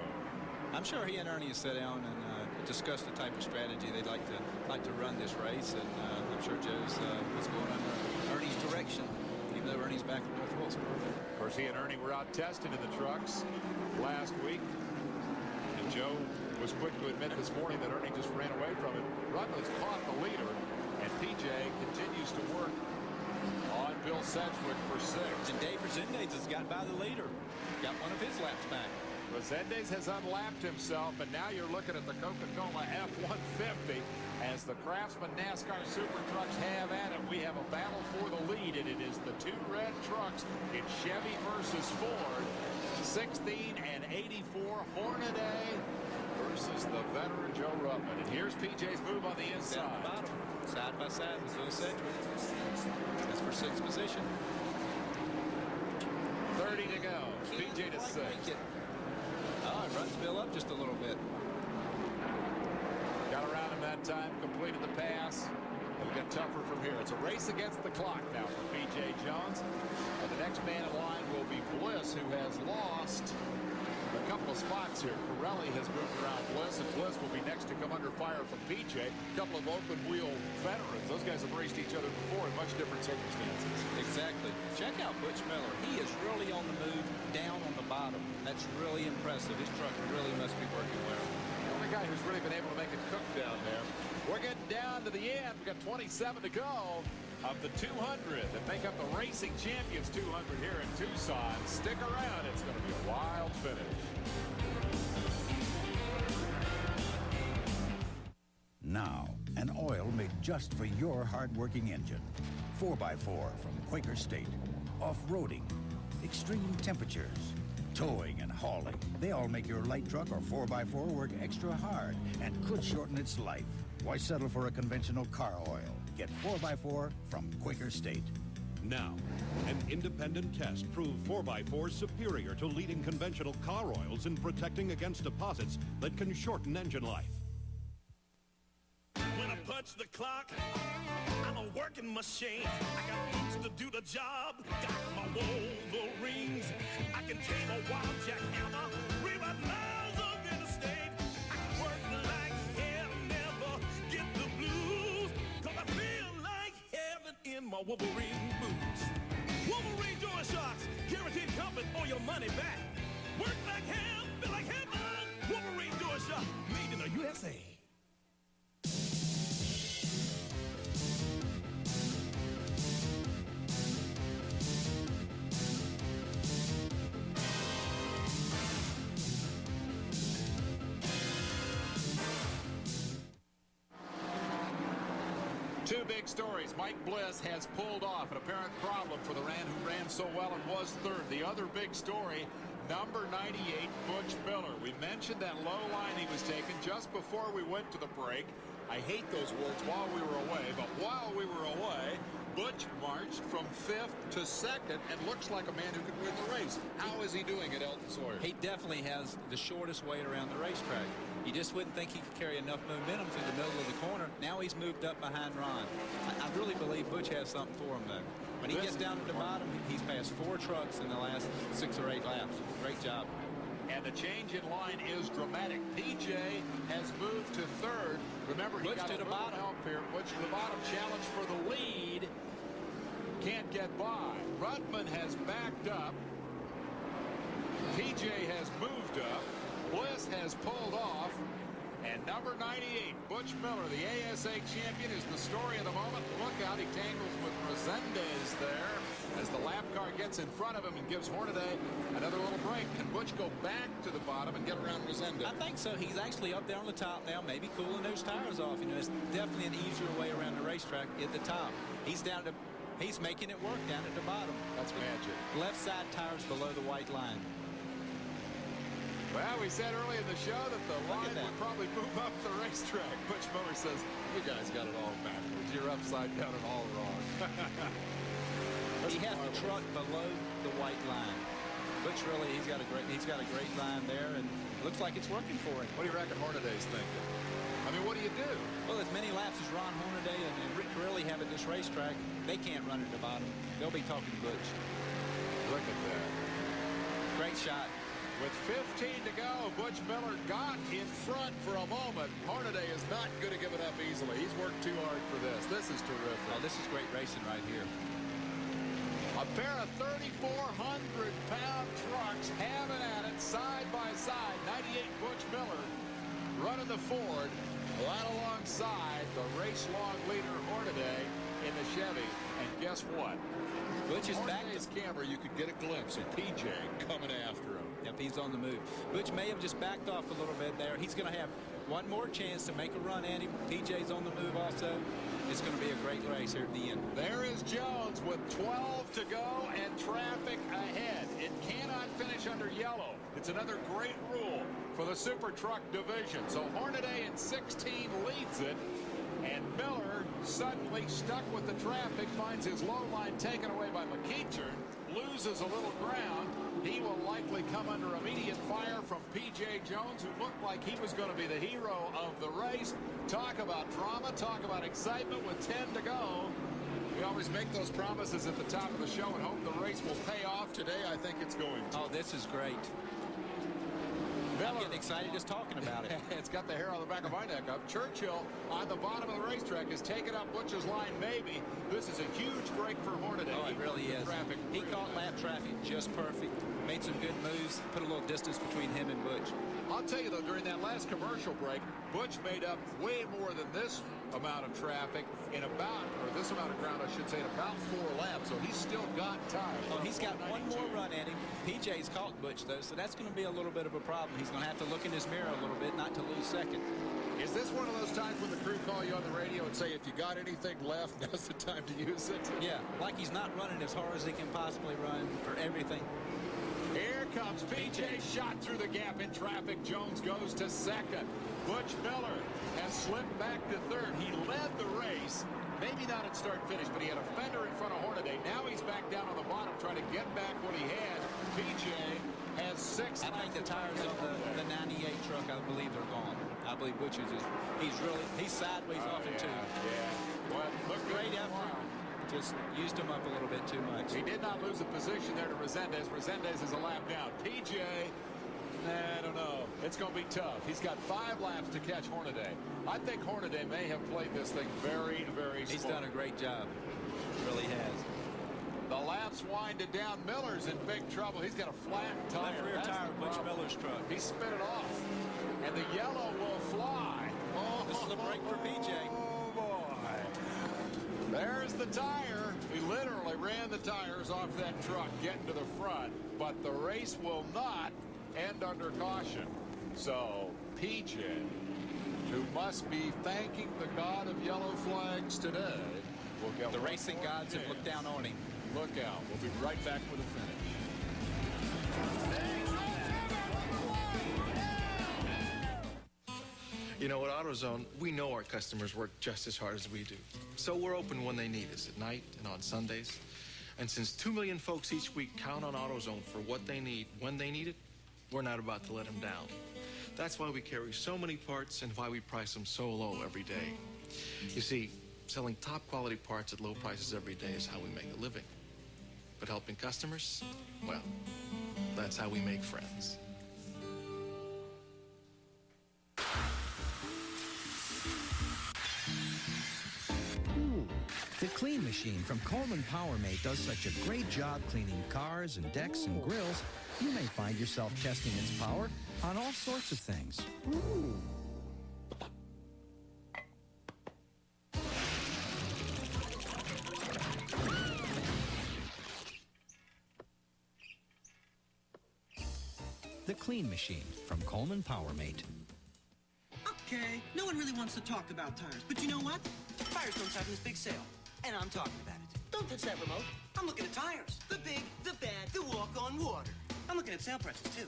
I'm sure he and Ernie have sat down and discussed the type of strategy they'd like to run this race, and I'm sure Joe's was going under Ernie's direction, even though Ernie's back at North Wilkesboro. Of course, he and Ernie were out testing in the trucks last week, and Joe was quick to admit this morning that Ernie just ran away from him. Ruttman's caught the leader, and PJ continues to work on Bill Sedgwick for 6th. And Dave Resendez has got by the leader. Got one of his laps back. Resendez has unlapped himself, and now you're looking at the Coca-Cola F-150 as the Craftsman NASCAR Super Trucks have at it. We have a battle for the lead, and it is the 2 red trucks in Chevy versus Ford. 16 and 84 Hornaday versus the veteran Joe Ruttman. And here's PJ's move on the inside. Down the bottom, side by side with Bill Sedgwick. That's for 6th position. 30 to go. PJ to 6th. Oh, it runs Bill up just a little bit. Got around him that time, completed the pass. It'll get tougher from here. It's a race against the clock now for P.J. Jones. And the next man in line will be Bliss, who has lost a couple of spots here. Pirelli has moved around Bliss, and Bliss will be next to come under fire from P.J. A couple of open wheel veterans. Those guys have raced each other before in much different circumstances. Exactly. Check out Butch Miller. He is really on the move down on the bottom. That's really impressive. His truck really must be working well. The only guy who's really been able to make it cook down there. We're getting down to the end. We've got 27 to go of the 200 that make up the Racing Champions 200 here in Tucson. Stick around. It's going to be a wild finish. Now, an oil made just for your hard-working engine. 4x4 from Quaker State. Off-roading, extreme temperatures, towing and hauling. They all make your light truck or 4x4 work extra hard and could shorten its life. Why settle for a conventional car oil? Get 4x4 from Quaker State. Now, an independent test proved 4x4 superior to leading conventional car oils in protecting against deposits that can shorten engine life. When I punch the clock, I'm a working machine. I got boots to do the job, got my Wolverines. I can tame a wild jackhammer, rewrite miles of interstate. I can work like hell, never get the blues, 'cause I feel like heaven in my Wolverine boots. Wolverine door shocks, guaranteed comfort or your money back. Work like hell, feel like heaven. Wolverine door shocks, made in the USA. Two big stories. Mike Bliss has pulled off, an apparent problem for the man who ran so well and was third. The other big story, number 98, Butch Miller. We mentioned that low line he was taking just before we went to the break. I hate those words, while we were away, but while we were away, Butch marched from 5th to 2nd and looks like a man who could win the race. How is he doing at Elton Sawyer? He definitely has the shortest weight around the racetrack. You just wouldn't think he could carry enough momentum through the middle of the corner. Now he's moved up behind Ron. I really believe Butch has something for him, though. When he gets down to the bottom, he's passed 4 trucks in the last 6 or 8 laps. Great job. And the change in line is dramatic. PJ has moved to 3rd. Remember, he got to the bottom help here. Butch to the bottom, challenge for the lead. Can't get by. Rudman has backed up. PJ has moved up. Bliss has pulled off. And number 98, Butch Miller, the ASA champion, is the story of the moment. Look out, he tangles with Resendez there as the lap car gets in front of him and gives Hornaday another little break. Can Butch go back to the bottom and get around Resendez? I think so. He's actually up there on the top now, maybe cooling those tires off. You know, it's definitely an easier way around the racetrack at the top. He's down to, he's making it work down at the bottom. That's magic. Left side tires below the white line. Well, we said earlier in the show that the line would probably move up the racetrack. Butch Miller says, you guys got it all backwards. You're upside down and all wrong. He has the truck below the white line. Butch really, he's got a great line there, and looks like it's working for him. What do you reckon Hornaday's thinking? I mean, what do you do? Well, as many laps as Ron Hornaday and Rick Corelli have at this racetrack, they can't run at the bottom. They'll be talking to Butch. Look at that. Great shot. With 15 to go, Butch Miller got in front for a moment. Hornaday is not going to give it up easily. He's worked too hard for this. This is terrific. Oh, this is great racing right here. A pair of 3,400-pound trucks having at it side by side. 98 Butch Miller running the Ford right alongside the race-long leader Hornaday in the Chevy. And guess what? Butch is back. His camera, you could get a glimpse of PJ coming after him. Yep, he's on the move. Butch may have just backed off a little bit there. He's going to have one more chance to make a run at him. PJ's on the move also. It's going to be a great race here at the end. There is Jones with 12 to go and traffic ahead. It cannot finish under yellow. It's another great rule for the Super Truck division. So Hornaday in 16 leads it. And Miller, suddenly stuck with the traffic, finds his low line taken away by McEachern, loses a little ground. He will likely come under immediate fire from P.J. Jones, who looked like he was going to be the hero of the race. Talk about drama, talk about excitement with 10 to go. We always make those promises at the top of the show and hope the race will pay off. Today, I think it's going to. Oh, this is great. I'm getting excited just talking about it. It's got the hair on the back of my neck up. Churchill on the bottom of the racetrack is taking up Butch's line, maybe. This is a huge break for Hornaday. Oh, it really is. He caught lap traffic just perfect. Made some good moves. Put a little distance between him and Butch. I'll tell you, though, during that last commercial break, Butch made up way more than this amount of traffic in about, or this amount of ground, I should say, in about 4 laps. So he's still got time. Oh, he's got one more run at him. PJ's caught Butch, though, so that's going to be a little bit of a problem. He's going to have to look in his mirror a little bit, not to lose second. Is this one of those times when the crew call you on the radio and say, if you got anything left, now's the time to use it? Yeah, like he's not running as hard as he can possibly run for everything. Here comes PJ, shot through the gap in traffic. Jones goes to second. Butch Miller has slipped back to third. He led the race, maybe not at start-finish, but he had a fender in front of Hornaday. Now he's back down on the bottom trying to get back what he had. PJ has 6. I think the tires on the 98 truck, I believe they're gone. I believe Butch is he's sideways off in 2. Yeah. Well, look great effort. Just used him up a little bit too much. He did not lose a position there to Resendez. Resendez is a lap down. PJ, I don't know. It's going to be tough. He's got 5 laps to catch Hornaday. I think Hornaday may have played this thing very, very smart. He's done a great job. Really has. The laps winded down. Miller's in big trouble. He's got a flat tire. Left rear tire of Butch Miller's truck. He spit it off. And the yellow will fly. Oh, this is a break for PJ. Oh, boy. There's the tire. We literally ran the tires off that truck getting to the front, but the race will not end under caution. So PJ, who must be thanking the god of yellow flags today. We'll get The racing gods have looked down on him. Look out. We'll be right back with a finish. You know, at AutoZone, we know our customers work just as hard as we do. So we're open when they need us, at night and on Sundays. And since 2 million folks each week count on AutoZone for what they need when they need it, we're not about to let them down. That's why we carry so many parts and why we price them so low every day. You see, selling top quality parts at low prices every day is how we make a living. But helping customers, well, that's how we make friends. The Clean Machine from Coleman PowerMate does such a great job cleaning cars and decks and grills, you may find yourself testing its power on all sorts of things. The Clean Machine from Coleman PowerMate. Okay, no one really wants to talk about tires, but you know what? Firestone's having this big sale, and I'm talking about it. Don't touch that remote. I'm looking at tires. The big, the bad, the walk on water. I'm looking at sale prices, too.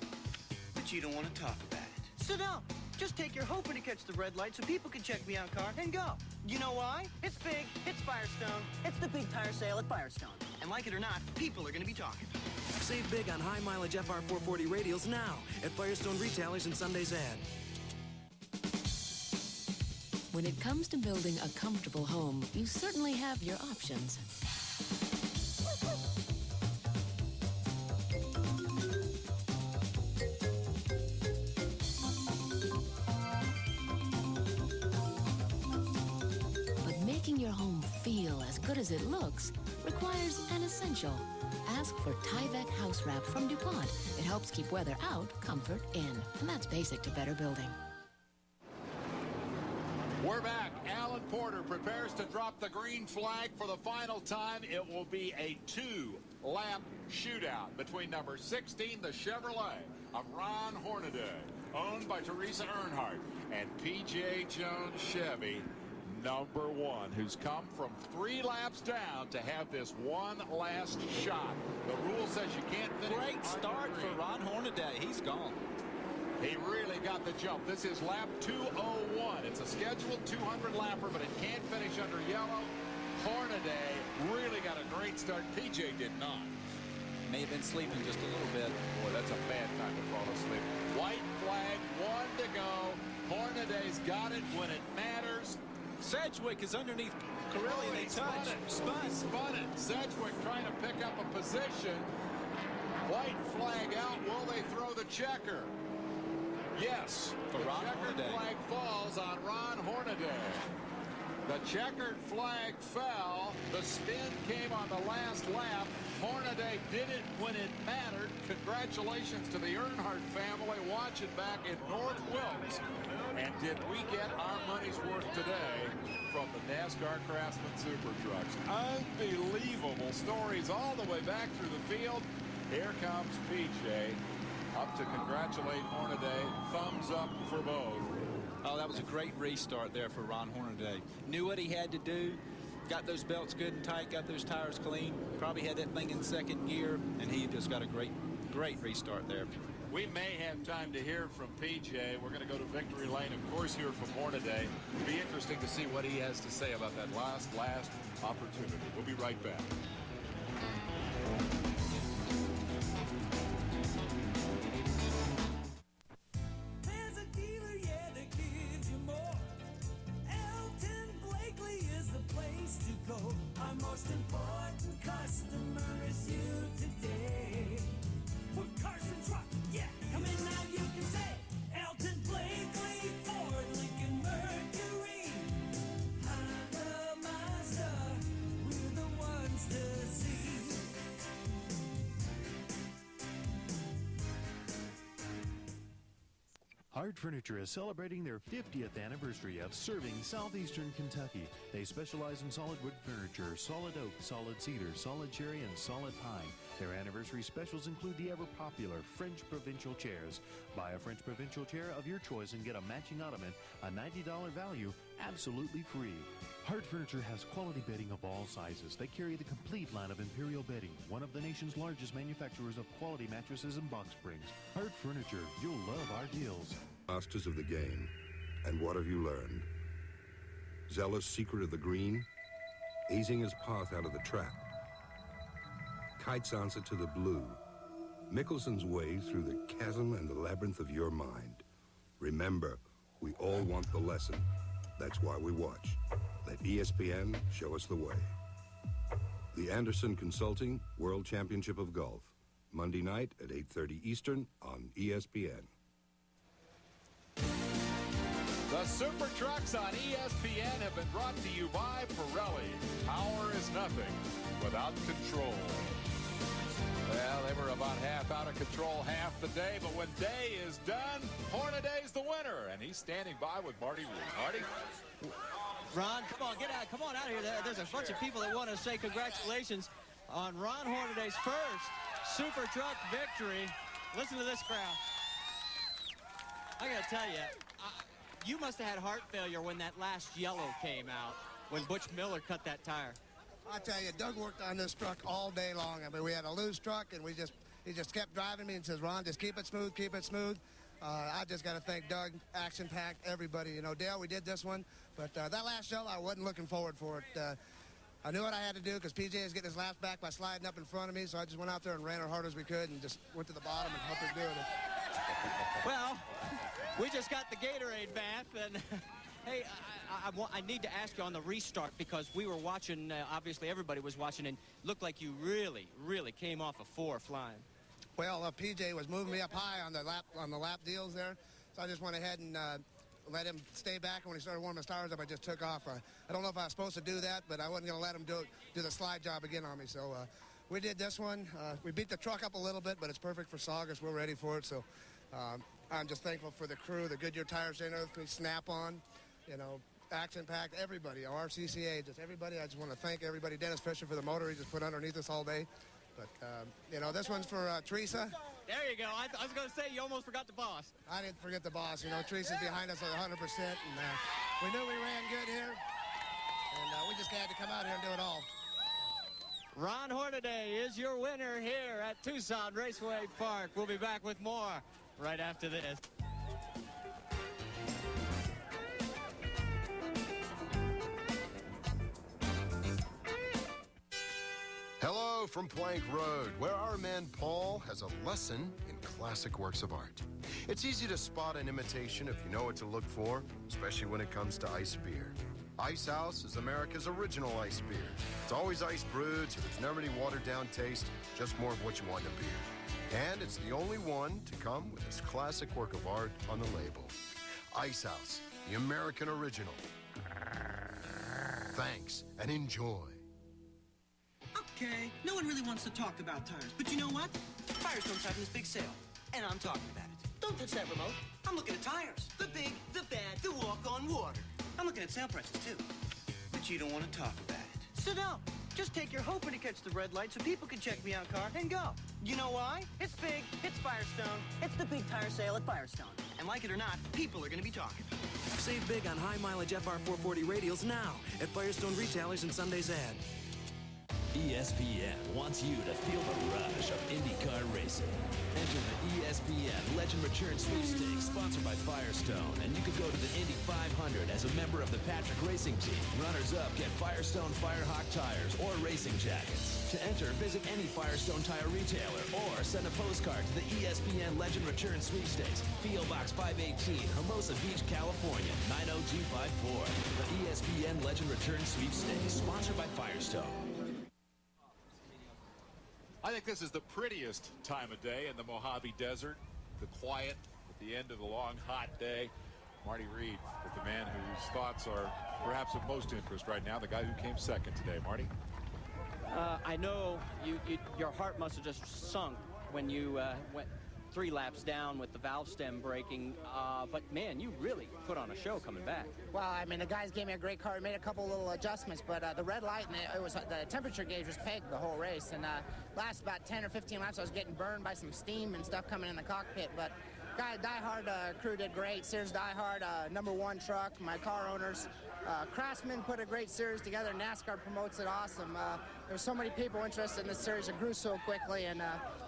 But you don't want to talk about it. Sit down. Just take your Hooper to catch the red light so people can check me out car and go. You know why? It's big, it's Firestone. It's the big tire sale at Firestone. And like it or not, people are going to be talking. Save big on high-mileage FR440 radials now at Firestone retailers in Sunday's ad. When it comes to building a comfortable home, you certainly have your options. But making your home feel as good as it looks requires an essential. Ask for Tyvek House Wrap from DuPont. It helps keep weather out, comfort in. And that's basic to better building. We're back. Alan Porter prepares to drop the green flag for the final time. It will be a 2-lap shootout between number 16, the Chevrolet of Ron Hornaday, owned by Teresa Earnhardt, and P.J. Jones Chevy, number 1, who's come from 3 laps down to have this one last shot. The rule says you can't finish. Great start for Ron Hornaday. He's gone. He really got the jump. This is lap 201. It's a scheduled 200 lapper, but it can't finish under yellow. Hornaday really got a great start. PJ did not. May have been sleeping just a little bit. Boy, that's a bad time to fall asleep. White flag, 1 to go. Hornaday's got it when it matters. Sedgwick is underneath Corelli, and they touch. Spun it. Sedgwick trying to pick up a position. White flag out. Will they throw the checker? Yes, for Ron Hornaday. The flag falls on Ron Hornaday. The checkered flag fell. The spin came on the last lap. Hornaday did it when it mattered. Congratulations to the Earnhardt family watching back in North Wilkes. And did we get our money's worth today from the NASCAR Craftsman Super Trucks? Unbelievable stories all the way back through the field. Here comes PJ. Up to congratulate Hornaday. Thumbs up for both. Oh, that was a great restart there for Ron Hornaday. Knew what he had to do. Got those belts good and tight. Got those tires clean. Probably had that thing in second gear. And he just got a great restart there. We may have time to hear from PJ. We're going to go to Victory Lane, of course, hear from Hornaday. It'll be interesting to see what he has to say about that last opportunity. We'll be right back. Our most important customer is you today. For cars and trucks, yeah, come in now, you can say Elton Blakely, Ford, Lincoln, Mercury, Honda, Mazda, we're the ones to see. Hard Hart Furniture is celebrating their 50th anniversary of serving southeastern Kentucky. They specialize in solid wood furniture, solid oak, solid cedar, solid cherry, and solid pine. Their anniversary specials include the ever-popular French provincial chairs. Buy a French provincial chair of your choice and get a matching ottoman, a $90 value, absolutely free. Hart Furniture has quality bedding of all sizes. They carry the complete line of Imperial Bedding, one of the nation's largest manufacturers of quality mattresses and box springs. Hart Furniture, you'll love our deals. Masters of the game. And what have you learned? Zella's secret of the green? Easing his path out of the trap. Kite's answer to the blue. Mickelson's way through the chasm and the labyrinth of your mind. Remember, we all want the lesson. That's why we watch. Let ESPN show us the way. The Anderson Consulting World Championship of Golf. Monday night at 8:30 Eastern on ESPN. The Super Trucks on ESPN have been brought to you by Pirelli. Power is nothing without control. Well, they were about half out of control half the day, but when day is done, Hornaday's the winner, and he's standing by with Marty Reed. Marty? Ron, come on, get out. Come on out of here. There's a bunch of people that want to say congratulations on Ron Hornaday's first Super Truck victory. Listen to this crowd. I got to tell you, you must have had heart failure when that last yellow came out, when Butch Miller cut that tire. I tell you, Doug worked on this truck all day long. I mean, we had a loose truck, and he just kept driving me and says, Ron, just keep it smooth, keep it smooth. I just got to thank Doug, Action Pack, everybody. You know, Dale, we did this one, but that last show, I wasn't looking forward for it. I knew what I had to do because PJ is getting his laps back by sliding up in front of me, so I just went out there and ran as hard as we could and just went to the bottom and helped her do it. Well, we just got the Gatorade bath, and hey, I need to ask you on the restart, because we were watching, obviously everybody was watching, and looked like you really, really came off a 4 flying. Well, PJ was moving me up high on the lap deals there, so I just went ahead and let him stay back, and when he started warming his tires up, I just took off. I don't know if I was supposed to do that, but I wasn't going to let him do the slide job again on me, so we did this one. We beat the truck up a little bit, but it's perfect for Saugus. We're ready for it, so I'm just thankful for the crew, the Goodyear tires, Snap-on, you know, Action Pack, everybody, RCCA, just everybody. I just want to thank everybody. Dennis Fisher for the motor he just put underneath us all day. But, you know, this one's for Teresa. There you go. I was going to say, you almost forgot the boss. I didn't forget the boss. You know, Teresa's behind us 100%. And we knew we ran good here. And we just had to come out here and do it all. Ron Hornaday is your winner here at Tucson Raceway Park. We'll be back with more right after this. Hello from Plank Road, where our man Paul has a lesson in classic works of art. It's easy to spot an imitation if you know what to look for, especially when it comes to ice beer. Ice House is America's original ice beer. It's always ice brewed, so there's never any watered-down taste, just more of what you want in a beer. And it's the only one to come with this classic work of art on the label. Ice House, the American original. Thanks, and enjoy. Okay, no one really wants to talk about tires, but you know what? Firestone's having this big sale, and I'm talking about it. Don't touch that remote. I'm looking at tires. The big, the bad, the walk-on water. I'm looking at sale prices, too. But you don't want to talk about it. So no, just take your Hooper to catch the red light so people can check me out car and go. You know why? It's big, it's Firestone. It's the big tire sale at Firestone. And like it or not, people are going to be talking about it. Save big on high-mileage FR440 radials now at Firestone retailers and Sunday's Ad. ESPN wants you to feel the rush of IndyCar racing. Enter the ESPN Legend Return Sweepstakes, sponsored by Firestone, and you could go to the Indy 500 as a member of the Patrick Racing Team. Runners-up get Firestone Firehawk tires or racing jackets. To enter, visit any Firestone tire retailer or send a postcard to the ESPN Legend Return Sweepstakes, P.O. Box 518, Hermosa Beach, California, 90254. The ESPN Legend Return Sweepstakes, sponsored by Firestone. I think this is the prettiest time of day in the Mojave Desert. The quiet at the end of the long, hot day. Marty Reed with the man whose thoughts are perhaps of most interest right now, the guy who came second today. Marty? I know your heart must have just sunk when you 3 laps down with the valve stem breaking. But, man, you really put on a show coming back. Well, I mean, the guys gave me a great car. We made a couple little adjustments, but the red light, and it was the temperature gauge was pegged the whole race. And last about 10 or 15 laps, I was getting burned by some steam and stuff coming in the cockpit. But Die Hard crew did great. Sears Die Hard, #1 truck, my car owners. Craftsman put a great series together. NASCAR promotes it awesome. There's so many people interested in this series. It grew so quickly. And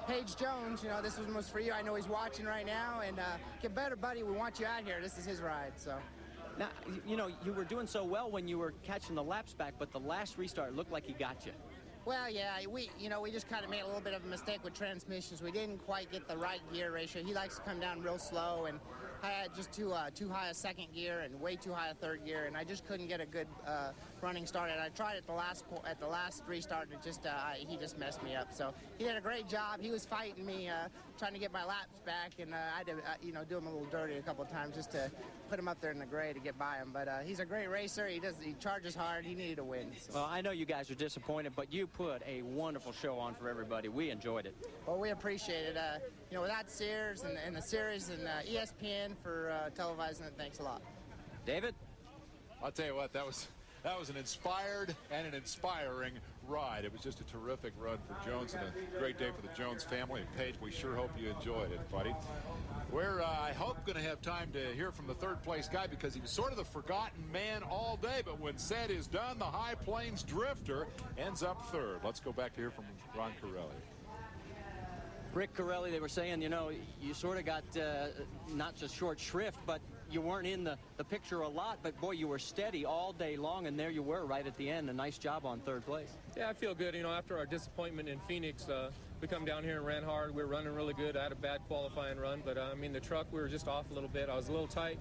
Paige Jones, you know, this one was for you. I know he's watching right now. And get better, buddy. We want you out here. This is his ride. So. Now, you know, you were doing so well when you were catching the laps back, but the last restart looked like he got you. Well, yeah, we just kind of made a little bit of a mistake with transmissions. We didn't quite get the right gear ratio. He likes to come down real slow, and I had just too high a second gear and way too high a third gear, and I just couldn't get a good running start. And I tried at the last restart, and he just messed me up. So he did a great job. He was fighting me, trying to get my laps back, and I had to, do him a little dirty a couple of times just to put him up there in the gray to get by him. But he's a great racer. He charges hard. He needed to win. So. Well, I know you guys are disappointed, but you put a wonderful show on for everybody. We enjoyed it. Well, we appreciate it. Without Sears and the series and ESPN for televising it, thanks a lot. David? I'll tell you what, that was an inspired and an inspiring ride. It was just a terrific run for Jones and a great day for the Jones family. And Paige, we sure hope you enjoyed it, buddy. We're, I hope, going to have time to hear from the third-place guy because he was sort of the forgotten man all day, but when said is done, the High Plains Drifter ends up third. Let's go back to hear from Ron Corelli. Rick Corelli, they were saying, you sort of got not just short shrift, but you weren't in the picture a lot, but boy, you were steady all day long, and there you were right at the end. A nice job on third place. Yeah, I feel good. After our disappointment in Phoenix, we come down here and ran hard. We were running really good. I had a bad qualifying run, but the truck, we were just off a little bit. I was a little tight,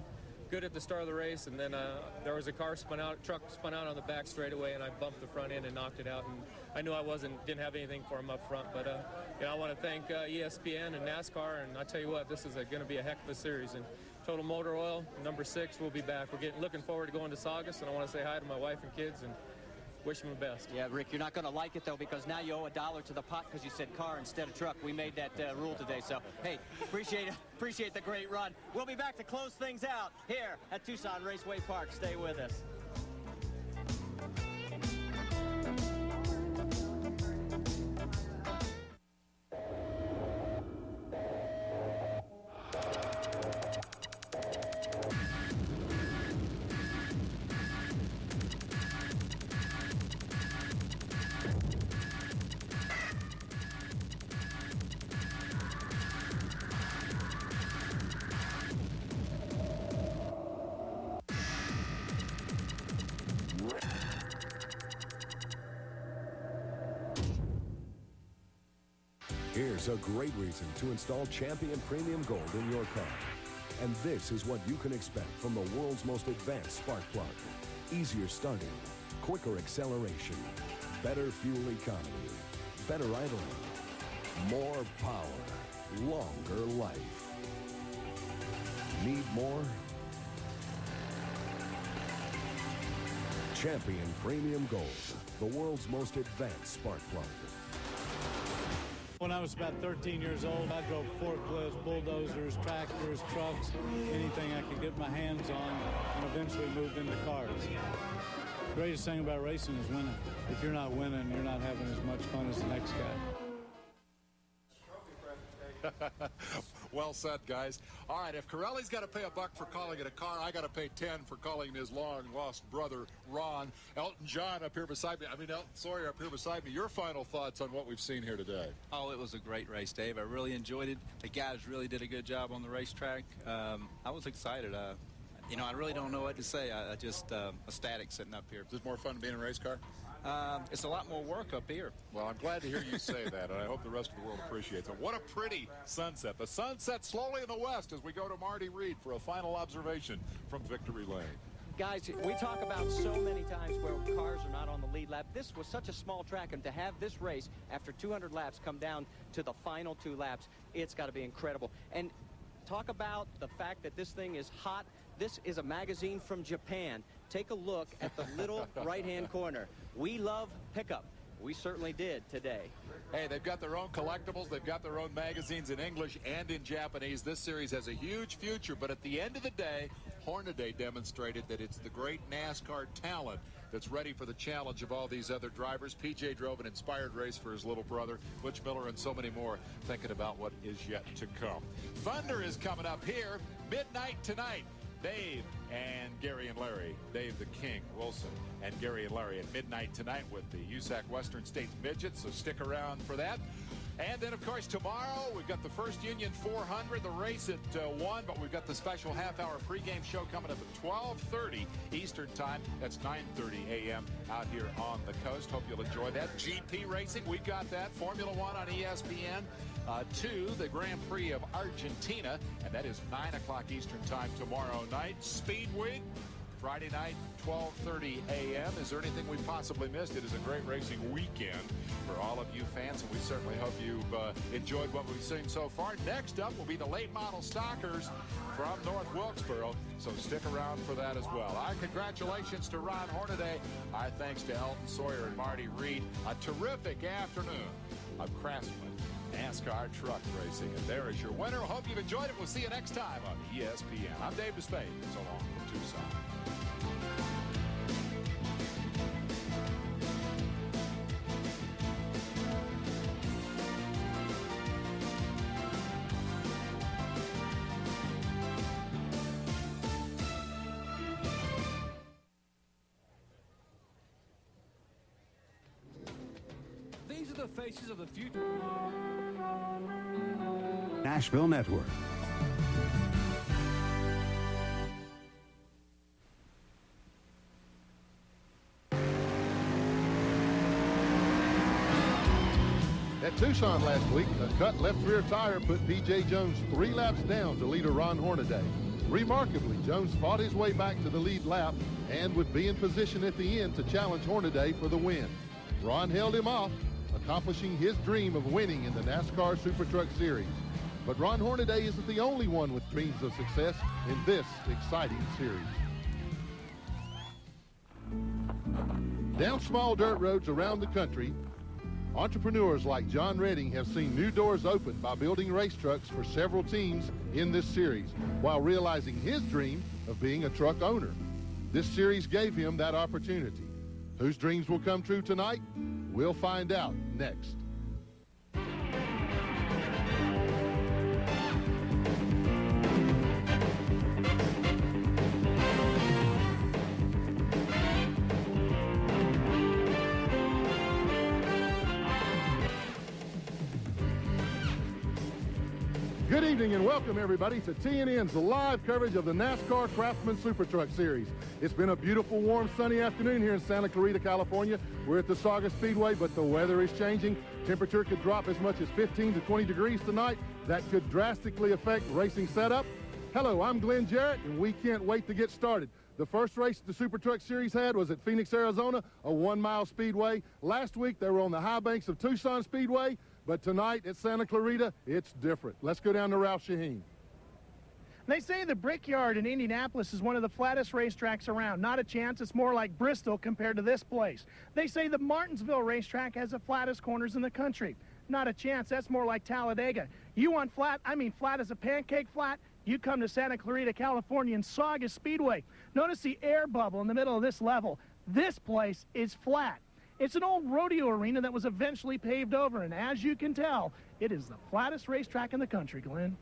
good at the start of the race, and then there was a truck spun out on the back straightaway, and I bumped the front end and knocked it out. And I knew I didn't have anything for him up front, but I want to thank ESPN and NASCAR, and I tell you what, this is going to be a heck of a series. And Total Motor Oil, #6, we'll be back. We're looking forward to going to Saugus, and I want to say hi to my wife and kids and wish them the best. Yeah, Rick, you're not going to like it, though, because now you owe $1 to the pot because you said car instead of truck. We made that rule today, so, hey, appreciate the great run. We'll be back to close things out here at Tucson Raceway Park. Stay with us. Here's a great reason to install Champion Premium Gold in your car. And this is what you can expect from the world's most advanced spark plug. Easier starting, quicker acceleration, better fuel economy, better idling, more power, longer life. Need more? Champion Premium Gold, the world's most advanced spark plug. When I was about 13 years old, I drove forklifts, bulldozers, tractors, trucks, anything I could get my hands on, and eventually moved into cars. The greatest thing about racing is winning. If you're not winning, you're not having as much fun as the next guy. Well said, guys. All right, if Corelli's got to pay $1 for calling it a car, I got to pay 10 for calling his long-lost brother, Ron. Elton John up here beside me. Elton Sawyer up here beside me. Your final thoughts on what we've seen here today? Oh, it was a great race, Dave. I really enjoyed it. The guys really did a good job on the racetrack. I was excited. I really don't know what to say. I just ecstatic sitting up here. Is it more fun being in a race car? It's a lot more work up here. Well, I'm glad to hear you say that, and I hope the rest of the world appreciates it. What a pretty sunset. The sun sets slowly in the west as we go to Marty Reed for a final observation from Victory Lane. Guys, we talk about so many times where cars are not on the lead lap. This was such a small track, and to have this race after 200 laps come down to the final 2 laps, it's got to be incredible. And talk about the fact that this thing is hot. This is a magazine from Japan. Take a look at the little right-hand corner. We love pickup. We certainly did today. Hey, they've got their own collectibles. They've got their own magazines in English and in Japanese. This series has a huge future, but at the end of the day, Hornaday demonstrated that it's the great NASCAR talent that's ready for the challenge of all these other drivers. PJ drove an inspired race for his little brother, Butch Miller, and so many more thinking about what is yet to come. Thunder is coming up here midnight tonight. Dave and Gary and Larry. Dave the King Wilson and Gary and Larry at midnight tonight with the USAC Western States Midgets, so stick around for that. And then, of course, tomorrow we've got the First Union 400, the race at 1, but we've got the special half-hour pregame show coming up at 12:30 Eastern Time. That's 9:30 a.m. out here on the coast. Hope you'll enjoy that. GP racing, we've got that. Formula One on ESPN. 2, the Grand Prix of Argentina, and that is 9 o'clock Eastern Time tomorrow night. Speedweek, Friday night, 12:30 a.m. Is there anything we possibly missed? It is a great racing weekend for all of you fans, and we certainly hope you've enjoyed what we've seen so far. Next up will be the late model Stalkers from North Wilkesboro, so stick around for that as well. Our congratulations to Ron Hornaday. Our thanks to Elton Sawyer and Marty Reed. A terrific afternoon of Craftsman NASCAR truck racing. And there is your winner. Hope you've enjoyed it. We'll see you next time on ESPN. I'm Dave Despade. So long from Tucson. These are the faces of the future. Nashville Network. At Tucson last week, a cut left rear tire put P.J. Jones 3 laps down to leader Ron Hornaday. Remarkably, Jones fought his way back to the lead lap and would be in position at the end to challenge Hornaday for the win. Ron held him off, accomplishing his dream of winning in the NASCAR Super Truck Series. But Ron Hornaday isn't the only one with dreams of success in this exciting series. Down small dirt roads around the country, entrepreneurs like John Redding have seen new doors open by building race trucks for several teams in this series, while realizing his dream of being a truck owner. This series gave him that opportunity. Whose dreams will come true tonight? We'll find out next. Good evening and welcome everybody to TNN's live coverage of the NASCAR Craftsman Super Truck Series. It's been a beautiful, warm, sunny afternoon here in Santa Clarita, California. We're at the Sauga Speedway, but the weather is changing. Temperature could drop as much as 15 to 20 degrees tonight. That could drastically affect racing setup. Hello, I'm Glenn Jarrett, and we can't wait to get started. The first race the Super Truck Series had was at Phoenix, Arizona, a 1-mile speedway. Last week, they were on the high banks of Tucson Speedway. But tonight at Santa Clarita, it's different. Let's go down to Ralph Shaheen. They say the Brickyard in Indianapolis is one of the flattest racetracks around. Not a chance. It's more like Bristol compared to this place. They say the Martinsville racetrack has the flattest corners in the country. Not a chance. That's more like Talladega. You want flat? I mean flat as a pancake flat? You come to Santa Clarita, California, and Sauga Speedway. Notice the air bubble in the middle of this level. This place is flat. It's an old rodeo arena that was eventually paved over, and as you can tell, it is the flattest racetrack in the country, Glenn.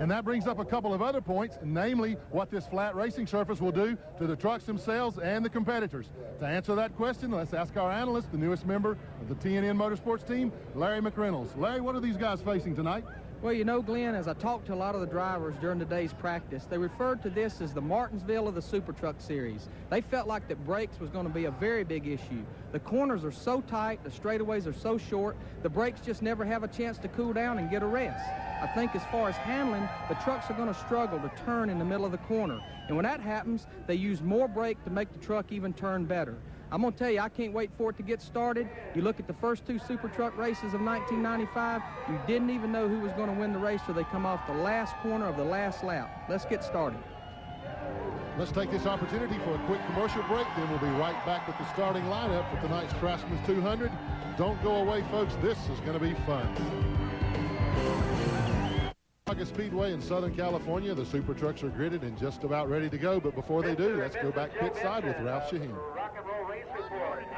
And that brings up a couple of other points, namely what this flat racing surface will do to the trucks themselves and the competitors. To answer that question, let's ask our analyst, the newest member of the TNN Motorsports team, Larry McReynolds. Larry, what are these guys facing tonight? Well, you know, Glenn, as I talked to a lot of the drivers during today's practice, they referred to this as the Martinsville of the Super Truck Series. They felt like that brakes was going to be a very big issue. The corners are so tight, the straightaways are so short, the brakes just never have a chance to cool down and get a rest. I think as far as handling, the trucks are going to struggle to turn in the middle of the corner. And when that happens, they use more brake to make the truck even turn better. I'm going to tell you, I can't wait for it to get started. You look at the first 2 Super Truck races of 1995, you didn't even know who was going to win the race till they come off the last corner of the last lap. Let's get started. Let's take this opportunity for a quick commercial break, then we'll be right back with the starting lineup for tonight's Craftsman's 200. Don't go away, folks. This is going to be fun. Saugus Speedway in Southern California. The Super Trucks are gridded and just about ready to go, but before they do, let's go back pit side with Ralph Shaheen.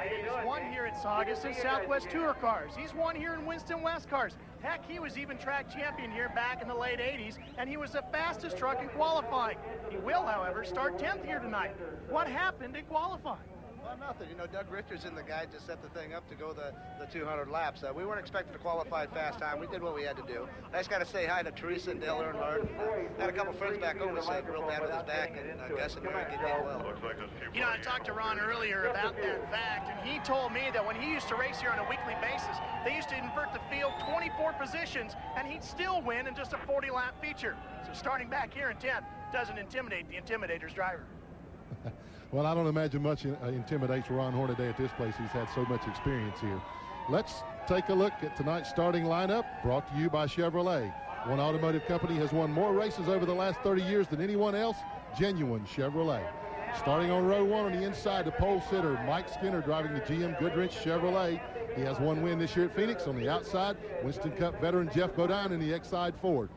He's won here at Saugus in Southwest Tour Cars. He's won here in Winston West Cars. Heck, he was even track champion here back in the late 80s, and he was the fastest truck in qualifying. He will, however, start 10th here tonight. What happened in qualifying? Well, nothing. You know, Doug Richardson, the guy, just set the thing up to go the 200 laps. We weren't expecting to qualify fast time. We did what we had to do. I just got to say hi to Teresa and Dale Earnhardt. Had a couple friends back home that said real bad with his back, and Gus and Mary did well. You know, I talked to Ron earlier about that fact, and he told me that when he used to race here on a weekly basis, they used to invert the field 24 positions, and he'd still win in just a 40-lap feature. So starting back here in 10th doesn't intimidate the Intimidator's driver. Well, I don't imagine much intimidates Ron Hornaday at this place. He's had so much experience here. Let's take a look at tonight's starting lineup, brought to you by Chevrolet. One automotive company has won more races over the last 30 years than anyone else, genuine Chevrolet. Starting on row one on the inside, the pole sitter, Mike Skinner, driving the GM Goodrich Chevrolet. He has one win this year at Phoenix. On the outside, Winston Cup veteran Jeff Bodine in the Exide Ford.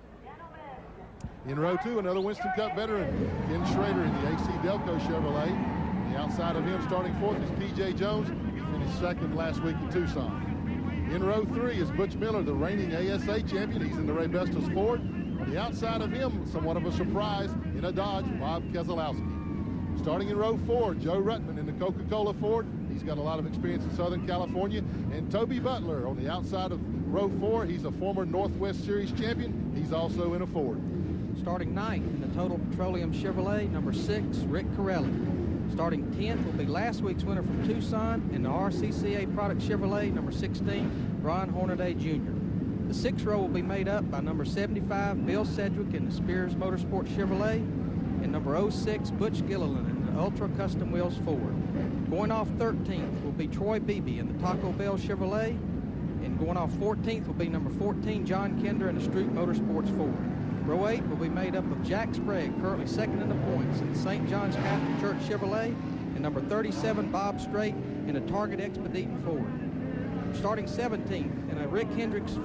In row two, another Winston Cup veteran, Ken Schrader in the AC Delco Chevrolet. On the outside of him, starting fourth, is P.J. Jones. He finished second last week in Tucson. In row three is Butch Miller, the reigning ASA champion. He's in the Ray Bestos Ford. On the outside of him, somewhat of a surprise, in a Dodge, Bob Keselowski. Starting in row four, Joe Ruttman in the Coca-Cola Ford. He's got a lot of experience in Southern California. And Toby Butler on the outside of row four. He's a former Northwest Series champion. He's also in a Ford. Starting ninth in the Total Petroleum Chevrolet, number 6, Rick Corelli. Starting 10th will be last week's winner from Tucson in the RCCA Product Chevrolet, number 16, Ron Hornaday Jr. The sixth row will be made up by number 75, Bill Sedgwick in the Spears Motorsports Chevrolet, and number 06, Butch Gilliland in the Ultra Custom Wheels Ford. Going off 13th will be Troy Beebe in the Taco Bell Chevrolet, and going off 14th will be number 14, John Kinder in the Stroop Motorsports Ford. Row 8 will be made up of Jack Sprague, currently second in the points in the St. John's Catholic Church Chevrolet, and number 37, Bob Strait in a Target Expedition Ford. Starting 17th in a Rick Hendricks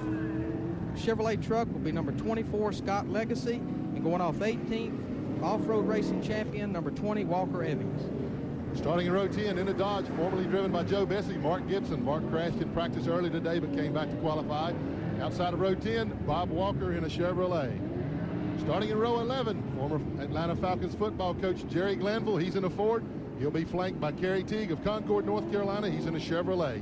Chevrolet truck will be number 24, Scott Legacy, and going off 18th, off-road racing champion, number 20, Walker Evans. Starting in row 10 in a Dodge, formerly driven by Joe Bessie, Mark Gibson. Mark crashed in practice early today but came back to qualify. Outside of row 10, Bob Walker in a Chevrolet. Starting in row 11, former Atlanta Falcons football coach Jerry Glanville. He's in a Ford. He'll be flanked by Kerry Teague of Concord, North Carolina. He's in a Chevrolet.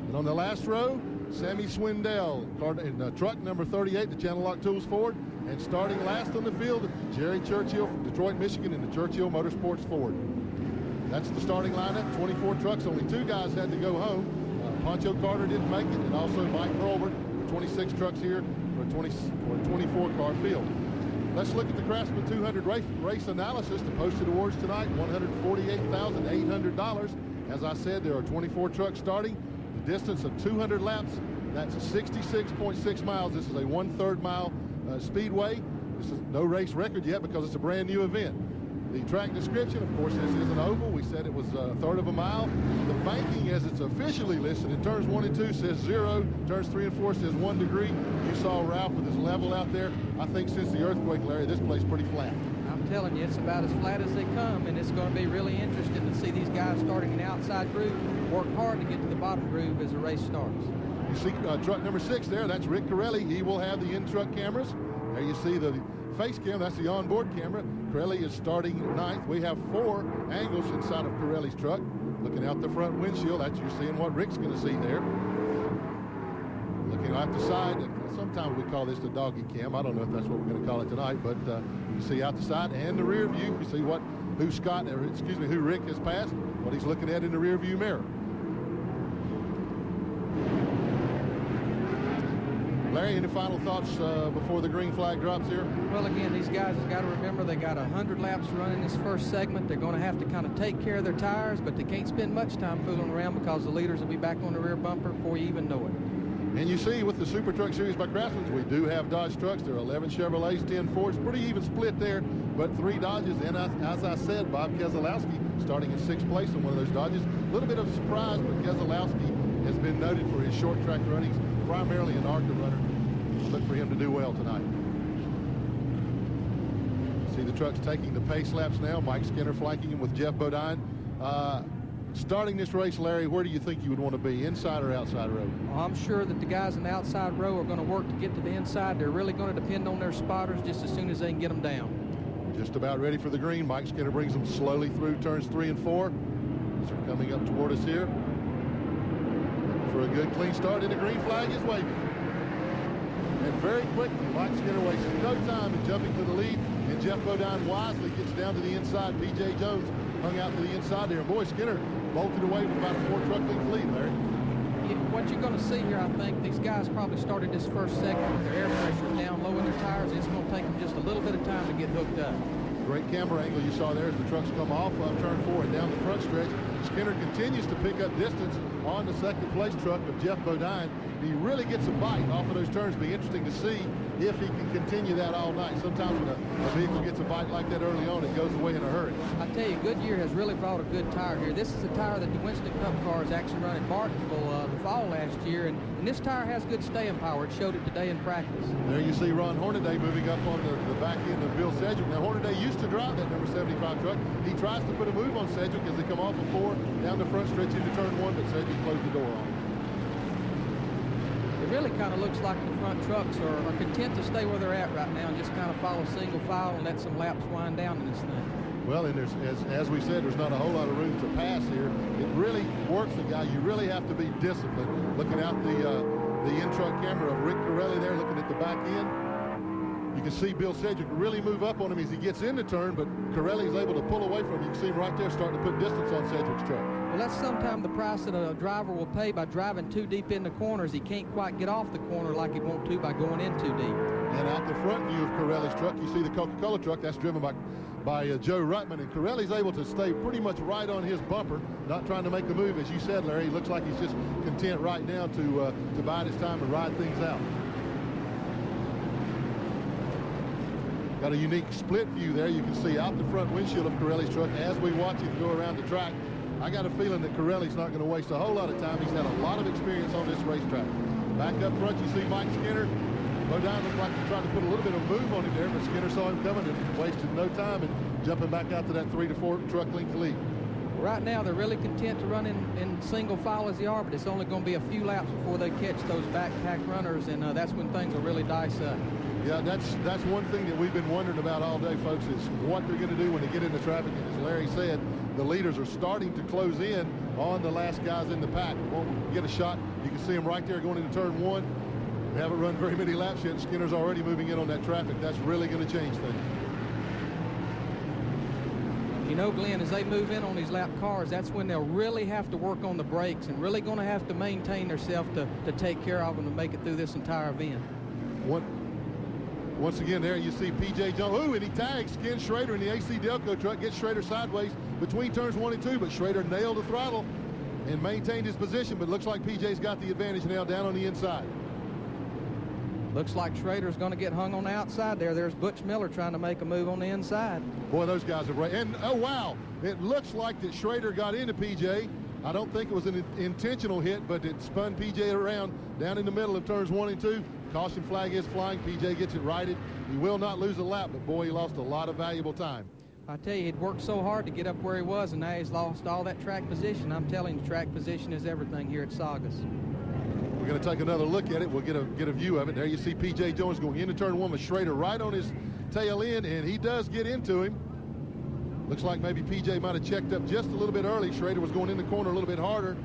And on the last row, Sammy Swindell in truck number 38, the Channel Lock Tools Ford. And starting last on the field, Jerry Churchill from Detroit, Michigan in the Churchill Motorsports Ford. That's the starting lineup, 24 trucks. Only 2 guys had to go home. Poncho Carter didn't make it, and also Mike Hurlbert. 26 trucks here for a 24-car field. Let's look at the Craftsman 200 race analysis. The posted awards tonight, $148,800. As I said, there are 24 trucks starting. The distance of 200 laps, that's 66.6 miles. This is a 1/3 mile speedway. This is no race record yet because it's a brand new event. The track description, of course, this is an oval. We said it was a 1/3 of a mile. The banking, as it's officially listed, in turns 1 and 2 says 0. Turns 3 and 4 says 1 degree. You saw Ralph with his level out there. I think since the earthquake, Larry, this place is pretty flat. I'm telling you, it's about as flat as they come, and it's going to be really interesting to see these guys starting an outside groove, work hard to get to the bottom groove as the race starts. You see truck number 6 there. That's Rick Corelli. He will have the in-truck cameras. There you see the face cam. That's the onboard camera. Corelli is starting 9th. We have 4 angles inside of Corelli's truck. Looking out the front windshield, that's you seeing what Rick's going to see there. Looking out the side, sometimes we call this the doggy cam. I don't know if that's what we're going to call it tonight, but you see out the side and the rear view. You see who Rick has passed, what he's looking at in the rear view mirror. Larry, any final thoughts before the green flag drops here? Well, again, these guys have got to remember they got 100 laps running this first segment. They're going to have to kind of take care of their tires, but they can't spend much time fooling around because the leaders will be back on the rear bumper before you even know it. And you see with the Super Truck Series by Craftsman, we do have Dodge trucks. There are 11 Chevrolets, 10 Fords, pretty even split there, but 3 Dodges. And as I said, Bob Keselowski starting in 6th place in one of those Dodges. A little bit of surprise, but Keselowski has been noted for his short track runnings, primarily an ARCA runner. Look for him to do well tonight. See the trucks taking the pace laps now. Mike Skinner flanking him with Jeff Bodine. Starting this race, Larry, where do you think you would want to be, inside or outside row? Well, I'm sure that the guys in the outside row are going to work to get to the inside. They're really going to depend on their spotters just as soon as they can get them down. Just about ready for the green. Mike Skinner brings them slowly through turns 3 and 4. As they're coming up toward us here. For a good clean start, and the green flag is waving. And very quickly, Mike Skinner wastes no time in jumping to the lead, and Jeff Bodine wisely gets down to the inside. P.J. Jones hung out to the inside there. Boy, Skinner bolted away with about a 4-truck length lead, Larry. What you're going to see here, I think, these guys probably started this first segment with their air pressure down low in their tires. It's going to take them just a little bit of time to get hooked up. Great camera angle you saw there as the trucks come off of turn 4 and down the front stretch. Skinner continues to pick up distance on the 2nd place truck of Jeff Bodine. He really gets a bite off of those turns. Be interesting to see if he can continue that all night. Sometimes when a vehicle gets a bite like that early on, it goes away in a hurry. I tell you, Goodyear has really brought a good tire here. This is a tire that the Winston Cup cars actually run at Martinsville the fall last year, and this tire has good staying power. It showed it today in practice. There you see Ron Hornaday moving up on the back end of Bill Sedgwick. Now, Hornaday used to drive that number 75 truck. He tries to put a move on Sedgwick as they come off of 4 down the front stretch into turn 1, but Sedgwick closed the door on him. It really kind of looks like the front trucks are content to stay where they're at right now and just kind of follow single file and let some laps wind down in this thing. Well, and there's, as we said, there's not a whole lot of room to pass here. It really works the guy. You really have to be disciplined. Looking out the in-truck camera of Rick Corelli there, looking at the back end. You can see Bill Sedgwick really move up on him as he gets in the turn, but Corelli's able to pull away from him. You can see him right there starting to put distance on Sedgwick's truck. Well, that's sometimes the price that a driver will pay by driving too deep in the corners. He can't quite get off the corner like he wants to by going in too deep. And out the front view of Corelli's truck, you see the Coca-Cola truck. That's driven by Joe Ruttman, and Corelli's able to stay pretty much right on his bumper, not trying to make a move. As you said, Larry, he looks like he's just content right now to bide his time and ride things out. Got a unique split view there. You can see out the front windshield of Corelli's truck as we watch him go around the track. I got a feeling that Corelli's not going to waste a whole lot of time. He's had a lot of experience on this racetrack. Back up front, you see Mike Skinner. Bodine looked like he tried to put a little bit of move on him there, but Skinner saw him coming and wasted no time and jumping back out to that 3 to 4 truck length lead. Right now, they're really content to run in single file as they are, but it's only going to be a few laps before they catch those backpack runners, and that's when things will really dice up. Yeah, that's one thing that we've been wondering about all day, folks, is what they're going to do when they get into traffic. And as Larry said, the leaders are starting to close in on the last guys in the pack. Won't get a shot. You can see them right there going into turn 1. They haven't run very many laps yet. Skinner's already moving in on that traffic. That's really going to change things. You know, Glenn, as they move in on these lap cars, that's when they'll really have to work on the brakes and really going to have to maintain themselves to take care of them to make it through this entire event. Once again, there you see P.J. Jones. Ooh, and he tags Ken Schrader in the AC Delco truck. Gets Schrader sideways between turns 1 and 2, but Schrader nailed the throttle and maintained his position, but looks like P.J.'s got the advantage now down on the inside. Looks like Schrader's going to get hung on the outside there. There's Butch Miller trying to make a move on the inside. Boy, those guys are right. And, oh, wow, it looks like that Schrader got into P.J. I don't think it was an intentional hit, but it spun P.J. around down in the middle of turns 1 and 2. Caution flag is flying. P.J. gets it righted. He will not lose a lap, but, boy, he lost a lot of valuable time. I tell you, he'd worked so hard to get up where he was, and now he's lost all that track position. I'm telling you, track position is everything here at Saugus. We're going to take another look at it. We'll get a view of it. There you see P.J. Jones going into turn 1 with Schrader right on his tail end, and he does get into him. Looks like maybe P.J. might have checked up just a little bit early. Schrader was going in the corner a little bit harder.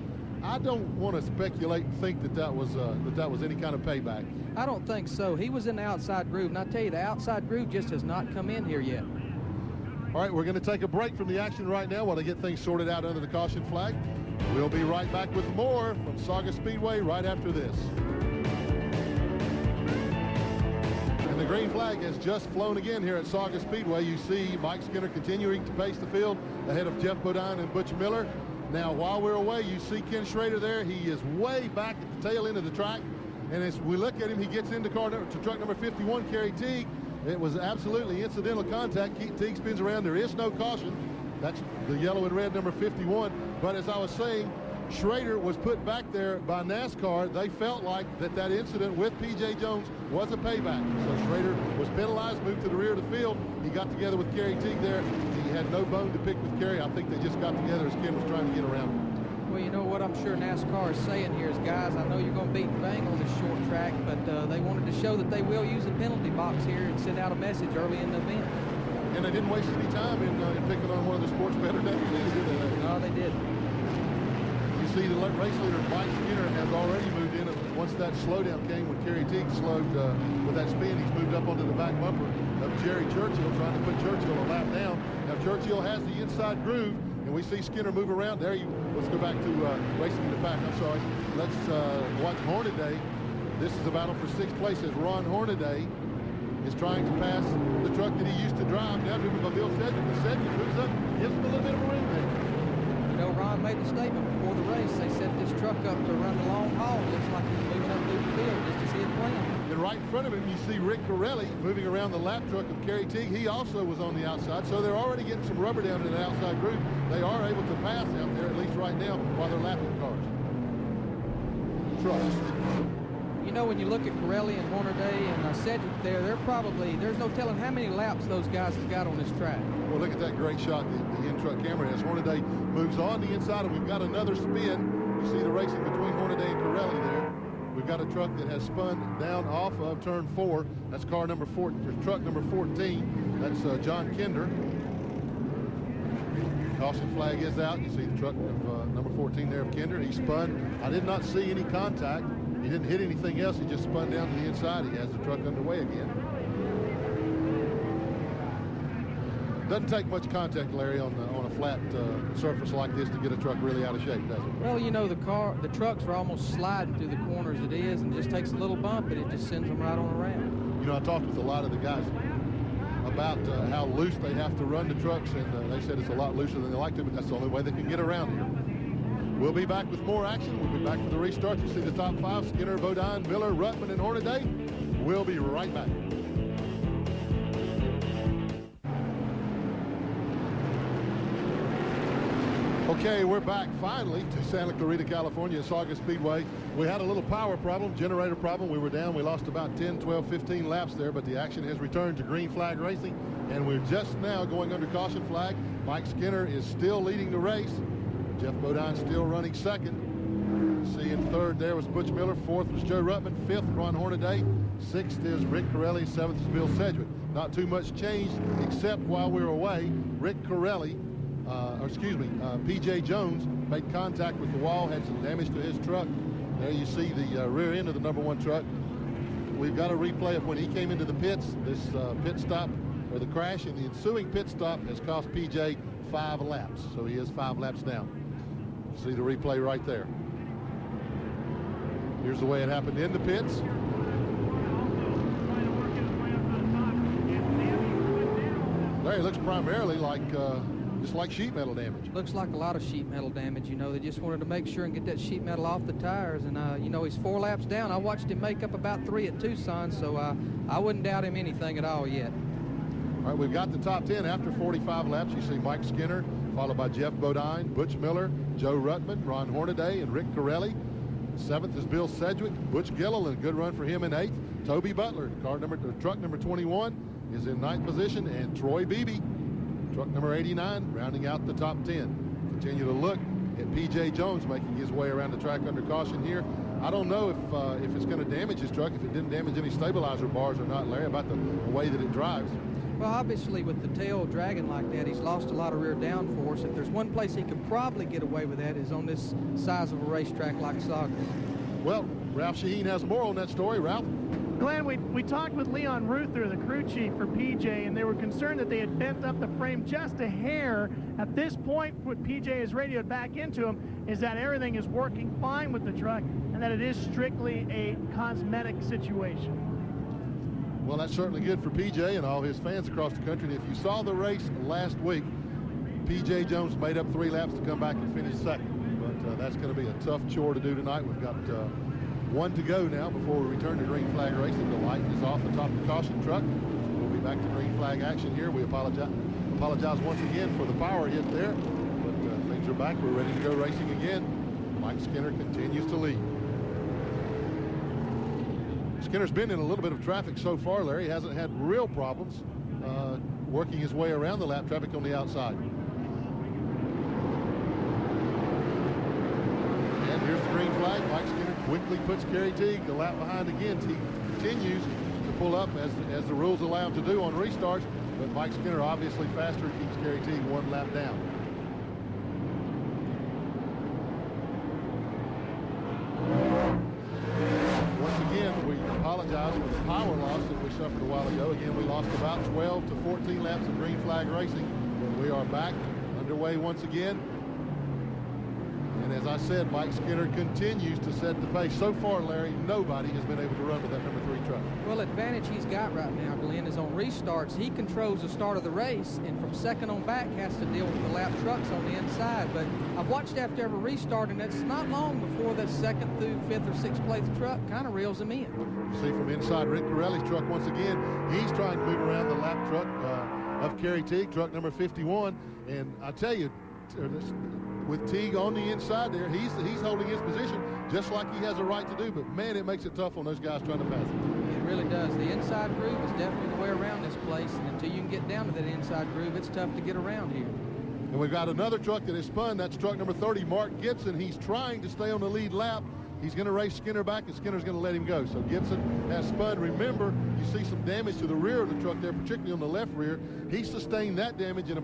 I don't want to speculate and think that was any kind of payback. I don't think so. He was in the outside groove, and I tell you, the outside groove just has not come in here yet. All right, we're going to take a break from the action right now while they get things sorted out under the caution flag. We'll be right back with more from Saugus Speedway right after this. And the green flag has just flown again here at Saugus Speedway. You see Mike Skinner continuing to pace the field ahead of Jeff Bodine and Butch Miller. Now, while we're away, you see Ken Schrader there. He is way back at the tail end of the track. And as we look at him, he gets into truck number 51, Kerry Teague. It was absolutely incidental contact. Teague spins around. There is no caution. That's the yellow and red number 51. But as I was saying, Schrader was put back there by NASCAR. They felt like that incident with P.J. Jones was a payback. So Schrader was penalized, moved to the rear of the field. He got together with Kerry Teague there. He had no bone to pick with Kerry. I think they just got together as Ken was trying to get around him. Well, you know what I'm sure NASCAR is saying here is, guys, I know you're going to beat and bang on this short track, but they wanted to show that they will use the penalty box here and send out a message early in the event. And they didn't waste any time in picking on one of the sports better days either, did they? No, they didn't. You see the race leader, Mike Skinner, has already moved in. Once that slowdown came, when Kerry Teague slowed with that spin, he's moved up onto the back bumper of Jerry Churchill, trying to put Churchill a lap down. Now, Churchill has the inside groove, and we see Skinner move around. Let's go back to racing in the back. I'm sorry. Let's watch Hornaday. This is a battle for 6th place as Ron Hornaday is trying to pass the truck that he used to drive. Now driven by Bill Sedgwick. And Sedgwick moves up, gives him a little bit of a room there. You know, Ron made a statement before the race. They set this truck up to run the long haul. Looks like he's moving up through the field just to see it playing. And right in front of him, you see Rick Corelli moving around the lap truck of Kerry Teague. He also was on the outside, so they're already getting some rubber down in the outside group. They are able to pass out there, at least right now, while they're lapping cars. Trucks. You know, when you look at Corelli and Hornaday and Sedgwick there's no telling how many laps those guys have got on this track. Well, look at that great shot the in-truck camera has. Hornaday moves on the inside, and we've got another spin. You see the racing between Hornaday and Corelli there. We've got a truck that has spun down off of turn 4. That's truck number 14. That's John Kinder. Caution flag is out. You see the truck of number 14 there of Kinder. He spun. I did not see any contact. He didn't hit anything else. He just spun down to the inside. He has the truck underway again. Doesn't take much contact, Larry, on a flat surface like this to get a truck really out of shape, does it? Well, you know, the trucks are almost sliding through the corners it is, and just takes a little bump, and it just sends them right on around. You know, I talked with a lot of the guys about how loose they have to run the trucks, and they said it's a lot looser than they like to, but that's the only way they can get around here. We'll be back with more action. We'll be back for the restart. You see the top 5, Skinner, Bodine, Miller, Ruttman, and Hornaday. We'll be right back. Okay, we're back finally to Santa Clarita, California at Saugus Speedway. We had a little power problem, generator problem. We were down. We lost about 10, 12, 15 laps there, but the action has returned to green flag racing, and we're just now going under caution flag. Mike Skinner is still leading the race. Jeff Bodine still running second. See in third there was Butch Miller. Fourth was Joe Ruttman. Fifth, Ron Hornaday. Sixth is Rick Corelli. Seventh is Bill Sedgwick. Not too much changed, except while we were away, Rick Corelli, P.J. Jones made contact with the wall, had some damage to his truck. There you see the rear end of the number 1 truck. We've got a replay of when he came into the pits. This pit stop, or the crash and the ensuing pit stop, has cost P.J. 5 laps. So he is 5 laps down. See the replay right there. Here's the way it happened in the pits. There, it looks primarily like just like sheet metal damage. Looks like a lot of sheet metal damage. You know, they just wanted to make sure and get that sheet metal off the tires. And, you know, he's 4 laps down. I watched him make up about 3 at Tucson, so I wouldn't doubt him anything at all yet. All right, we've got the top 10 after 45 laps. You see Mike Skinner, followed by Jeff Bodine, Butch Miller, Joe Ruttman, Ron Hornaday, and Rick Corelli. 7th is Bill Sedgwick. Butch Gilliland, good run for him in 8th. Toby Butler, truck number 21, is in 9th position. And Troy Beebe, truck number 89, rounding out the top 10. Continue to look at P.J. Jones making his way around the track under caution here. I don't know if it's going to damage his truck, if it didn't damage any stabilizer bars or not, Larry, about the way that it drives. Well, obviously, with the tail dragging like that, he's lost a lot of rear downforce. If there's one place he could probably get away with that is on this size of a racetrack like Saugus. Well, Ralph Shaheen has more on that story. Ralph? Glenn, we talked with Leon Ruther, the crew chief for PJ, and they were concerned that they had bent up the frame just a hair. At this point, what PJ has radioed back into him is that everything is working fine with the truck and that it is strictly a cosmetic situation. Well, that's certainly good for PJ and all his fans across the country. And if you saw the race last week, PJ Jones made up 3 laps to come back and finish second. But that's going to be a tough chore to do tonight. We've got One to go now before we return to green flag racing. The light is off the top of the caution truck. We'll be back to green flag action here. We apologize once again for the power hit there, but things are back. We're ready to go racing again. Mike Skinner continues to lead. Skinner's been in a little bit of traffic so far, Larry. He hasn't had real problems working his way around the lap traffic on the outside. And here's the green flag. Mike Skinner quickly puts Kerry Teague the lap behind again. Teague continues to pull up as the rules allow him to do on restarts, but Mike Skinner obviously faster, keeps Kerry Teague one lap down. Once again, we apologize for the power loss that we suffered a while ago. Again, we lost about 12 to 14 laps of green flag racing, but we are back underway once again. And as I said, Mike Skinner continues to set the pace. So far, Larry, nobody has been able to run with that number 3 truck. Well, advantage he's got right now, Glenn, is on restarts. He controls the start of the race, and from second on back has to deal with the lap trucks on the inside. But I've watched after every restart, and it's not long before the second through fifth or sixth place truck kind of reels him in. You see from inside Rick Corelli's truck once again, he's trying to move around the lap truck of Kerry Teague, truck number 51. And I tell you, with Teague on the inside there, he's holding his position just like he has a right to do, but man, it makes it tough on those guys trying to pass him. It really does. The inside groove is definitely the way around this place, and until you can get down to that inside groove, it's tough to get around here. And we've got another truck that is spun. That's truck number 30, Mark Gibson. He's trying to stay on the lead lap. He's going to race Skinner back, and Skinner's going to let him go. So Gibson has spun. Remember, you see some damage to the rear of the truck there, particularly on the left rear. He sustained that damage in a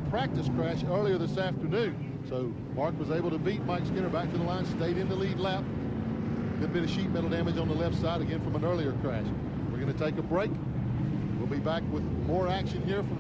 practice crash earlier this afternoon. So Mark was able to beat Mike Skinner back to the line, stayed in the lead lap. Good bit of sheet metal damage on the left side again from an earlier crash. We're going to take a break. We'll be back with more action here from